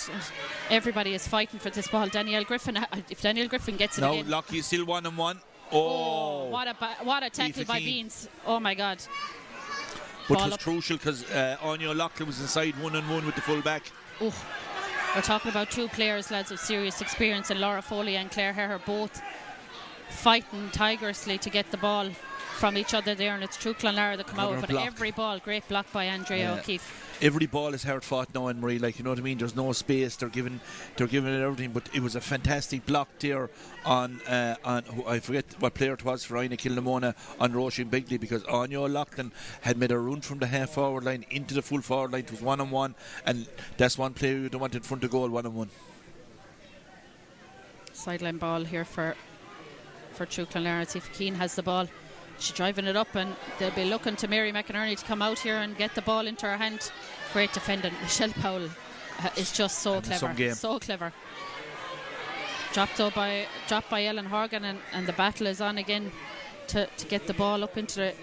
S3: Everybody is fighting for this ball. Danielle Griffin, if Danielle Griffin gets it again.
S4: No, Lockheed's still 1-1.
S3: Oh, what a tackle by Beans. Oh my God.
S4: But it was crucial because Anya Loughlin was inside 1-on-1 with the full back.
S3: Oh, we're talking about two players, lads, of serious experience, and Laura Foley and Clare Herr both fighting tigerously to get the ball from each other there, and it's Truagh Clonlara that come out. But every ball, great block by Andrea O'Keefe.
S4: every ball is hard fought now, and Marie, like, you know what I mean. There's no space. They're giving it everything. But it was a fantastic block there on I forget what player it was for Inagh Kilnamona on Roisin Bigley, because Anya O'Loughlin had made a run from the half forward line into the full forward line. It was 1-on-1, and that's one player you don't want in front of goal 1-on-1.
S3: Sideline ball here for Truagh Clonlara. Tifa Keane has the ball. She's driving it up, and they'll be looking to Mary McInerney to come out here and get the ball into her hand. Great defending. Michelle Powell is just so clever. So clever. Dropped by Ellen Horgan, and the battle is on again to get the ball up into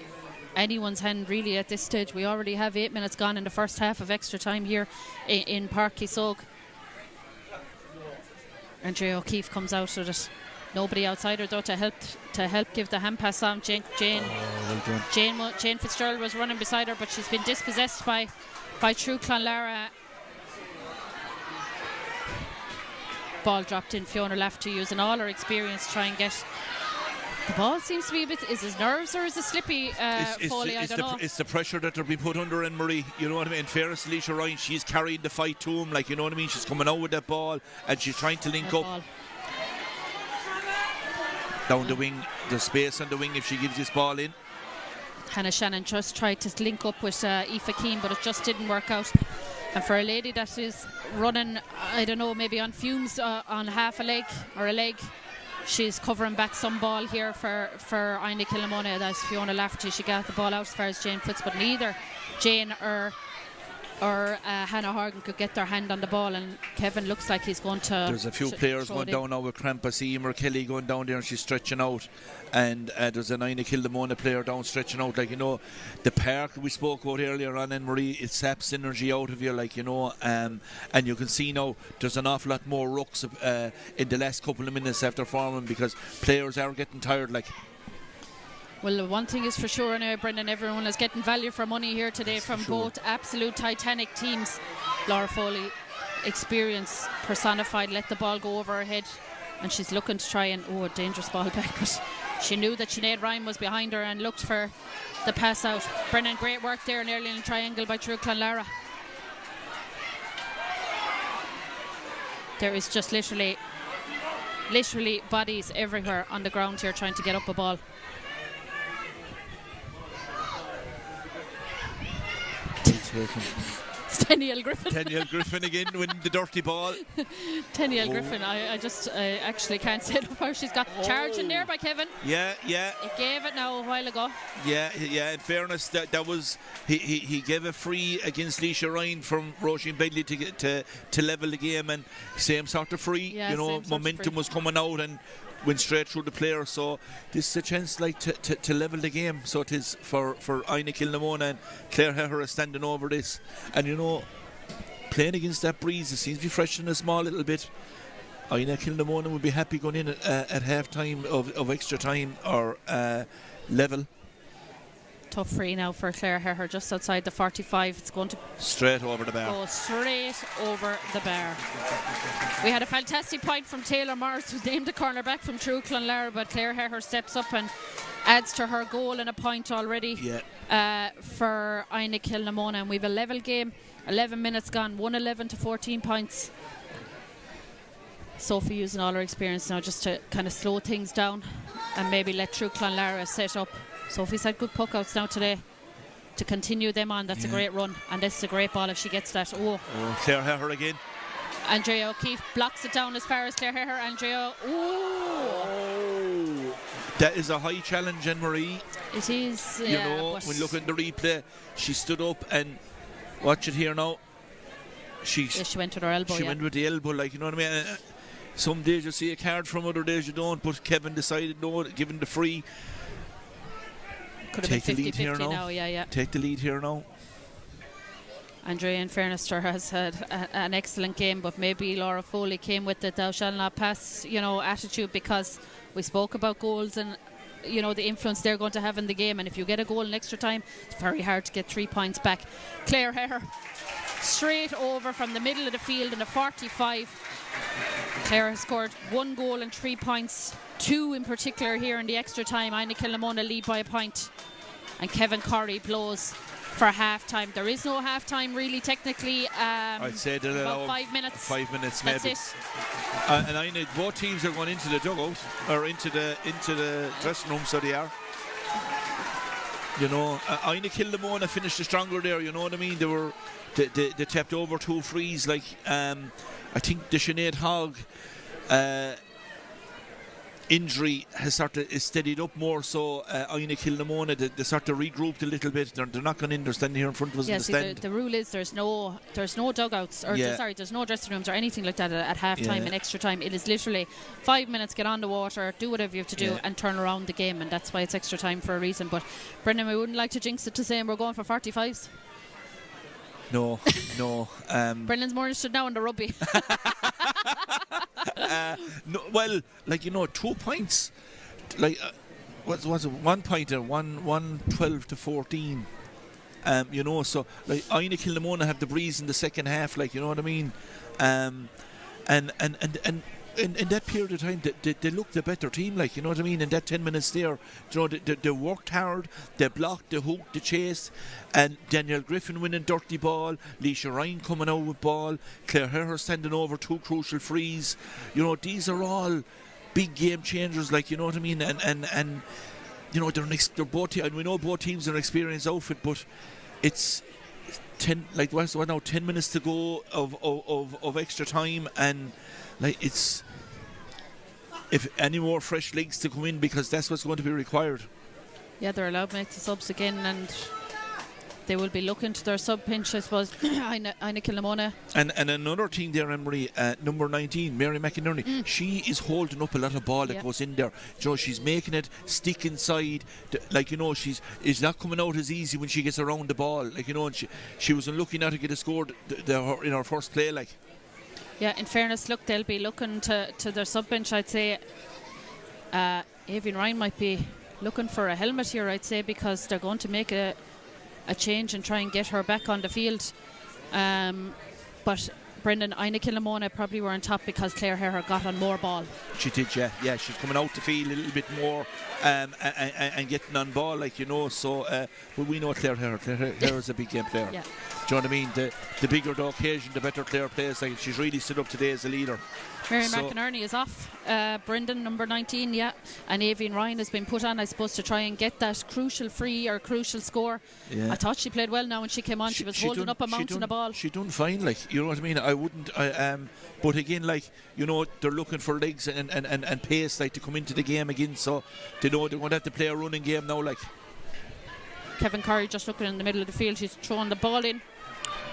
S3: anyone's hand really at this stage. We already have 8 minutes gone in the first half of extra time here in Páirc Císóg. Andrea O'Keefe comes out with it. Nobody outside her though to help give the hand pass on. Jane Fitzgerald was running beside her, but she's been dispossessed by Truagh Clonlara. Ball dropped in. Fiona Lafferty using all her experience to try and get the ball. Seems to be a bit, is it nerves or is it slippy, Foley? I don't know.
S4: It's the pressure that they're being put under in Marie, you know what I mean. In fairness to Leisha Ryan, she's carried the fight to him, like, you know what I mean. She's coming out with that ball and she's trying to link up
S3: ball
S4: down the wing. There's space on the wing if she gives this ball in.
S3: Hannah Shannon just tried to link up with Aoife Keane, but it just didn't work out. And for a lady that is running, I don't know, maybe on fumes on half a leg or a leg, she's covering back some ball here for Inagh Kilnamona. That's Fiona Lafferty. She got the ball out as far as Jane Fitz, but neither Jane or Hannah Horgan could get their hand on the ball, and Kevin looks like he's going to.
S4: There's a few players going down now with cramp. I see Emer Kelly going down there and she's stretching out, and there's an Inagh Kilnamona player down stretching out. Like, you know, the park we spoke about earlier on, and Marie, it saps energy out of you, like, you know, and you can see now there's an awful lot more rucks in the last couple of minutes after forming, because players are getting tired, like.
S3: Well, one thing is for sure now, Brendan, everyone is getting value for money here today. That's from both absolute Titanic teams. Laura Foley, experience personified, let the ball go over her head, and she's looking to try and, a dangerous ball back, but she knew that Sinead Ryan was behind her and looked for the pass out. Brendan, great work there nearly in a triangle by Truagh Clonlara. There is just literally bodies everywhere on the ground here trying to get up a ball. It's Tenniel Griffin.
S4: Tenniel Griffin again winning the dirty ball.
S3: Tenniel Griffin. I actually can't say it before. She's got charging there by Kevin.
S4: Yeah.
S3: He gave it now a while ago.
S4: Yeah. In fairness, that was he gave a free against Leisha Ryan from Roisin Bigley to level the game, and same sort of free.
S3: Yeah,
S4: you know, momentum was coming out and went straight through the player. So this is a chance, like, to level the game. So it is for Inagh Kilnamona, and Clare Heher is standing over this, and you know, playing against that breeze, it seems to be freshening a small little bit. Inagh Kilnamona would be happy going in at half time of extra time or level.
S3: Tough free now for Clare Heher just outside the 45. It's going to
S4: straight over the bar.
S3: Go straight over the bar. We had a fantastic point from Taylor Morris, who's named the cornerback from Truagh Clonlara, but Clare Heher steps up and adds to her goal and a point already for Inagh Kilnamona. And we've a level game, 11 minutes gone, 1-11 to 14 points. Sophie using all her experience now just to kind of slow things down and maybe let Truagh Clonlara set up. Sophie's had good puckouts now today to continue them on. That's a great run, and this is a great ball if she gets that.
S4: Clare Heher again.
S3: Andrea O'Keefe blocks it down as far as Clare Heher. Andrea,
S4: that is a high challenge, Anne-Marie.
S3: It is.
S4: You know, when looking at the replay, she stood up and watch it here now. She
S3: went with her elbow.
S4: She went with the elbow, like, you know what I mean. Some days you see a card from, other days you don't. But Kevin decided no, given the free.
S3: Could have been 50-50 now. Yeah.
S4: Take the lead here now.
S3: Andrea, in fairness to her, has had an excellent game, but maybe Laura Foley came with the thou shall not pass, you know, attitude, because we spoke about goals and, you know, the influence they're going to have in the game, and if you get a goal in extra time, it's very hard to get 3 points back. Clare Heher straight over from the middle of the field in the 45. Clare has scored 1 goal and 3 points, 2 in particular here in the extra time. Inagh Kilnamona lead by a point, and Kevin Corrie blows for half time. There is no half time really technically.
S4: I'd say they'll
S3: about
S4: allow
S3: 5 minutes.
S4: 5 minutes
S3: That's
S4: maybe.
S3: it.
S4: And I know both teams are going into the dugout or into the dressing room, so they are. You know, Inagh Kilnamona finished the stronger there. You know what I mean? They tapped over 2 frees. Like I think the Sinead Hogg injury has is steadied up more. So Inagh Kilnamona they sort of regrouped a little bit. They're not going in. They're standing here in front of us in the stand.
S3: The rule is there's no dugouts or there's no dressing rooms or anything like that at half time and extra time. It is literally 5 minutes, get on the water, do whatever you have to do and turn around the game, and that's why it's extra time for a reason. But Brendan, we wouldn't like to jinx it to saying we're going for 45s.
S4: No.
S3: Brendan's more interested now in the rugby.
S4: No, well, like, you know, 2 points. Like, what was it? 1 point and 1-12 to 14. You know, so like Inagh Kilnamona have the breeze in the second half. Like, you know what I mean? And in that period of time, they looked a better team. Like, you know what I mean? In that 10 minutes there, you know, they worked hard. They blocked, they hooked, they chased. And Danielle Griffin winning dirty ball, Leisha Ryan coming out with ball, Clare Herher standing over 2 crucial frees. You know, these are all big game changers. Like, you know what I mean? And you know, they're both. And we know both teams are an experienced outfit, but it's 10. Like, what's now? 10 minutes to go of extra time, and like, it's, if any more fresh legs to come in, because that's what's going to be required. Yeah,
S3: they're allowed to make the subs again, and they will be looking to their sub pinch, I suppose. Inagh Kilnamona.
S4: And another thing there, Emery, number 19, Mary McInerney, she is holding up a lot of ball that goes in there. You know, she's making it stick inside. Like, you know, it's not coming out as easy when she gets around the ball. Like, you know, and she was unlucky now to get a score in her first play, like.
S3: Yeah, in fairness, look, they'll be looking to their sub bench. I'd say Avian Ryan might be looking for a helmet here, I'd say, because they're going to make a change and try and get her back on the field. But Brendan, Inagh Kilnamona probably were on top because Clare Herher got on more ball.
S4: She did, yeah. She's coming out the field a little bit more and getting on ball, like, you know. So, but we know Clare Herher is a big game player.
S3: Yeah.
S4: Do you know what I mean? The bigger the occasion, the better Clare plays. Like, she's really stood up today as a leader.
S3: Mary McInerney is off. Brendan, number 19, and Avian Ryan has been put on, I suppose, to try and get that crucial free or crucial score. Yeah. I thought she played well now when she came on. She was holding up a mountain of ball. She
S4: done fine, like, you know what I mean? I wouldn't. But again, like, you know, they're looking for legs and pace, like, to come into the game again. So they know they're going to have to play a running game now, like.
S3: Kevin Curry just looking in the middle of the field. He's throwing the ball in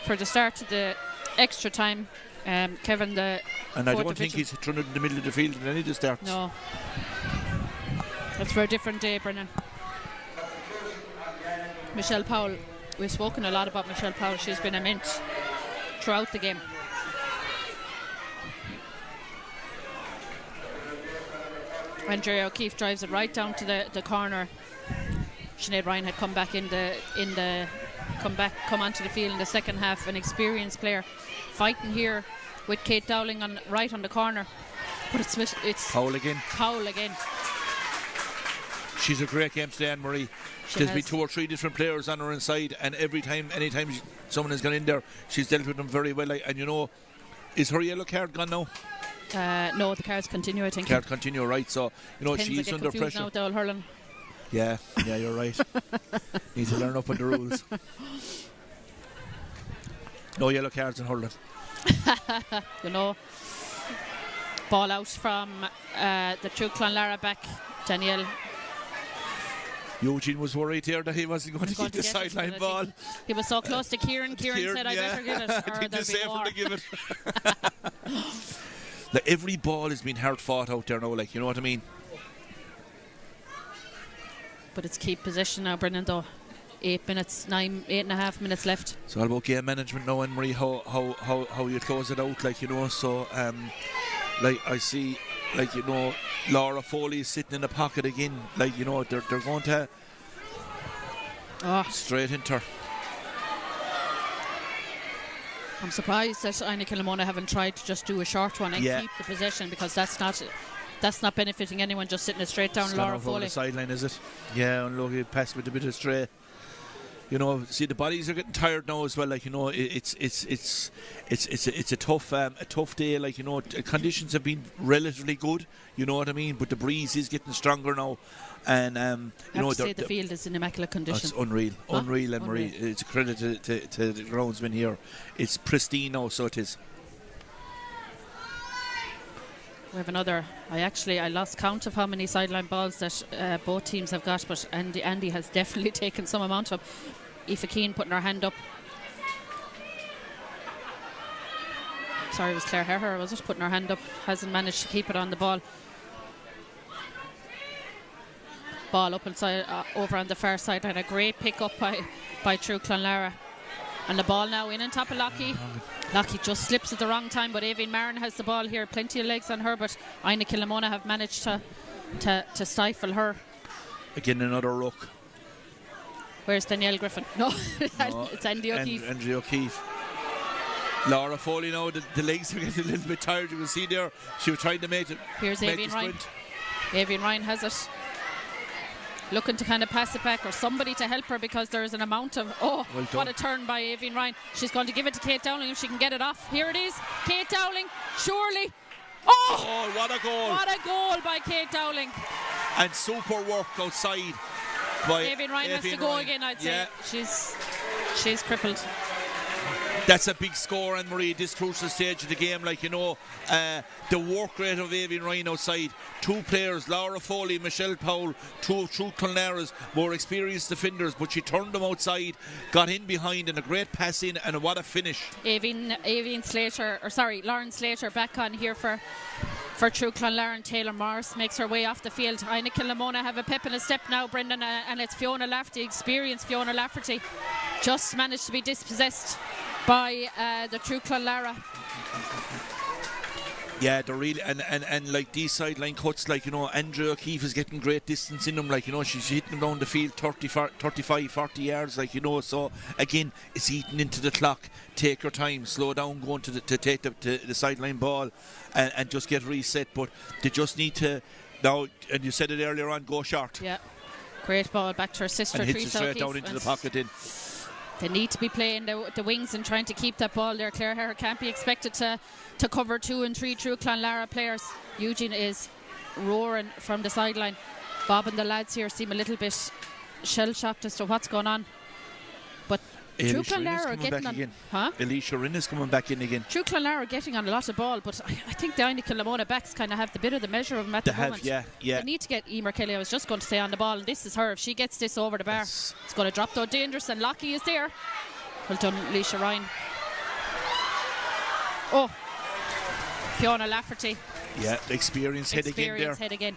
S3: for the start of the extra time. Kevin, and
S4: I don't think he's thrown it in the middle of the field in any of the starts.
S3: No. That's for a different day, Brennan. Michelle Powell, we've spoken a lot about Michelle Powell. She's been immense throughout the game. And Jerry O'Keefe drives it right down to the corner. Sinead Ryan had come back come onto the field in the second half. An experienced player fighting here with Kate Dowling right on the corner, but it's
S4: Powell again. She's a great game today, Anne-Marie. There's been 2 or 3 different players on her inside, and anytime someone has gone in there, she's dealt with them very well. And you know, is her yellow card gone now?
S3: No, the cards continue, I think.
S4: Cards continue, right? So, you know, she's under pressure.
S3: Now, Dowell hurling.
S4: Yeah, you're right. Need to learn up on the rules. No yellow cards in hurling.
S3: You know, ball out from the Truagh Clonlara back, Danielle.
S4: Eugene was worried here that he wasn't going to get the sideline ball.
S3: He was so close to Kieran. Kieran said, I better get it.
S4: I think it's safer to give it. Like, every ball has been hard fought out there now, like, you know what I mean?
S3: But it's keep possession now, Brendan, though. 8.5 minutes left.
S4: It's all about game management now, Anne-Marie, how you close it out, like, you know. So, like, I see, like, you know, Laura Foley is sitting in the pocket again. Like, you know, they're going to straight into her.
S3: I'm surprised that Inagh Kilnamona haven't tried to just do a short one and keep the possession, because that's not benefiting anyone, just sitting it straight down. Laura Foley.
S4: The sideline, is it? Yeah, and look, he passed with a bit of stray. You know, see, the bodies are getting tired now as well. Like, you know, it's a tough day. Like, you know, conditions have been relatively good. You know what I mean? But the breeze is getting stronger now, and you know,
S3: the field is in immaculate condition.
S4: It's unreal, unreal, and Marie. It's a credit to the groundsman here. It's pristine now, so it is.
S3: We have another. I lost count of how many sideline balls that both teams have got, but Andy has definitely taken some amount of. Aoife Keane putting her hand up. Sorry, it was Clare Herher, was it? Putting her hand up. Hasn't managed to keep it on the ball. Ball up inside, over on the far side, and a great pick up by Truagh Clonlara. And the ball now in on top of Lockie. Lockie just slips at the wrong time, but Aoibhinn Marin has the ball here. Plenty of legs on her, but Inagh Kilnamona have managed to stifle her.
S4: Again, another ruck.
S3: Where's Danielle Griffin? No, it's Andy O'Keefe.
S4: Andy O'Keefe. Laura Foley now, the legs are getting a little bit tired. You can see there, she was trying to make it.
S3: Here's Aoibhinn Ryan. Aoibhinn Ryan has it. Looking to kind of pass it back, or somebody to help her, because there's an amount of... Oh, well, what a turn by Aoibhinn Ryan. She's going to give it to Kate Dowling if she can get it off. Here it is. Kate Dowling, surely. Oh,
S4: what a goal.
S3: What a goal by Kate Dowling.
S4: And super work outside by
S3: Aoibhinn Ryan has to go again, I'd say. She's crippled.
S4: That's a big score, Anne-Marie, this crucial stage of the game. Like, you know, the work rate of Aoibhinn Ryan outside. Two players, Laura Foley, Michelle Powell, two of Truagh Clonlara's more experienced defenders, but she turned them outside, got in behind, and a great pass in, and what a finish.
S3: Lauren Slater back on here for Truagh Clonlara, and Taylor Morris makes her way off the field. Inagh Kilnamona have a pep and a step now, Brendan, and it's Fiona Lafferty, experienced Fiona Lafferty, just managed to be dispossessed by the Truagh Clonlara.
S4: Yeah, they're really, and like these sideline cuts, like, you know, Andrea O'Keefe is getting great distance in them, like, you know, she's hitting them down the field 35, 40 yards, like, you know, so again, it's eating into the clock. Take your time, slow down, going to take the sideline ball and just get reset, but they just need to now, and you said it earlier on, go short.
S3: Yeah, great ball back to her sister,
S4: and hits it straight
S3: O'Keefe,
S4: down into the pocket in.
S3: They need to be playing the wings and trying to keep that ball there. Clare Herher can't be expected to cover 2 and 3 Truagh Clonlara players. Eugene is roaring from the sideline. Bob and the lads here seem a little bit shell-shocked as to what's going on. But Truagh Clonlara are getting on...
S4: Again.
S3: Huh?
S4: Alicia Rinn is coming back in again.
S3: Truagh Clonlara are getting on a lot of ball, but I think the Inagh Kilnamona backs kind of have the bit of the measure of them at the moment.
S4: Yeah.
S3: They need to get Emer Kelly, I was just going to say, on the ball, and this is her. If she gets this over the bar, it's going to drop, though. Dangerous, and Lockie is there. Well done, Alicia Ryan. Oh, Fiona Lafferty.
S4: Yeah, experience head again.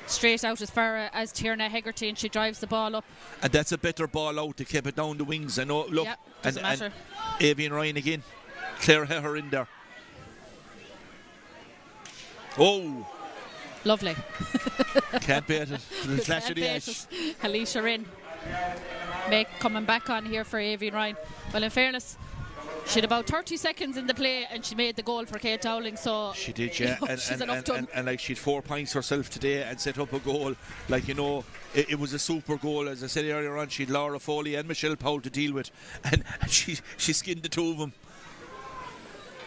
S3: Straight out as far as Tierna Hegarty, and she drives the ball up.
S4: And that's a better ball out to keep it down the wings. And look,
S3: doesn't matter.
S4: Aoibhinn Ryan again. Clare Herher in there. Oh,
S3: lovely.
S4: Can't beat it. The clash of the ash.
S3: Alicia Rinn coming back on here for Aoibhinn Ryan. Well, in fairness, she had about 30 seconds in the play and she made the goal for Kate Dowling, so
S4: she did, yeah. And like, she had 4 points herself today and set up a goal. Like, you know, it was a super goal. As I said earlier on, she had Laura Foley and Michelle Powell to deal with, and she skinned the 2 of them.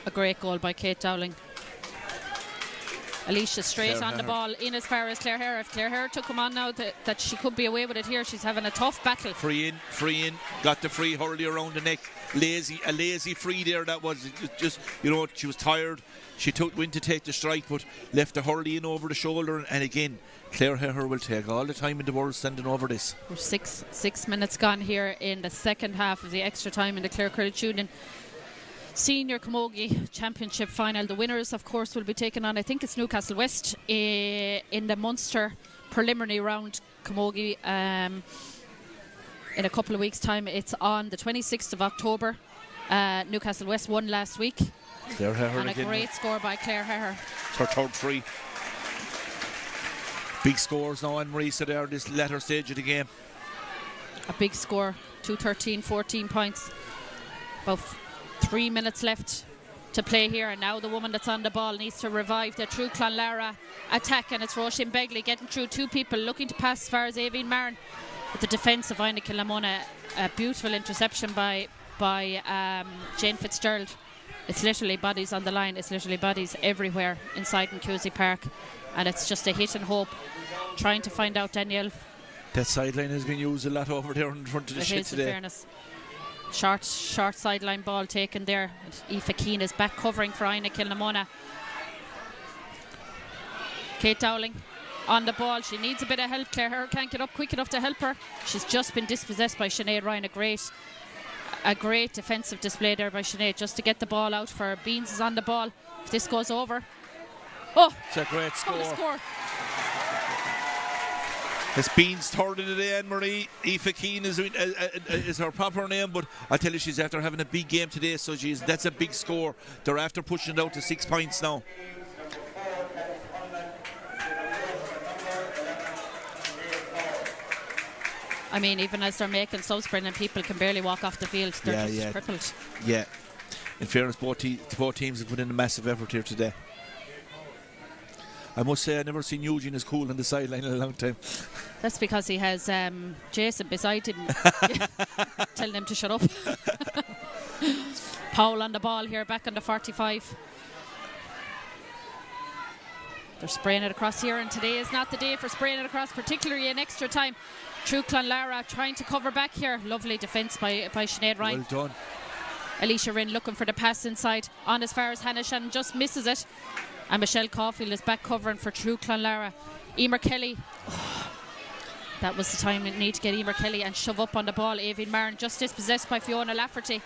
S3: A great goal by Kate Dowling. Alicia straight
S4: Clare
S3: on the ball, in as far as Clare Herher. If Clare Herher took him on now, that she could be away with it here. She's having a tough battle.
S4: Free in, got the free, hurley around the neck. A lazy free there. That was just, you know, she was tired. She went to take the strike, but left the hurley in over the shoulder. And again, Clare Herher will take all the time in the world standing over this.
S3: We're 6 minutes gone here in the second half of the extra time in the Clare Credit Union Senior Camogie Championship final. The winners, of course, will be taken on, I think it's Newcastle West in the Munster preliminary round Camogie in a couple of weeks' time. It's on the 26th of October. Newcastle West won last week.
S4: Clare Herher
S3: and
S4: again.
S3: A great score by Clare Herher.
S4: It's her third free. Big scores now, Anne-Marie, so they are this latter stage of the game.
S3: A big score, 2-13, 14 points. About 3 minutes left to play here, and now the woman that's on the ball needs to revive the Truagh Clonlara attack, and it's Roisin Begley getting through 2 people, looking to pass as far as Aoibhinn Marin. With the defence of Inagh Kilnamona, a beautiful interception by Jane Fitzgerald. It's literally bodies on the line. It's literally bodies everywhere inside in Camogie Park, and it's just a hit and hope, trying to find out Danielle.
S4: That sideline has been used a lot over there in front of the shed today.
S3: In fairness. Short sideline ball taken there. Aoife Keane is back covering for Inagh Kilnamona. Kate Dowling on the ball. She needs a bit of help. Clare Herr can't get up quick enough to help her. She's just been dispossessed by Sinead Ryan. A great defensive display there by Sinead, just to get the ball out for her. Beans is on the ball. If this goes over. Oh!
S4: It's a great score.
S3: What a score.
S4: It's Beans third in the day, Anne-Marie. Aoife Keane is her proper name, but I tell you, she's after having a big game today, so that's a big score. They're after pushing it out to 6 points now.
S3: I mean, even as they're making subs, Brendan, people can barely walk off the field. They're just crippled.
S4: Yeah. In fairness, both teams have put in a massive effort here today. I must say, I've never seen Eugene as cool on the sideline in a long time.
S3: That's because he has Jason beside him telling him to shut up. Powell on the ball here, back on the 45. They're spraying it across here, and today is not the day for spraying it across, particularly in extra time. Truagh Clonlara trying to cover back here. Lovely defence by Sinead Ryan.
S4: Well done.
S3: Alicia Rinn looking for the pass inside. On as far as Hannah Shannon, just misses it. And Michelle Caulfield is back covering for Truagh Clonlara. Emer Kelly. Oh, that was the time we need to get Emer Kelly and shove up on the ball. Aoibhinn Marin just dispossessed by Fiona Lafferty.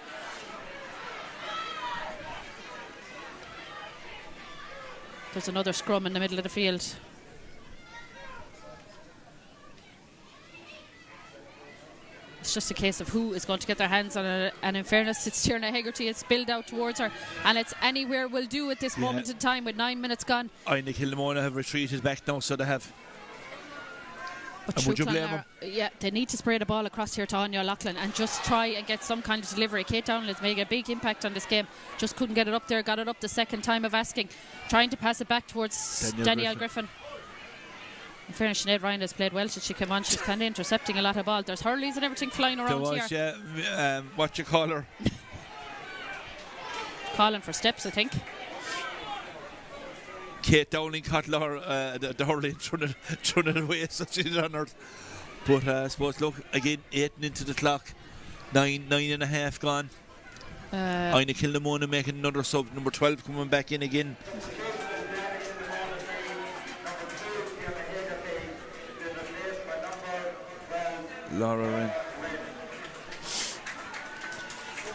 S3: There's another scrum in the middle of the field. It's just a case of who is going to get their hands on it, and in fairness, it's Tierna Hegarty. It's spilled out towards her, and it's anywhere will do at this moment in time with 9 minutes gone.
S4: Inagh Kilnamona have retreated back now, so they have.
S3: But would you blame them? Yeah, they need to spray the ball across here to Anya O'Loughlin and just try and get some kind of delivery. Kate Downell is making a big impact on this game. Just couldn't get it up there. Got it up the second time of asking. Trying to pass it back towards Danielle Griffin. In fairness, Sinead Ryan has played well since she came on. She's kind of intercepting a lot of ball. There's hurleys and everything flying around here.
S4: Yeah. What you call her?
S3: Calling for steps, I think.
S4: Kate Dowling caught the hurley and thrown it away, so she's on her. But I suppose, look, again, 8 into the clock. 9.5 gone. Inagh Kilnamona making another sub. Number 12 coming back in again. Laura Wren.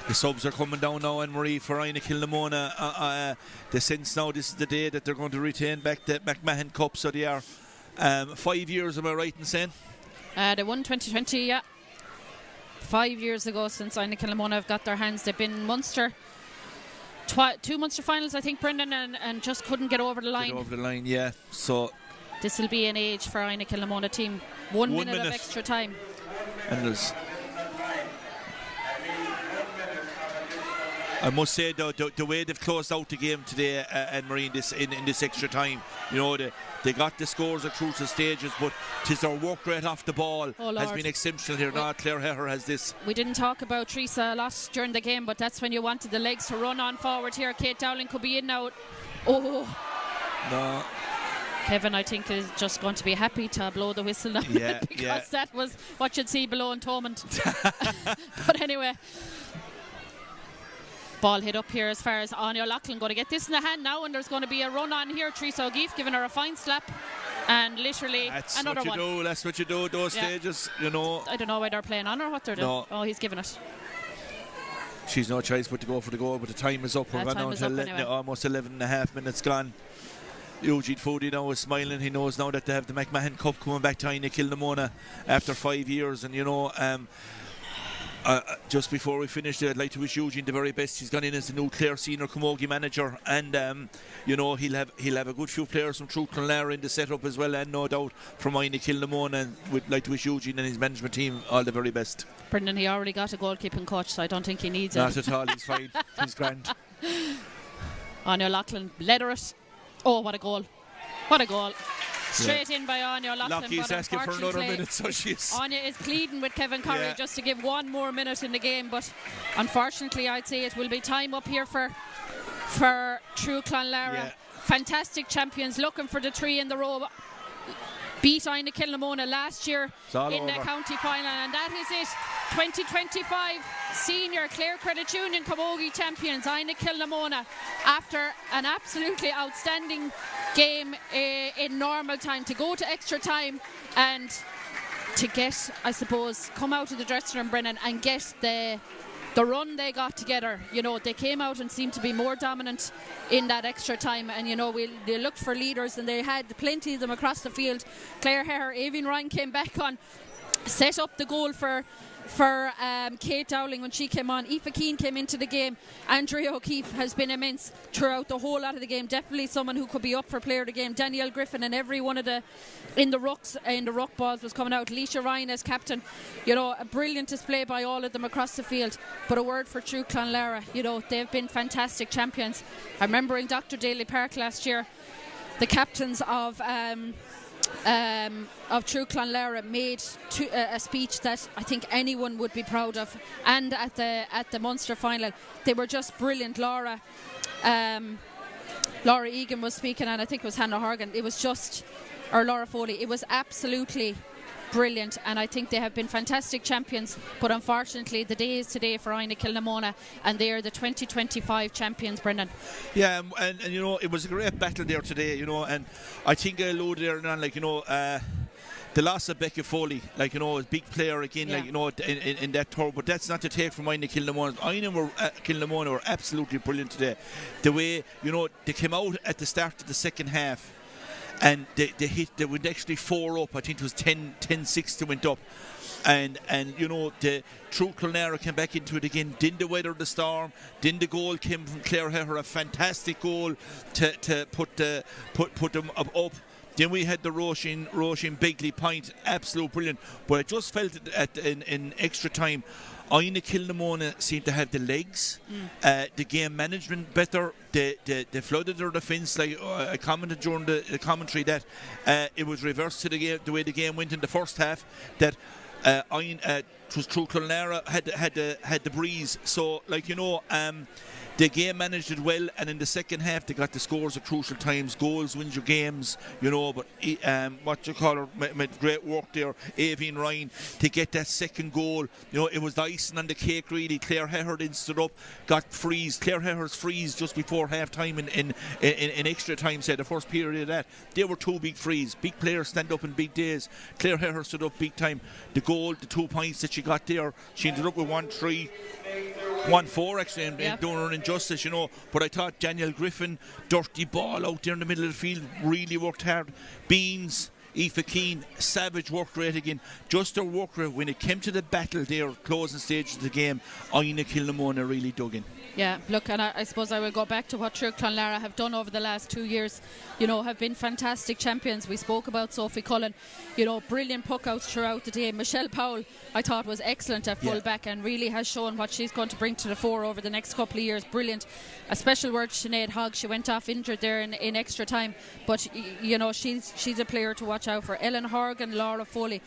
S4: The subs are coming down now, Anne-Marie, for Inagh Kilnamona. They sense now this is the day that they're going to retain back the McMahon Cup, so they are 5 years, am I right in saying?
S3: They won 2020, yeah. 5 years ago since Inagh Kilnamona have got their hands. They've been Munster, 2 Munster finals, I think, Brendan, and just couldn't get over the line.
S4: Get over the line, yeah. So
S3: this will be an age for Inagh Kilnamona team. One minute of extra time.
S4: And there's, I must say, the way they've closed out the game today, Anne-Marie, in this extra time, you know, they got the scores at crucial stages, but tis their work rate off the ball has been exceptional here. Now Clare Herr has this.
S3: We didn't talk about Teresa a lot during the game, but that's when you wanted the legs to run on forward here. Kate Dowling could be in now. Oh.
S4: No.
S3: Kevin, I think, is just going to be happy to blow the whistle now, because that was what you'd see below in Thomond. But anyway, ball hit up here as far as Anya O'Loughlin going to get this in the hand now, and there's going to be a run on here. Teresa O'Geefe giving her a fine slap, and literally another one.
S4: That's what you do at those stages, you know.
S3: I don't know why they're playing on or what they're doing.
S4: No.
S3: Oh, he's giving it.
S4: She's no choice but to go for the goal, but the time is up. We're gone down to anyway. Almost 11.5 minutes gone. Eugene Foodie now is smiling. He knows now that they have the McMahon Cup coming back to Inagh Kilnamona after 5 years. And you know, just before we finish, I'd like to wish Eugene the very best. He's gone in as the new Clare senior Camogie manager, and you know, he'll have a good few players from Truagh Clonlara in the setup as well, and no doubt from Inagh Kilnamona. And we'd like to wish Eugene and his management team all the very best.
S3: Brendan, he already got a goalkeeping coach, so I don't think he needs it.
S4: Not at all. He's fine. He's grand.
S3: Anya O'Loughlin led her it. Oh, what a goal. What a goal. straight in by Anya Loughlin.
S4: Lockie's
S3: but
S4: asking for another minute, so she's...
S3: Anya is pleading with Kevin Curry just to give one more minute in the game, but unfortunately I'd say it will be time up here for Truagh Clonlara.
S4: Yeah.
S3: Fantastic champions, looking for the 3 in the row. Beat Inagh Kilnamona last year in the county final, and that is it. 2025 senior Clare Credit Union Camogie champions Inagh Kilnamona, after an absolutely outstanding game in normal time, to go to extra time and to get, I suppose, come out of the dressing room, Brennan, and get the run they got together. You know, they came out and seemed to be more dominant in that extra time, and you know, they looked for leaders, and they had plenty of them across the field. Clare Herr, Aoibhinn Ryan came back on, set up the goal for Kate Dowling when she came on. Aoife Keane came into the game. Andrea O'Keefe has been immense throughout the whole lot of the game. Definitely someone who could be up for player of the game. Danielle Griffin and every one of the ruck balls was coming out. Leisha Ryan as captain. You know, a brilliant display by all of them across the field. But a word for Truagh Clonlara. You know, they've been fantastic champions. I'm remembering Dr. Daly Park last year. The captains of Truagh Clonlara made a speech that I think anyone would be proud of, and at the Munster final they were just brilliant. Laura Egan was speaking, and I think it was Hannah Horgan. It was just, or Laura Foley. It was absolutely brilliant, and I think they have been fantastic champions, but unfortunately the day is today for Inagh Kilnamona, and they are the 2025 champions, Brendan.
S4: Yeah, and you know, it was a great battle there today, you know, and I think I alluded there and like, you know, the loss of Becca Foley, like, you know, a big player again, like, you know, in that tour, but that's not to take from Inagh Kilnamona. Kilnamona were absolutely brilliant today. The way, you know, they came out at the start of the second half, and they went actually 4 up. I think it was 10-6 they went up. And you know, the Truagh Clonlara came back into it again, didn't weather the storm, didn't the goal came from Clare Herr, a fantastic goal to put them up. Then we had the Roisin Bigley point, absolute brilliant. But I just felt in extra time, Inagh Kilnamona seemed to have the legs, the game management better. They flooded their defence. Like I commented during the commentary that it was reversed to the way the game went in the first half. That it was Truagh Clonlara had the breeze. So, like, you know, the game managed it well, and in the second half they got the scores at crucial times. Goals wins your games, you know. But what you call her, made great work there, Aoibhinn Ryan, to get that second goal. You know, it was the icing on the cake really. Clare Herr then stood up, got freeze. Clare Herr's freeze just before half time in extra time, said the first period of that. They were 2 big frees. Big players stand up in big days. Clare Herr stood up big time. The goal, the 2 points that she got there, she ended up with 1-3. 1-4 actually, and doing her injustice, you know. But I thought Danielle Griffin, dirty ball out there in the middle of the field, really worked hard. Beans, Aoife Keane, savage work rate again. Just their work rate when it came to the battle there, closing stages of the game, Inagh Kilnamona really dug in.
S3: Yeah, look, and I suppose I will go back to what Truagh Clonlara have done over the last 2 years. You know, have been fantastic champions. We spoke about Sophie Cullen, you know, brilliant puckouts throughout the day. Michelle Powell, I thought, was excellent at full back, and really has shown what she's going to bring to the fore over the next couple of years. Brilliant. A special word to Sinead Hogg. She went off injured there in extra time, but you know, she's a player to watch out for. Ellen Horgan, Laura Foley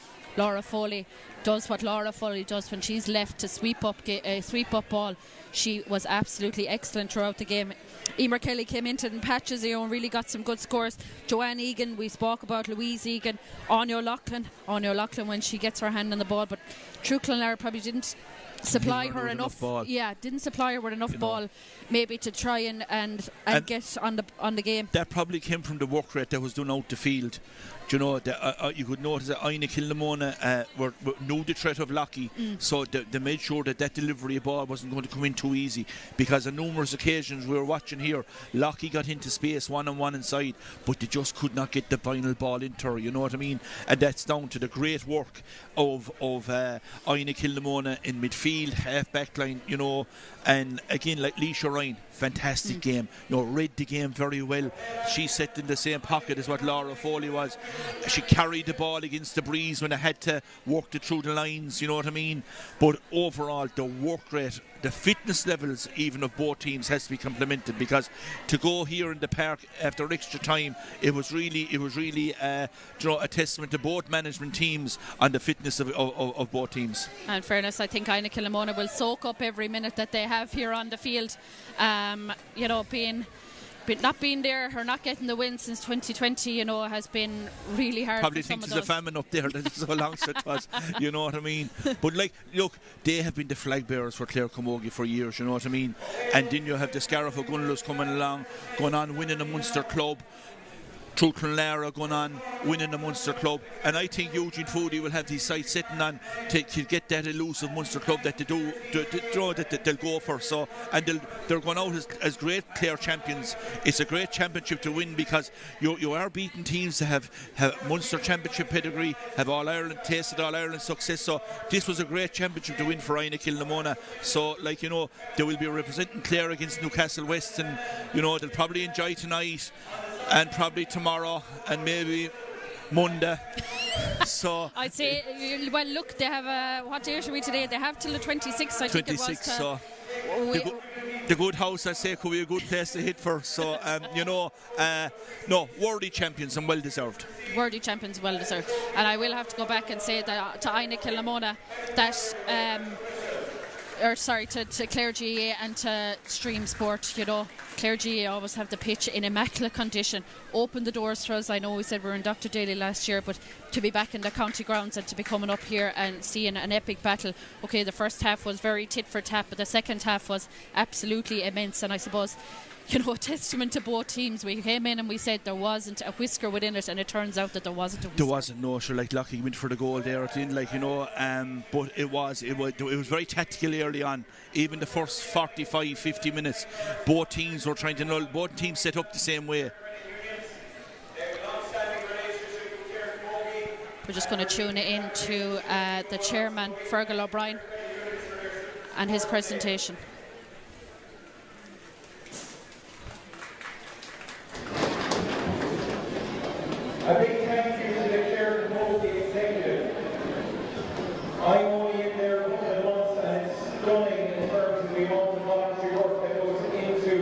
S3: does what Laura Foley does when she's left to sweep up ball. She was absolutely excellent throughout the game. Emer Kelly came into in patches, you know, and really got some good scores. Joanne Egan, we spoke about Louise Egan. Anya Loughlin when she gets her hand on the ball, but Truagh Clonlara probably didn't supply her enough ball. Yeah, didn't supply her with enough ball, maybe to try and get on the game. That
S4: probably came from the work rate that was done out the field. Do you know, you could notice that Inagh Kilnamona knew the threat of Lockie, so they made sure that delivery of ball wasn't going to come in too easy, because on numerous occasions we were watching here, Lockie got into space one-on-one inside, but they just could not get the final ball into her, you know what I mean? And that's down to the great work of Inagh Kilnamona in midfield, half-back line, you know, and again, like Leisha Ryan, fantastic game, you know, read the game very well. She sat in the same pocket as what Laura Foley was. She carried the ball against the breeze when I had to work it through the lines, you know what I mean? But overall, the work rate the fitness levels even of both teams has to be complimented, because to go here in the park after extra time, it was really a testament to both management teams on the fitness of both teams.
S3: And in fairness, I think Inagh Kilnamona will soak up every minute that they have here on the field. Not being there or not getting the win since 2020, has been really hard.
S4: Probably
S3: for some
S4: think
S3: of
S4: there's a
S3: those.
S4: famine up there. That's so long since it was. You know what I mean? But look, they have been the flag bearers for Clare Camogie for years. You know what I mean? And then you have the Scariff O'Gunlows coming along, going on winning the Munster Club. Through Clonlara going on, winning the Munster Club, and I think Eugene Foodie will have these sights sitting on to get that elusive Munster Club that they'll go for. So, and they're going out as great Clare champions. It's a great championship to win, because you are beating teams that have Munster championship pedigree, have tasted All Ireland success. So this was a great championship to win for Inagh Kilnamona. So they will be representing Clare against Newcastle West, and they'll probably enjoy tonight and probably tomorrow and maybe Monday. So
S3: I'd say, well, look, they have what date are we today? They have till the 26th, I think it was.
S4: So the good house, I say, could be a good place to hit for. So no, worthy champions and well deserved.
S3: Worthy champions, well deserved. And I will have to go back and say that to Inagh Kilnamona that to Clare GA and to Stream Sport. Clare GA always have the pitch in immaculate condition. Open the doors for us. I know we said we were in Dr. Daly last year, but to be back in the county grounds and to be coming up here and seeing an epic battle. Okay, the first half was very tit for tat, but the second half was absolutely immense. And I suppose, a testament to both teams. We came in and we said there wasn't a whisker within it, and it turns out that there wasn't a whisker.
S4: There wasn't, no, sure, Lockie went for the goal there at the end, but it was very tactical early on. Even the first 45-50 minutes, both teams were trying to both teams set up the same way.
S3: We're just going to tune in to the chairman, Fergal O'Brien, and his presentation.
S6: A big thank you to the Clare Camogie executive. I'm only in there a couple of months, and it's stunning in terms of the amount of voluntary work that goes into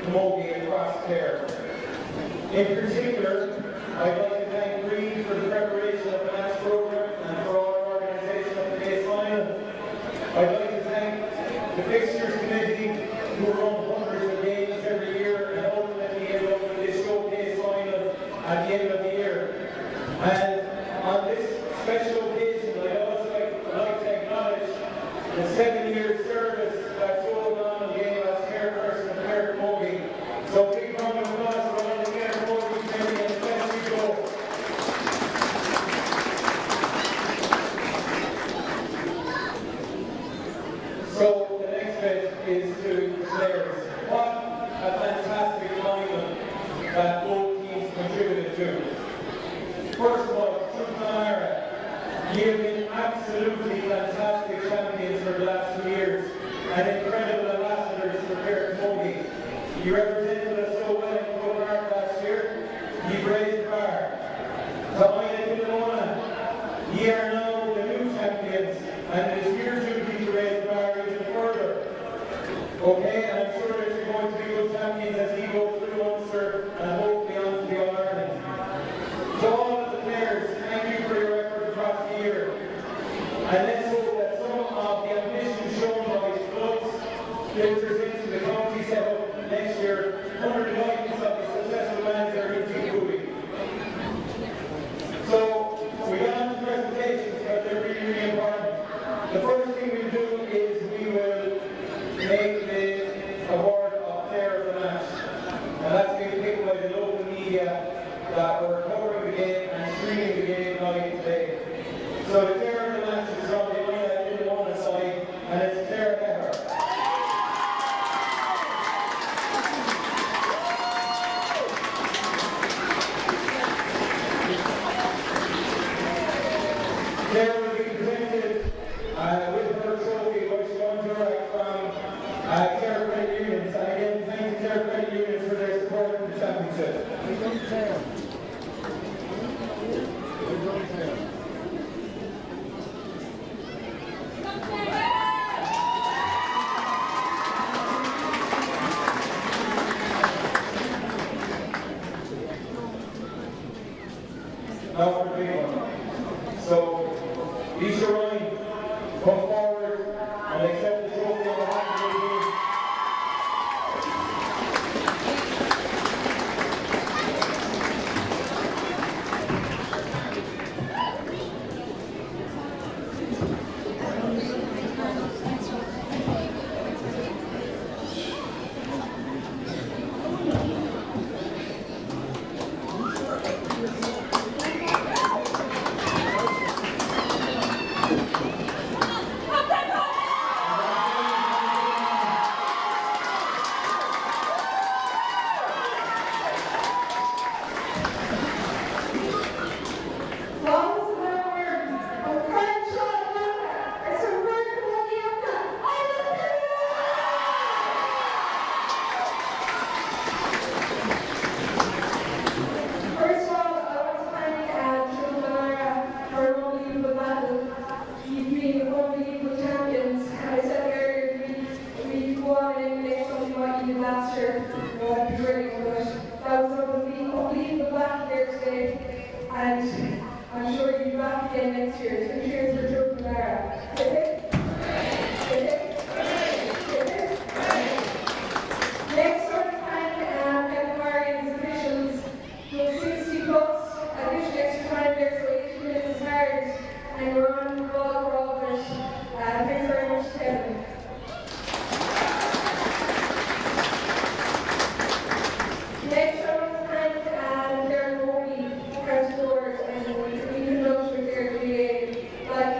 S6: Camogie across Clare. In particular, I'd like to thank Reid for the preparation of the match programme and for all our organisation of the base final. I'd like to thank the fixtures committee who run hundreds of games every year and ultimately end up with this showcase final at the end of the year. And on this special occasion, I'd also like to acknowledge the 7-year service that Joe O'Donnell gave as chairperson of Clare Camogie. So big round of applause for all the Clare Camogie committee, and thank you, Joe. So the next bit is to players. What a fantastic final that both teams contributed to. First of all, Truagh, you have been absolutely fantastic champions for the last 2 years and incredible ambassadors for Clare Camogie. You represented us so well in Clonlara last year. You raised the bar. To Inagh Kilnamona, ye are now the new champions, and it is your duty to raise the bar even further. Okay, and I'm sure that you're going to be good champions as you go through Munster and hopefully on to the All Ireland. To all of the players, thank you for your effort across the year. And let's hope that some of the ambition shown by the clubs filters into the county setup next year under the guidance of the successful manager in Truagh. So we got on to presentations, but they're really, really important. The first thing we do is we will make the award of player of the match. And that's being picked by the local media that were covering the game and streaming the game live today. So the player of the match is on the Inagh Kilnamona side, and it's Clare. Clare will be presented with her trophy, which won Truagh from Clare Credit Unions. And again, thank you Clare Credit Unions for their support of the championship. now for the big one. So, Lisa Ryan, come forward and accept the trophy on behalf of the team.
S7: First of all, I want to thank Clonlara for an unbelievable battle. You've been unbelievable champions. And I said earlier, we go on and make something like you did last year. That'd be brilliant. But that was an unbelievable battle there today. And I'm sure you'll be back again next year. 2 cheers for Truagh. Next, I want to thank Camogie officials. 60 plus, additional extra time there, so 80 minutes is hard, and we're on the ball for all of it. Thanks very much, Kevin. Next, I want to thank Darren Mooney, County Board, and we can note with their GA. Like,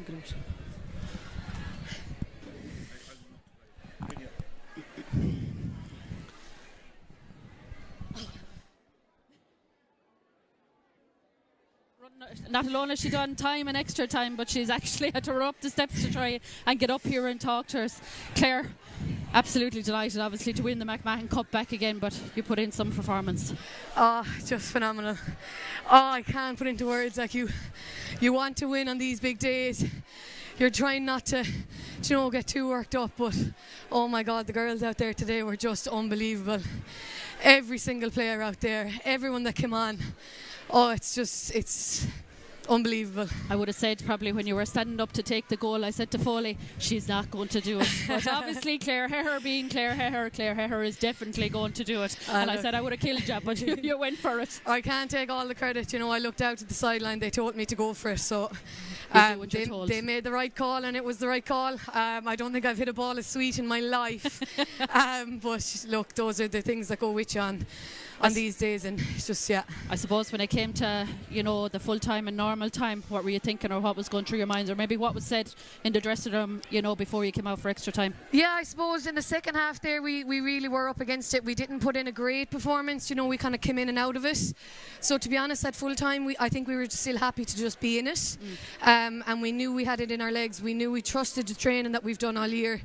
S5: take it out.
S3: Not alone has she done time and extra time, but she's actually had to run up the steps to try and get up here and talk to us. Claire, absolutely delighted, obviously, to win the McMahon Cup back again, but you put in some performance.
S8: Oh, just phenomenal. Oh, I can't put into words. Like you want to win on these big days. You're trying not to, get too worked up, but oh my God, the girls out there today were just unbelievable. Every single player out there, everyone that came on. Oh, it's unbelievable.
S3: I would have said probably when you were standing up to take the goal, I said to Foley, she's not going to do it. But obviously Claire Heher being Claire Heher is definitely going to do it. And I said I would have killed you, but you went for it.
S8: I can't take all the credit. I looked out at the sideline, they told me to go for it. So they made the right call, and it was the right call. I don't think I've hit a ball as sweet in my life. But look, those are the things that go with you on these days, and it's just, yeah.
S3: I suppose when it came to, the full time and normal time, what were you thinking, or what was going through your minds, or maybe what was said in the dressing room, before you came out for extra time?
S8: Yeah, I suppose in the second half there, we really were up against it. We didn't put in a great performance, we kind of came in and out of it. So to be honest, at full time, I think we were still happy to just be in it. And we knew we had it in our legs. We knew we trusted the training that we've done all year.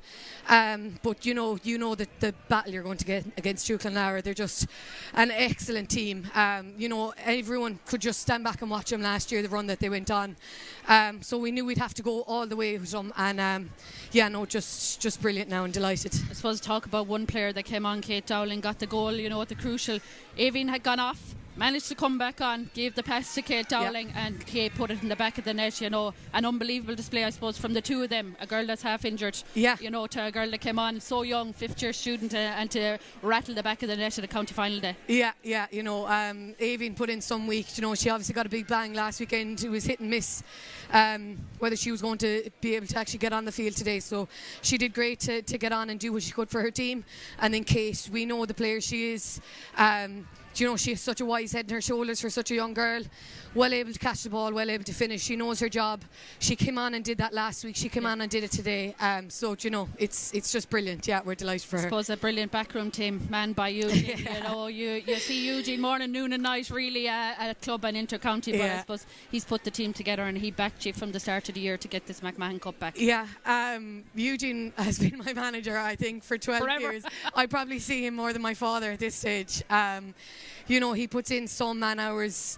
S8: But you know that the battle you're going to get against Clonlara, they're just an excellent team. Everyone could just stand back and watch them last year, the run that they went on. So we knew we'd have to go all the way with them. And just brilliant now, and delighted.
S3: I suppose talk about one player that came on, Kate Dowling, got the goal, at the crucial. Avine had gone off, managed to come back on, gave the pass to Kate Dowling, and Kate put it in the back of the net. An unbelievable display, I suppose, from the two of them. A girl that's half injured, to a girl that came on so young, 5th year student, and to rattle the back of the net at the county final day.
S8: Avine put in some week. She obviously got a big bang last weekend. It was hit and miss whether she was going to be able to actually get on the field today. So she did great to get on and do what she could for her team. And then Kate, we know the player she is. She has such a wise head in her shoulders for such a young girl. Well able to catch the ball, well able to finish. She knows her job. She came on and did that last week. She came on and did it today. It's just brilliant. Yeah, we're delighted for her.
S3: I suppose a brilliant backroom team, manned by Eugene. You see Eugene morning, noon and night, really at club and inter-county. But I suppose he's put the team together, and he backed you from the start of the year to get this McMahon Cup back.
S8: Yeah, Eugene has been my manager, I think, for 12
S3: Forever.
S8: years. I probably see him more than my father at this stage. He puts in some man hours.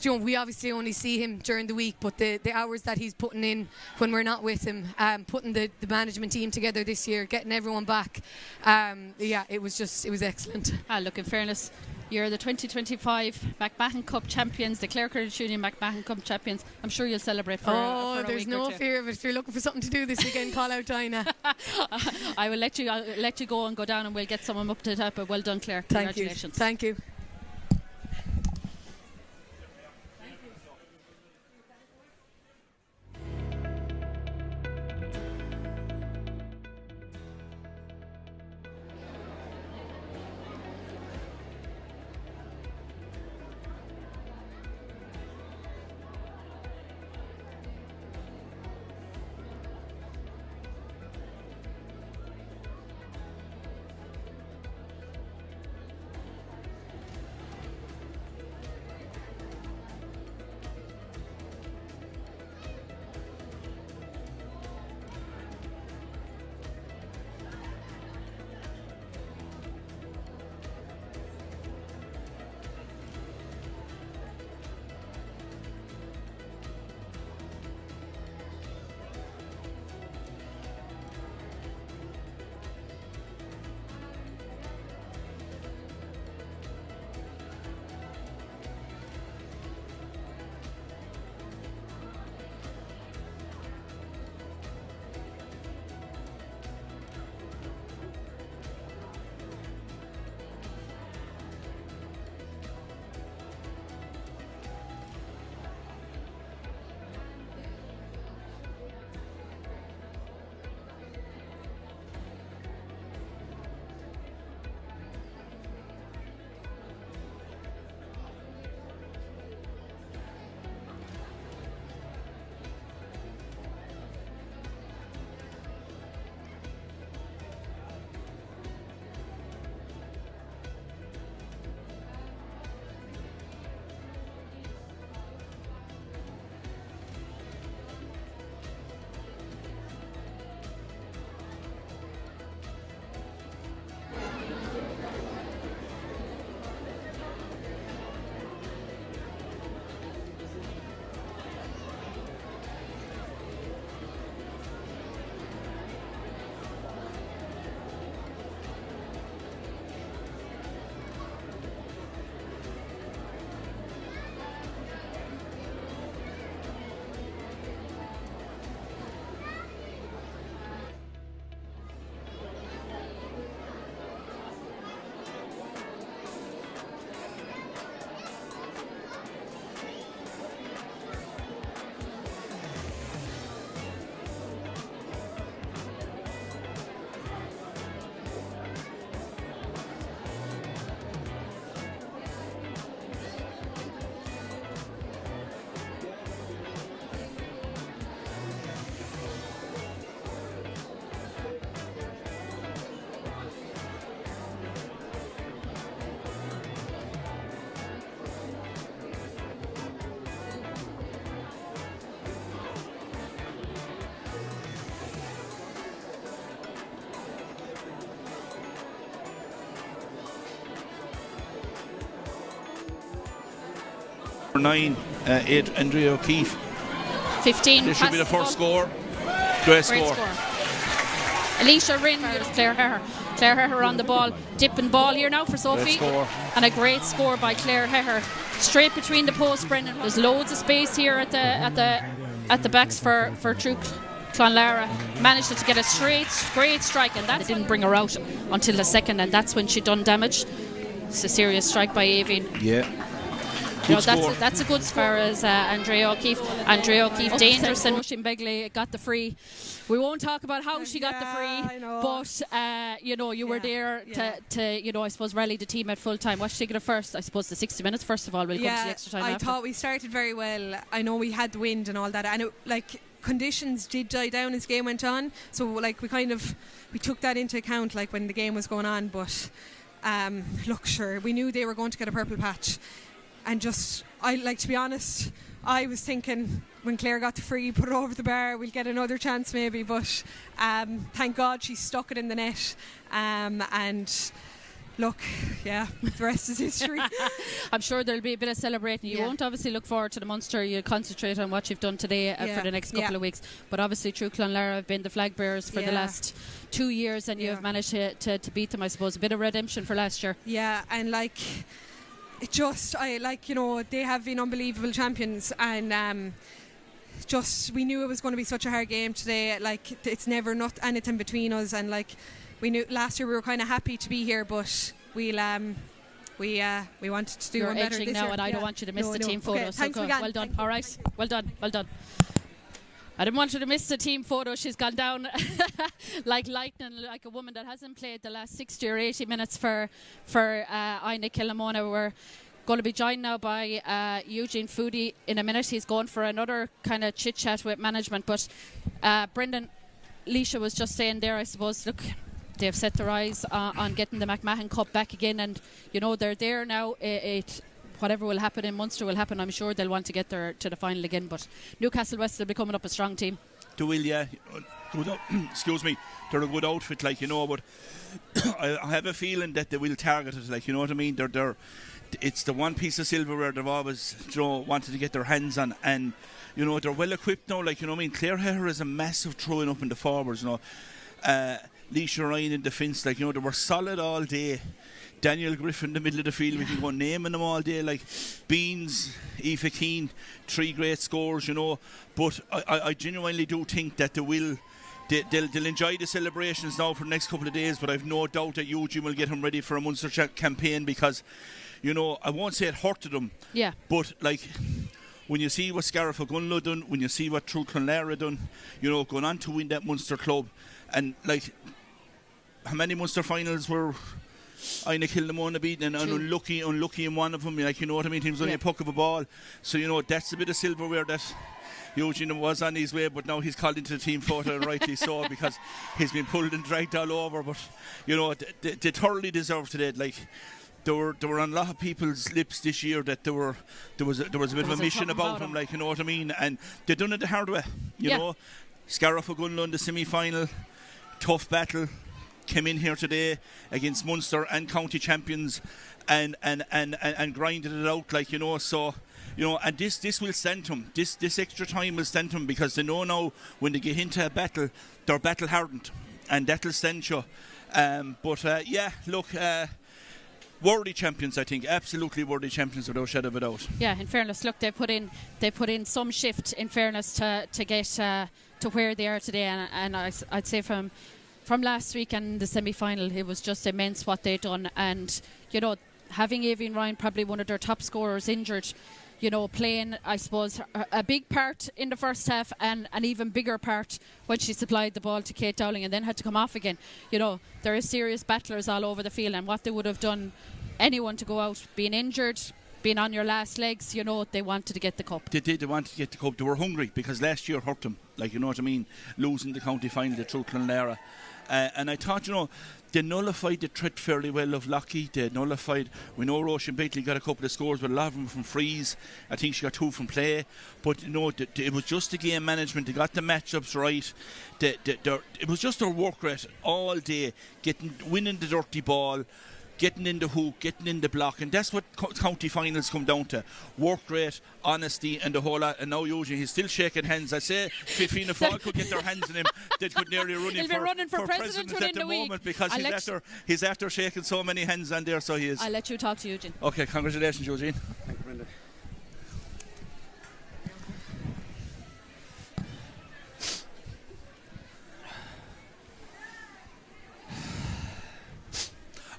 S8: We obviously only see him during the week, but the hours that he's putting in when we're not with him, putting the management team together this year, getting everyone back, it was excellent.
S3: Look, in fairness, you're the 2025 McMahon Cup champions, the Clare Credit Union McMahon Cup champions. I'm sure you'll celebrate for a week
S8: there's no fear of it. If you're looking for something to do this weekend, call out Dinah.
S3: I'll let you go and go down, and we'll get someone up to the top. But well done, Claire. Congratulations.
S8: Thank you.
S4: number 9, Andrea O'Keefe.
S3: 15.
S4: This should be the first score. Great
S3: Great
S4: score.
S3: score. Alicia Rinn, here's Clare Heher. Clare Heher on the ball, dipping ball here now for Sophie.
S4: Great score.
S3: And a great score by Clare Heher. Straight between the posts, Brendan. There's loads of space here at the backs for Truagh. Clonlara managed to get a great strike, and that didn't bring her out until the second, and that's when she done damage. It's a serious strike by Aoibhinn.
S4: Yeah.
S3: That's a good score as Andrea O'Keefe. Andrea O'Keefe, dangerous, and Roisin Begley got the free. We won't talk about how she got the free, but you were there to I suppose rally the team at full time. What should you take it first? I suppose the 60 minutes first of all. We'll come to the extra time
S9: I
S3: after.
S9: thought we started very well. I know we had the wind and all that, and conditions did die down as game went on, so we took that into account when the game was going on, but we knew they were going to get a purple patch, and to be honest, I was thinking when Clare got the free, put it over the bar, we'll get another chance maybe, but thank God she stuck it in the net, and look, the rest is history.
S3: I'm sure there'll be a bit of celebrating. You won't obviously look forward to the Munster. You'll concentrate on what you've done today for the next couple of weeks. But obviously, Truagh Clonlara have been the flag bearers for the last 2 years, and you have managed to beat them. I suppose a bit of redemption for last year. Yeah, and they have been unbelievable champions, and we knew it was going to be such a hard game today. It's never not anything between us, and we knew last year we were kind of happy to be here, but we wanted to do one better this now,
S9: year.
S3: and I don't want you to miss the team photo.
S9: Okay, thanks again.
S3: Well done. All right, well done. I didn't want you to miss the team photo. She's gone down like lightning, like a woman that hasn't played the last 60 or 80 minutes for Inagh Kilnamona. We're going to be joined now by Eugene Foodie in a minute. He's going for another kind of chit chat with management. But Brendan, Leisha was just saying there, I suppose, look, they've set their eyes on getting the McMahon Cup back again, and they're there now. Whatever will happen in Munster will happen. I'm sure they'll want to get there to the final again, but Newcastle West will be coming up a strong team.
S4: They will, yeah. Excuse me. They're a good outfit, but I have a feeling that they will target it, you know what I mean? It's the one piece of silverware they've always wanted to get their hands on, and they're well equipped now, you know what I mean? Clare Heher is a massive throwing up in the forwards, Leisha Ryan in defence, they were solid all day. Daniel Griffin in the middle of the field, we can go naming them all day, Beans, Aoife Keane, 3 great scores, but I genuinely do think that they'll enjoy the celebrations now for the next couple of days, but I've no doubt that Eugene will get them ready for a Munster campaign, because I won't say it hurted them, but when you see what Scariff Gunlow done, when you see what Truagh Clonlara done, going on to win that Munster club, and how many Munster finals were Inagh Kilnamona beaten, and unlucky in one of them, you know what I mean? He was only a puck of a ball, so that's a bit of silverware that Eugene was on his way, but now he's called into the team photo, and rightly so, because he's been pulled and dragged all over. But they thoroughly deserve today. There were on a lot of people's lips this year that there was a bit of a mission about them, you know what I mean? And they done it the hard way, you know. Scariff Gunlow in the semi-final, tough battle. Came in here today against Munster and county champions, and grinded it out, so and this will stand them. This extra time will stand them, because they know now when they get into a battle, they're battle hardened, and that'll stand you. Worthy champions, I think, absolutely worthy champions without a shadow of a doubt. Yeah, in fairness, look, they put in some shift, in fairness, to get to where they are today, and I'd say from last week and the semi-final, it was just immense what they'd done. And having Aoibhinn Ryan, probably one of their top scorers, injured, playing, I suppose, a big part in the first half, and an even bigger part when she supplied the ball to Kate Dowling and then had to come off again. There are serious battlers all over the field, and what they would have done, anyone to go out being injured, being on your last legs, they wanted to get the cup. They did, they wanted to get the cup. They were hungry, because last year hurt them, you know what I mean, losing the county final to Truagh Clonlara. And I thought, they nullified the threat fairly well of Lockheed. They nullified, we know Roisin Begley got a couple of scores, but a lot of them from frees. I think she got 2 from play. But, it was just the game management. They got the matchups right. It was just their work rate all day, winning the dirty ball, getting in the hoop, getting in the block, and that's what county finals come down to. Work rate, honesty, and the whole lot. And now Eugene, he's still shaking hands. I say if Fianna Fáil could get their hands on him, they could nearly run him for president at the moment, because he's after shaking so many hands on there, so he is.
S3: I'll let you talk to Eugene.
S4: Okay, congratulations, Eugene.
S10: Thank you, Brenda.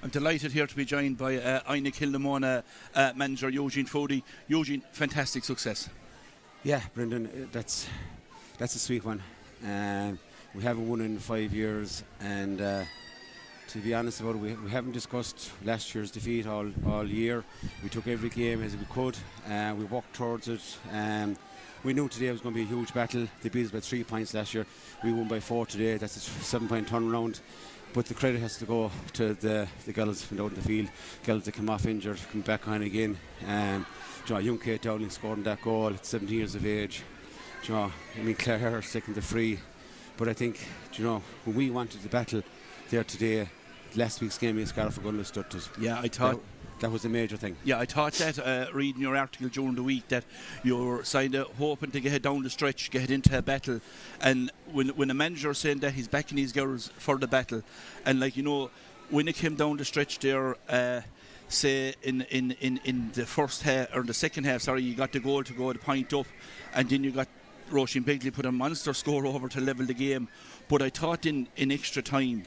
S4: I'm delighted here to be joined by Inagh Kilnamona manager Eugene Fody. Eugene, fantastic success.
S10: Yeah, Brendan, that's a sweet one. We haven't won in 5 years, and to be honest about it, we haven't discussed last year's defeat all year. We took every game as we could. We walked towards it. We knew today was going to be a huge battle. They beat us by 3 points last year. We won by 4 today. That's a 7-point turnaround. But the credit has to go to the girls from out in the field, girls that come off injured, come back on again. Young Kate Dowling scored in that goal at 17 years of age. Clare second to free. But I think, when we wanted the battle there today, last week's game against Scariff Gunlow stood us.
S4: Yeah, I thought
S10: that was the major thing.
S4: Yeah, I thought that reading your article during the week that you were kind of hoping to get down the stretch, get into a battle, and when a manager is saying that he's backing his girls for the battle, and when it came down the stretch there, say in the first half or the second half, you got the goal to go the point up, and then you got Roisin Begley put a monster score over to level the game. But I thought in extra time,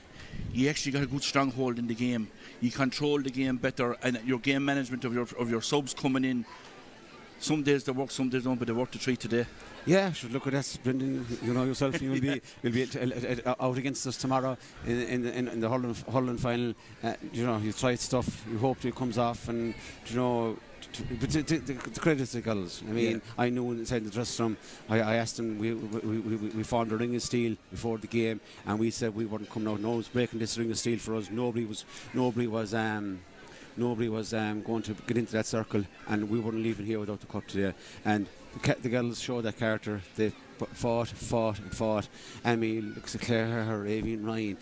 S4: you actually got a good stronghold in the game. You control the game better, and your game management of your subs coming in. Some days they work, some days don't, but they work the 3 today.
S10: Yeah, should look at that, Brendan. You know yourself, you'll be out against us tomorrow in the hurling final. You try stuff, you hope it comes off, and but the credit to the girls. I mean, I knew inside the dressing room, I asked them, we formed a ring of steel before the game, and we said we weren't coming out. No one was breaking this ring of steel for us. Nobody was going to get into that circle, and we weren't leaving here without the cup today. And the girls showed that character. They fought. I mean, look at Clare, Avian Ryan,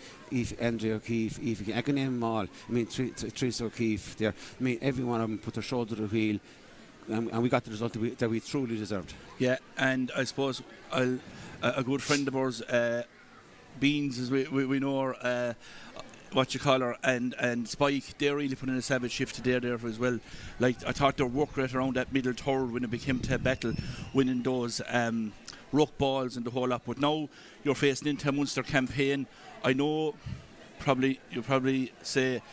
S10: Andrea O'Keefe, I can name them all. I mean, Teresa O'Keefe there. I mean, every one of them put their shoulder to the wheel, and we got the result that we truly deserved.
S4: Yeah, and I suppose a good friend of ours, Beans, as we know her, what you call her, and Spike, they really put in a savage shift today there as well. I thought their work rate around that middle third when it became to a battle, winning those ruck balls and the whole lot. But now you're facing into a Munster campaign. I know you probably say,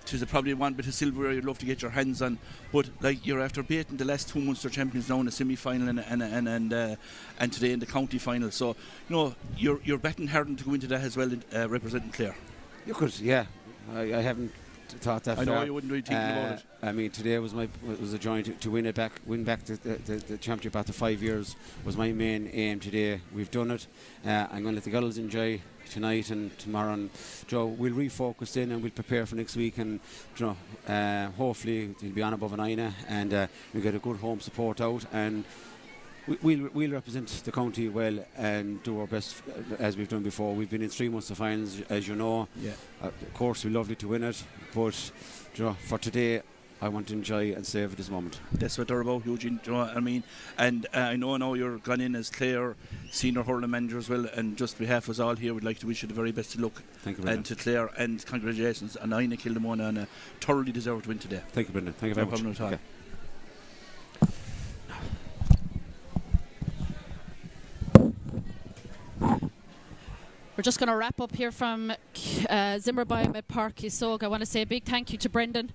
S4: tis probably one bit of silverware you'd love to get your hands on, but you're after beating the last 2 Munster champions now in the semi-final and today in the county final. So you're betting hard to go into that as well, representing Clare.
S10: You could, yeah. I haven't thought that.
S4: I know you wouldn't really think about it.
S10: I mean, today was a joy to win back the championship after 5 years was my main aim today. We've done it. I'm going to let the girls enjoy tonight and tomorrow, and we'll refocus in and we'll prepare for next week, and hopefully they'll be on above an Inagh, and we'll get a good home support out, and we'll represent the county well and do our best as we've done before. We've been in 3 Munster finals, as you know. Yeah. Of course, we'd lovely to win it, but for today, I want to enjoy and savour this moment.
S4: That's what they're about, Eugene. Do you know what I mean? And I know now you're gone in as Clare senior hurling manager as well, and just on behalf of us all here, we'd like to wish you the very best of luck.
S10: Thank you, Brendan.
S4: And to Clare, and congratulations on Inagh Kilnamona on a thoroughly deserved win today.
S10: Thank you, Brendan. Thank you very much.
S4: No problem at all. Okay.
S3: We're just going to wrap up here from Zimmerbeim at Park Isog. I want to say a big thank you to Brendan.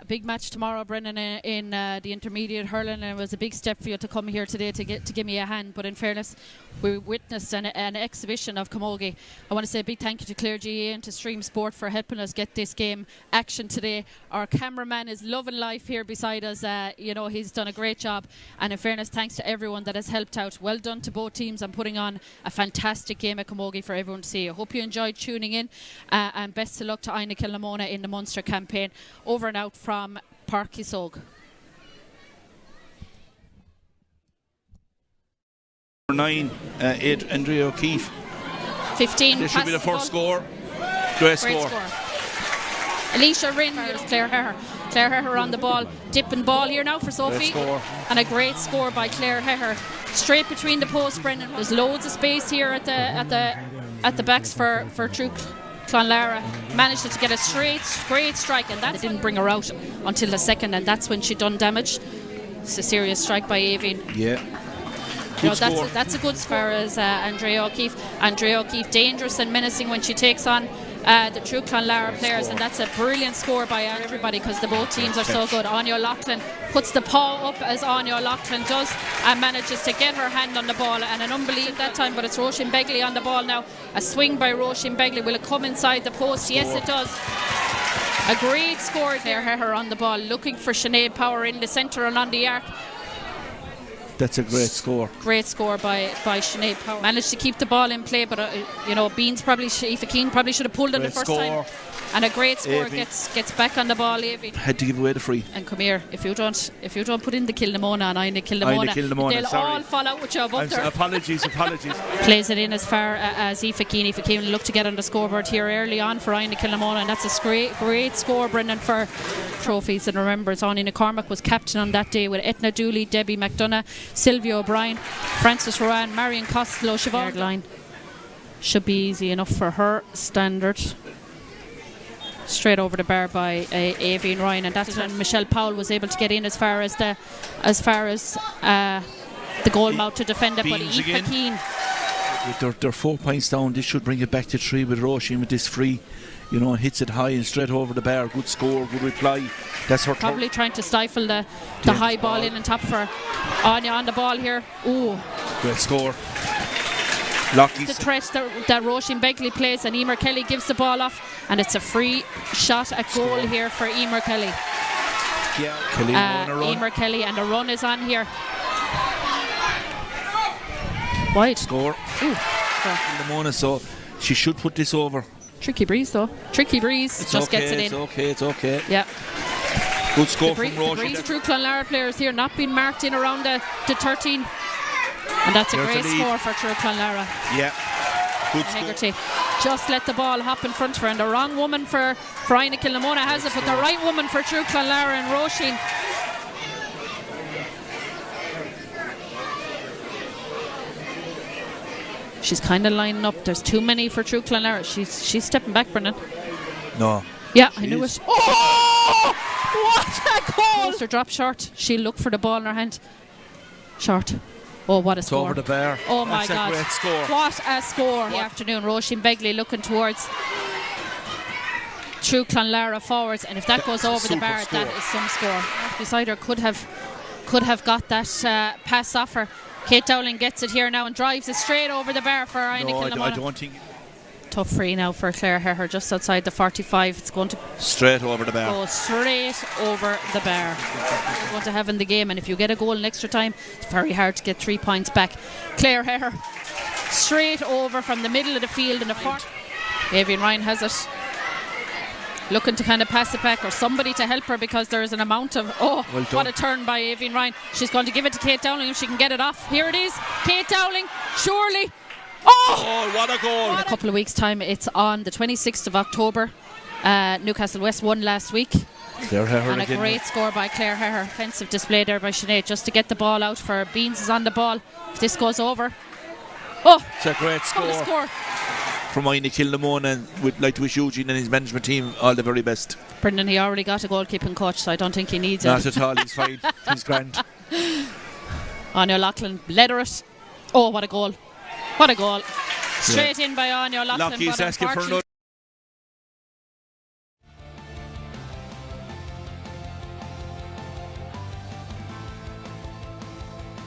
S3: Big match tomorrow, Brendan, in the intermediate hurling, and it was a big step for you to come here today to give me a hand. But in fairness, we witnessed an exhibition of Camogie. I want to say a big thank you to Clare GA and to Stream Sport for helping us get this game action today. Our cameraman is loving life here beside us. He's done a great job. And in fairness, thanks to everyone that has helped out. Well done to both teams on putting on a fantastic game at Camogie for everyone to see. I hope you enjoyed tuning in, and best of luck to Inagh Kilnamona in the Munster campaign. Over and out from Park Isog.
S4: 9, 8, Andrea O'Keefe.
S3: 15.
S4: This should be the first score. Great score.
S3: Alicia Rinn, Clare Heher. Clare Heher on the ball, dipping ball here now for Sophie. And a great score by Clare Heher. Straight between the posts, Brendan. There's loads of space here at the backs for Truagh. Clonlara managed to get a great strike, and that didn't bring her out until the second, and that's when she done damage. It's a serious strike by Aoibhinn.
S4: Yeah.
S3: That's a good score as Andrea O'Keefe. Andrea O'Keefe, dangerous and menacing when she takes on the Truagh Clonlara players, and that's a brilliant score by everybody because the both teams are so good. Anya O'Loughlin puts the paw up as Anya O'Loughlin does and manages to get her hand on the ball, and an unbelievable that time, but it's Roisin Begley on the ball now. A swing by Roisin Begley. Will it come inside the post? Yes, it does. A great score there. Heher on the ball, looking for Sinead Power in the centre and on the arc.
S4: That's a great score.
S3: Great score by Sinead Power. Managed to keep the ball in play, but Aoibh Keane probably should have pulled it the first time. And a great score gets back on the ball. Aoibhinn
S4: had to give away the free.
S3: And come here, if you don't put in the Kilnamona and Inagh Kilnamona, they'll all fall out with you above there.
S4: Apologies.
S3: Plays it in as far as Aoife Keane. Aoife Keane looked to get on the scoreboard here early on for Inagh Kilnamona, and that's a great score, Brendan, for trophies. And remember, Anya McCormack was captain on that day with Etna Dooley, Debbie McDonough, Sylvia O'Brien, Frances Rowan, Marion Costello, Siobhan line. Should be easy enough for her standard. Straight over the bar by Aoibhinn Ryan, and that's when Michelle Powell was able to get in as far as the goal mouth to defend it. But Aoife Keane,
S4: they're 4 points down. This should bring it back to 3 with Roisin with this free. Hits it high and straight over the bar. Good score, good reply. That's her
S3: probably trying to stifle the high ball in and top for Anya on the ball here. Ooh,
S4: great score.
S3: The threat that Roisin Begley plays, and Emer Kelly gives the ball off, and it's a free shot at goal here for Emer Kelly.
S4: Yeah,
S3: Emer Kelly, and the run is on here. Wide
S4: score. Kilnamona, so she should put this over.
S3: Tricky breeze though. Tricky breeze.
S4: It's
S3: just
S4: okay,
S3: gets it in.
S4: It's okay.
S3: Yeah.
S4: Good score from Roisin.
S3: The breeze Truagh Clonlara players here not being marked in around the 13. And that's a great score for Truagh Clonlara.
S4: Yeah. Good score.
S3: Just let the ball hop in front of her, and the wrong woman for Inagh Kilnamona has it, but the right woman for Truagh Clonlara and Roisin. She's kind of lining up. There's too many for Truagh Clonlara. She's stepping back, Brendan.
S4: No.
S3: Yeah, I knew it. Oh! What a goal! Her drop short. She'll look for the ball in her hand. Short. Oh, what a score.
S4: Over the bar.
S3: Oh my God.
S4: That's a great score.
S3: What a score. In the afternoon, Roisin Begley looking towards Truagh Clonlara forwards, and if that goes over the bar, that is some score. Beside her could have got that pass off her. Kate Dowling gets it here now and drives it straight over the bar for Inagh Kilnamona.
S4: I don't think.
S3: Tough free now for Clare Heher just outside the 45. It's going to
S4: straight over the bar.
S3: Go straight over the bar. You're going to have in the game, and if you get a goal in extra time, it's very hard to get 3 points back. Clare Heher straight over from the middle of the field in the front. Aoibhinn Ryan has it. Looking to kind of pass it back, or somebody to help her, because there is an amount of what a turn by Aoibhinn Ryan. She's going to give it to Kate Dowling if she can get it off. Here it is. Kate Dowling, surely.
S4: Oh, what a goal.
S3: In a couple of weeks' time, it's on the 26th of October. Newcastle West won last week.
S4: Clare Heher
S3: and a great score by Clare Heher. Offensive display there by Sinead just to get the ball out for Beans is on the ball. If this goes over. Oh,
S4: it's a great score. From Inagh Kilnamona, and we'd like to wish Eugene and his management team all the very best.
S3: Brendan, he already got a goalkeeping coach, so I don't think he needs it.
S4: Not at all, he's fine. He's grand.
S3: Anya O'Loughlin led her it. Oh, what a goal. What a goal. Straight in by Anya O'Loughlin.
S4: Lockie's asking for another.